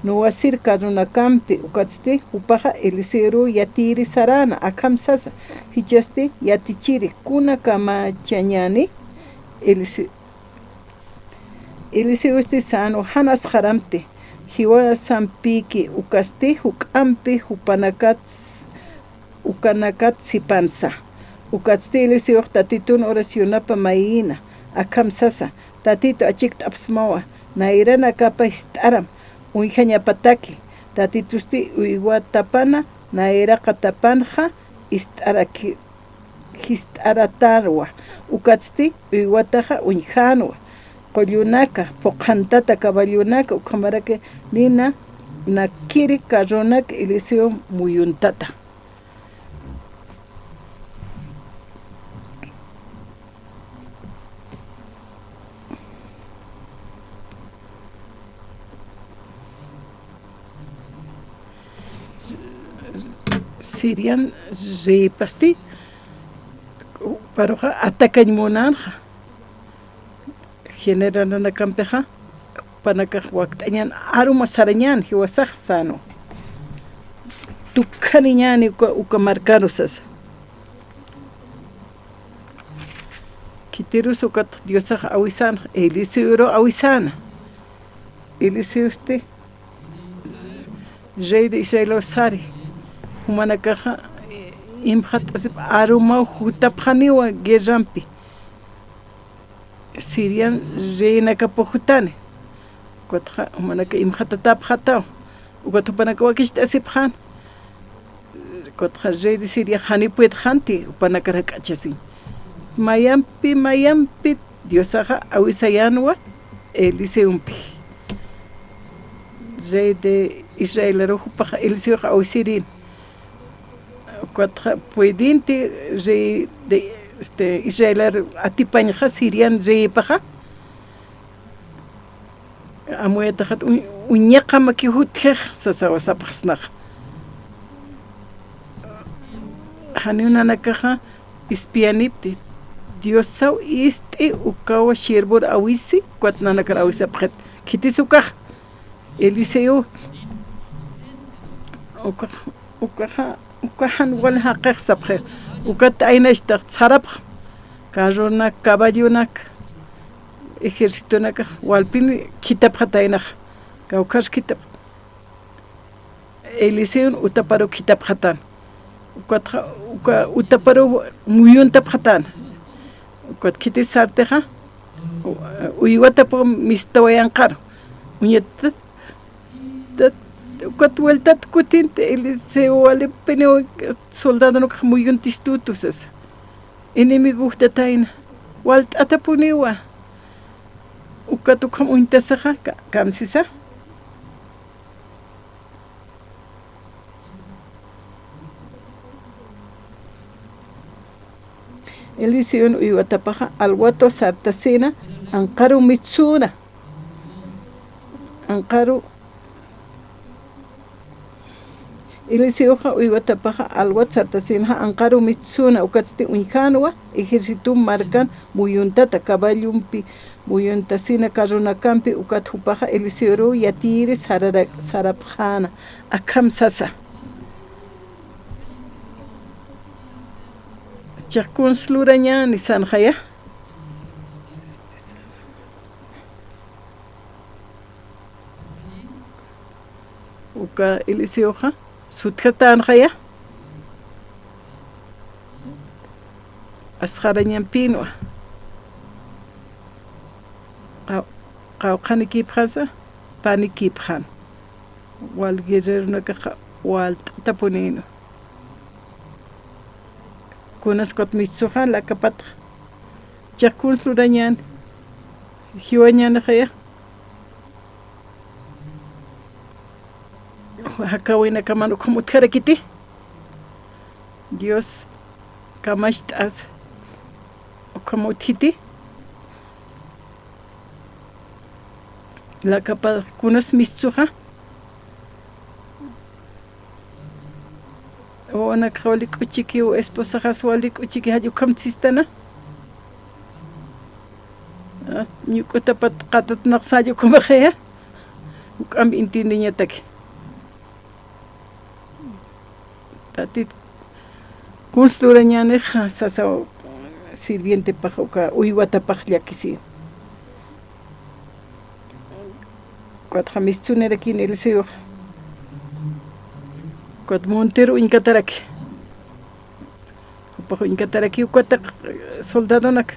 No asir caruna campi, ukatsti, upaja Eliseo yatiri sarana, akamsasa, hichasti yatichiri, kuna kama chañani, Eliseo sano, hanas jaramte. Hiwa sampiki ukasti hukampi ukanakat sipansa. Ukasti Eliseo tatitun oracionapa maina. Akamsasa. Tatito achik tapsmawa. Nairana kapa histaram. Unjañapataki. Tatitusti uiwatapana. Naira katapanja. Histaratarwa. Ukasti uiwataja unjanwa. Qollunaka, poqantata caballunaka, ukamarake nina nakiri carronaka Eliseo muyuntata. Sirian repasti, paroja atacañ monanja. General na campeja panaka waktañan aruma sarañan hiwasaj sano tukaniñani uka marcarusas kitirus ukat diosaj awisan Eliseo awisana Eliseo rey de Israel sari humanakaja imhat aruma hutapjaniwa guerrampi Sirian reina kapojutane. Kotja manaka imhatatap hatao. Ukotupanaka wakishta asiphan. Kotja rey de Siria hanipuet hanti upanaka rakachasin. Mayampi diosaja awisayanwa Eliseumpi. Rey de Israel rojupaja Eliseo awisirin. Kotja puedinti rey de Israel atipañja Sirian repaja amuetajat uñaqa makihutej sasawasapajsnaj haniunanakaja ispianipti Diosau isti ukawa shirbur awisi kuatnanakar awisapjet kitisukaj Eliseo ukajan walhaqej sapje ukat aynashta sarapja carronak caballonak ejércitonak walpin kitapjatainaj kaukash kitap Eliseo utaparo kitapjatan uka utaparo muyuntapjatan ukat kitisarteja uiwatapo mistawayanqar uñetat ukat vueltat kutinte Eliseo wale peneo soldado no muyuntistutusas enemigo tataina walt atapuniwa ukatukam untasaja kamsisa Eliseo uiwatapaja alwato sartasina anqaru mitsuna anqaru Eliseo uiwatapaja alwat sartasina anqaru mitsuna ukatsti unjanwa ejército marcan muyuntata caballumpi muyuntasina carronakampi ukatjupaja Eliseo yatiri sarapjana akamsasa chaqkunslurañani sanjaya uka Eliseoja sutkatan khaya askharañan pinwa qawqani kipkhasa pani kipkhan wal guerrero naka wal tapunino kunas kot mitsuja la kapat chakun surañan hiwañan khaya hakawina kamano como tjarakiti Dios kamashtas como titi la capa kunas mitsuja o ana khawlik uchiki o esposa haswalik uchiki hayu kamtsistana nyukuta pat qatat naqsayo como khaya ukam intindiña tak tatit kunsturañane sasa sirviente pajuka uywata pajllakisi cuatro mistsunera kin Eliseo cuatro Montero incataraki pajo incataraki cuatro soldado nak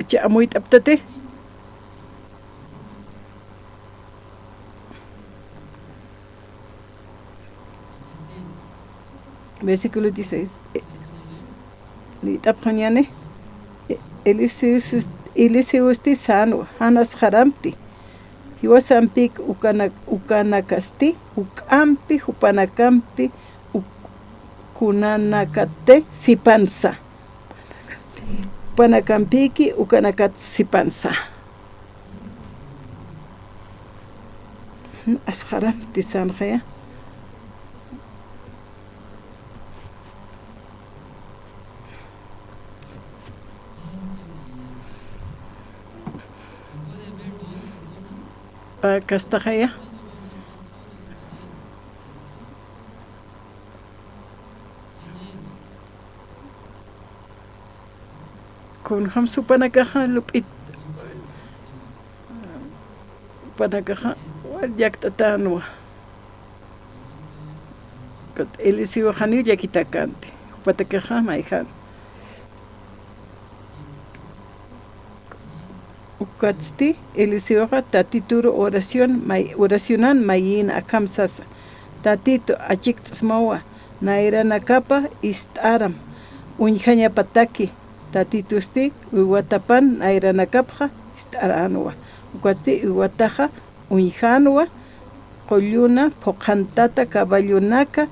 cha amuit aptate versículo 16 li tapkhanyane Eliseo sti sano hanas haramti hiwasampik ukanakasti ukampi hupanakampi kunanakate sipansa panakampiki ukanakat sipansa asharamti sankhaya Castajaya con hamsu panakaja lupit panakaja yaktatanwa kat Eliseo hanil yakitakante patakaja maihan ukatsti Eliseo tatituro oracionan mayin akamsasa tatito achiktsmawa naira nakapa istaram unjaña pataki tatitusti uwatapan naira nakapja istaranwa ukatsti uwataja unjanwa qolluna phoqantata caballunaka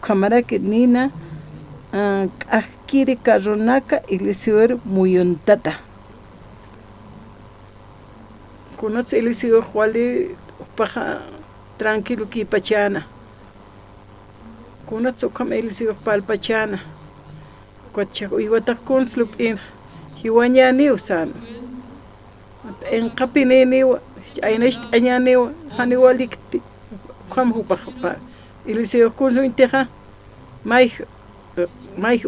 kamaraki nina q'ajkiri carronaka Eliseo muyuntata kunas Eliseo wali paja tranquilo ki pachana kunas ukam Eliseo pal pachana kwacha iwata kunslup in hiwañani usan en kapineni aynesh añani hani walikti kam hu paja Eliseo kunsu inteja mai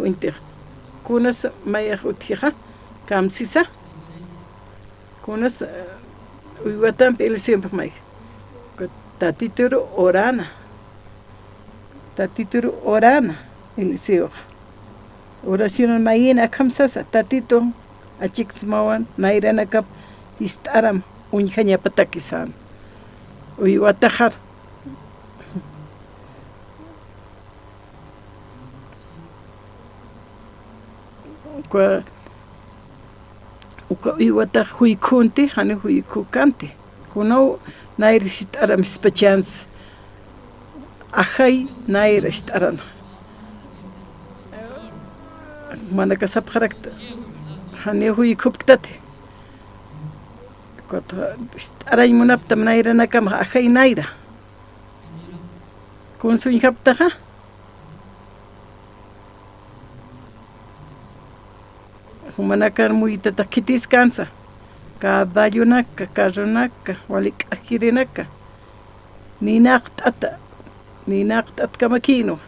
inteja kunas mai utija kamsisa kunas uywatan Eliseo pamay tatituro orana Eliseo oración mayina kamsasa tatito achiksmawan nairanakap istaram unjaña patakisan uywatajar kwa uka iwata huikunti hani huikukante kuno nairit aram spachans ajay nairit aran manaka sapharakta hani huikuptate kota aray munapta naira nakam ajay naira kunsu inhaptaja humanakan muy tatakitis cansa caballonaka carronaka walik ajirinaka ninaqt'ata kamakino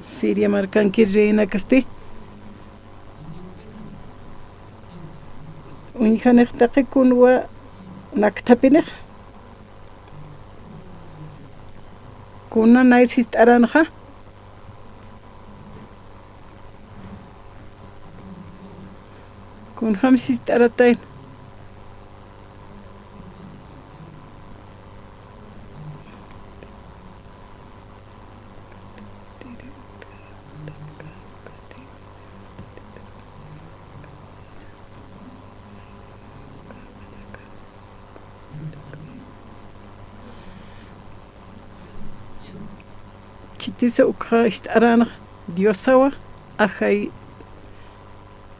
Siria markanki reina kasti unjanejtaqi kunwa nakthapinej kuna naisit aranja kun hamsit aratain kitisa ukha istarana diosawa ajay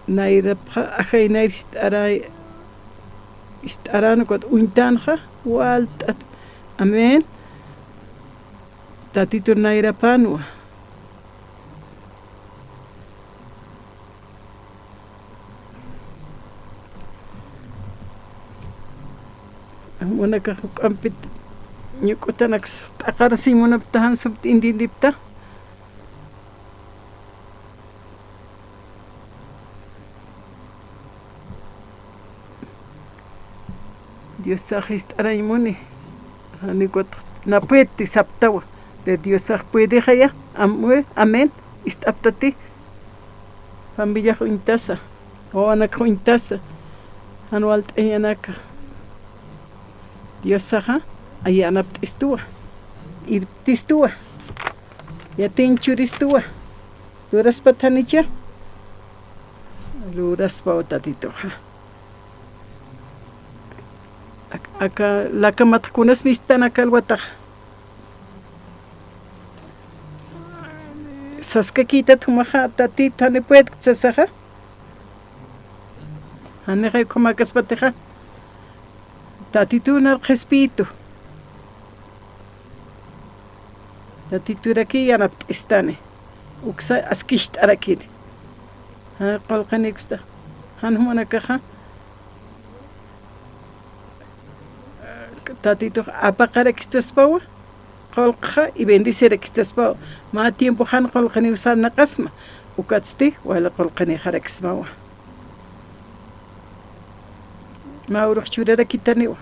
nairapha ajay nair istarana kot untanja waltat amen tatito nairapanwa monaka ampit Nyukutanax takarasi mo na tahan sa indilipta. Dios sajist araimone. Hanikot na puede saptawa. De Dios saj puede jaya. Amén. Istaptati. Pambilla juintasa. O anak juintasa. Anualt eyanaka. Dios saja. Ayanap tistua, irtistua, yatinchuristua, luras patanicha, luras pautatitoja. Acá la camatcunas mistan acá el guataja. Saska quita tu maja tatito, ne puede sasaja. Aneja como caspateja. Tatito na respito. Tatituraki yanap istane uksa askisht arakid han qalqaniksta han humanakaha tatito apaqarakistaspawa qalqa y bendicerakistaspawa ma tiempo han qalqani usar naqasma ukatsti wala qalqani harakismawa ma uruq churara kitaniwa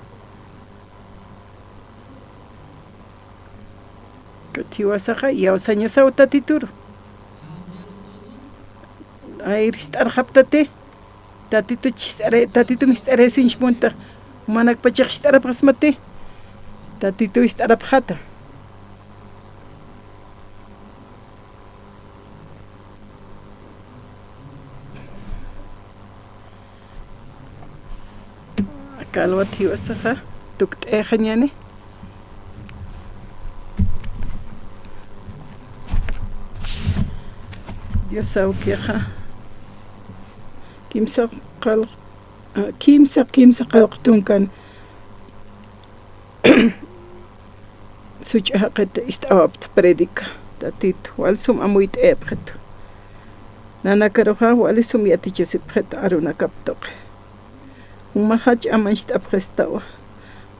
Tiwasaja y ausañasa utatituro. Ay ristar haptate. Tatito mistare sinchmunta. Manak pachakistara pasmate. Tatito istara pjata. Akalwa tiwasaja. Tuktejañane. Dios saukiaja kimsa qalqtunkan such haqet istawapt predica tatito walsum amuit ebjet nanakaroja walisum yatichesipjet aruna kaptoq umahach amancht abgestawa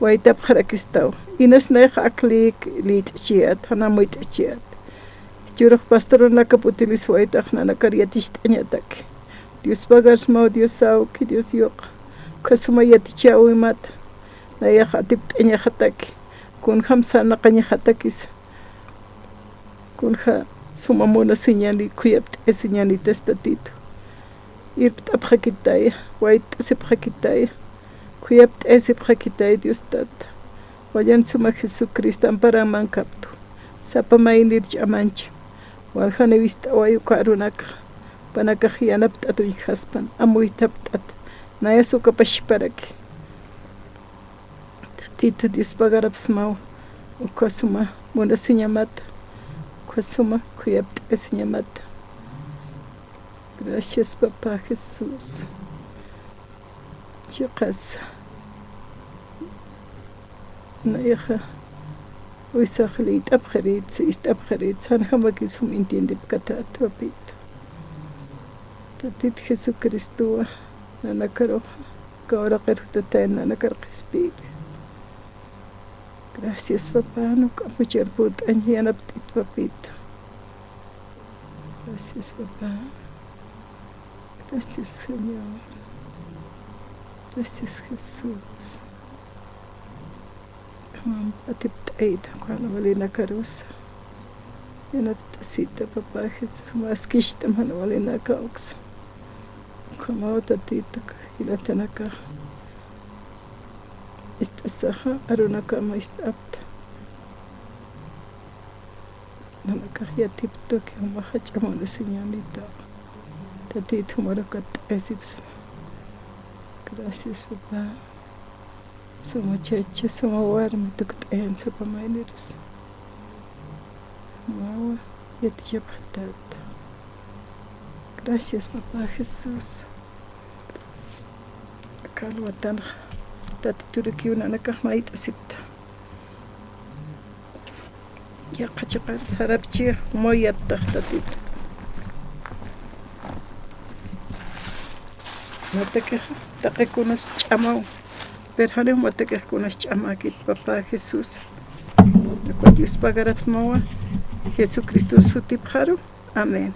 waitap kharakistawa inas neja aklik lit chiat hanamuit chiat Churuk pastor nakap utilis waitach na nakariatist anyatak. Dios pagas mau Dios sau ki Dios yok. Kasuma yaticha uimat. Na yakatip anyahatak. Kun hamsa nakanyahatakis. Kun ha sumamuna sinyali kuyapt esinyali testatito. Irpt abhakitaya. Wait asiphakitaya. Kuyapt esiphakitaya Dios tata. Wayan suma Jesucristo ampara mankaptu. Sapa mainir chamancha. Waljane vista wayuka arunaka panaka hianapt atuy haspan amuitaptat naya suka pashparaki tatito dispagarapsmaw ukasuma muna siñamata ukasuma kuyapt esiñamata gracias papá Jesús chicas nayaja Uisahlit abgerit, ist abgerit, san hamakisum entiende katat papito. Tatit Jesucristo, nanakaroja, kaora kerutatan, nanakarkispig. Gracias papá, no camuchar put anjianaptit papito. Gracias papá. Gracias Señor. Gracias, Jesús. Atiptaita, cuando valina carusa. Yanaptasita, papá Jesús, más kishta, mano valina caux. Como tatita, y la tenaka. Esta saja, arunaka, maestra apta. Nanaka, ya tipto, que un mahachamo de señorita. Tatito, maracat, esips. Gracias, papá. Somos cheche, somos warme, tukten, sopa maineros. Mawa, yetjebhtata. Gracias, papá Jesús. Kalwatan, tatituri una nakahmaita sipta. Ya kachakar sarapchi, moyata tatit. Matekeja, taquekunos chamau. Perhane matekejunos chamakit, papá Jesús. Dios pagarás mawa. Jesucristo su tipjaro. Amén.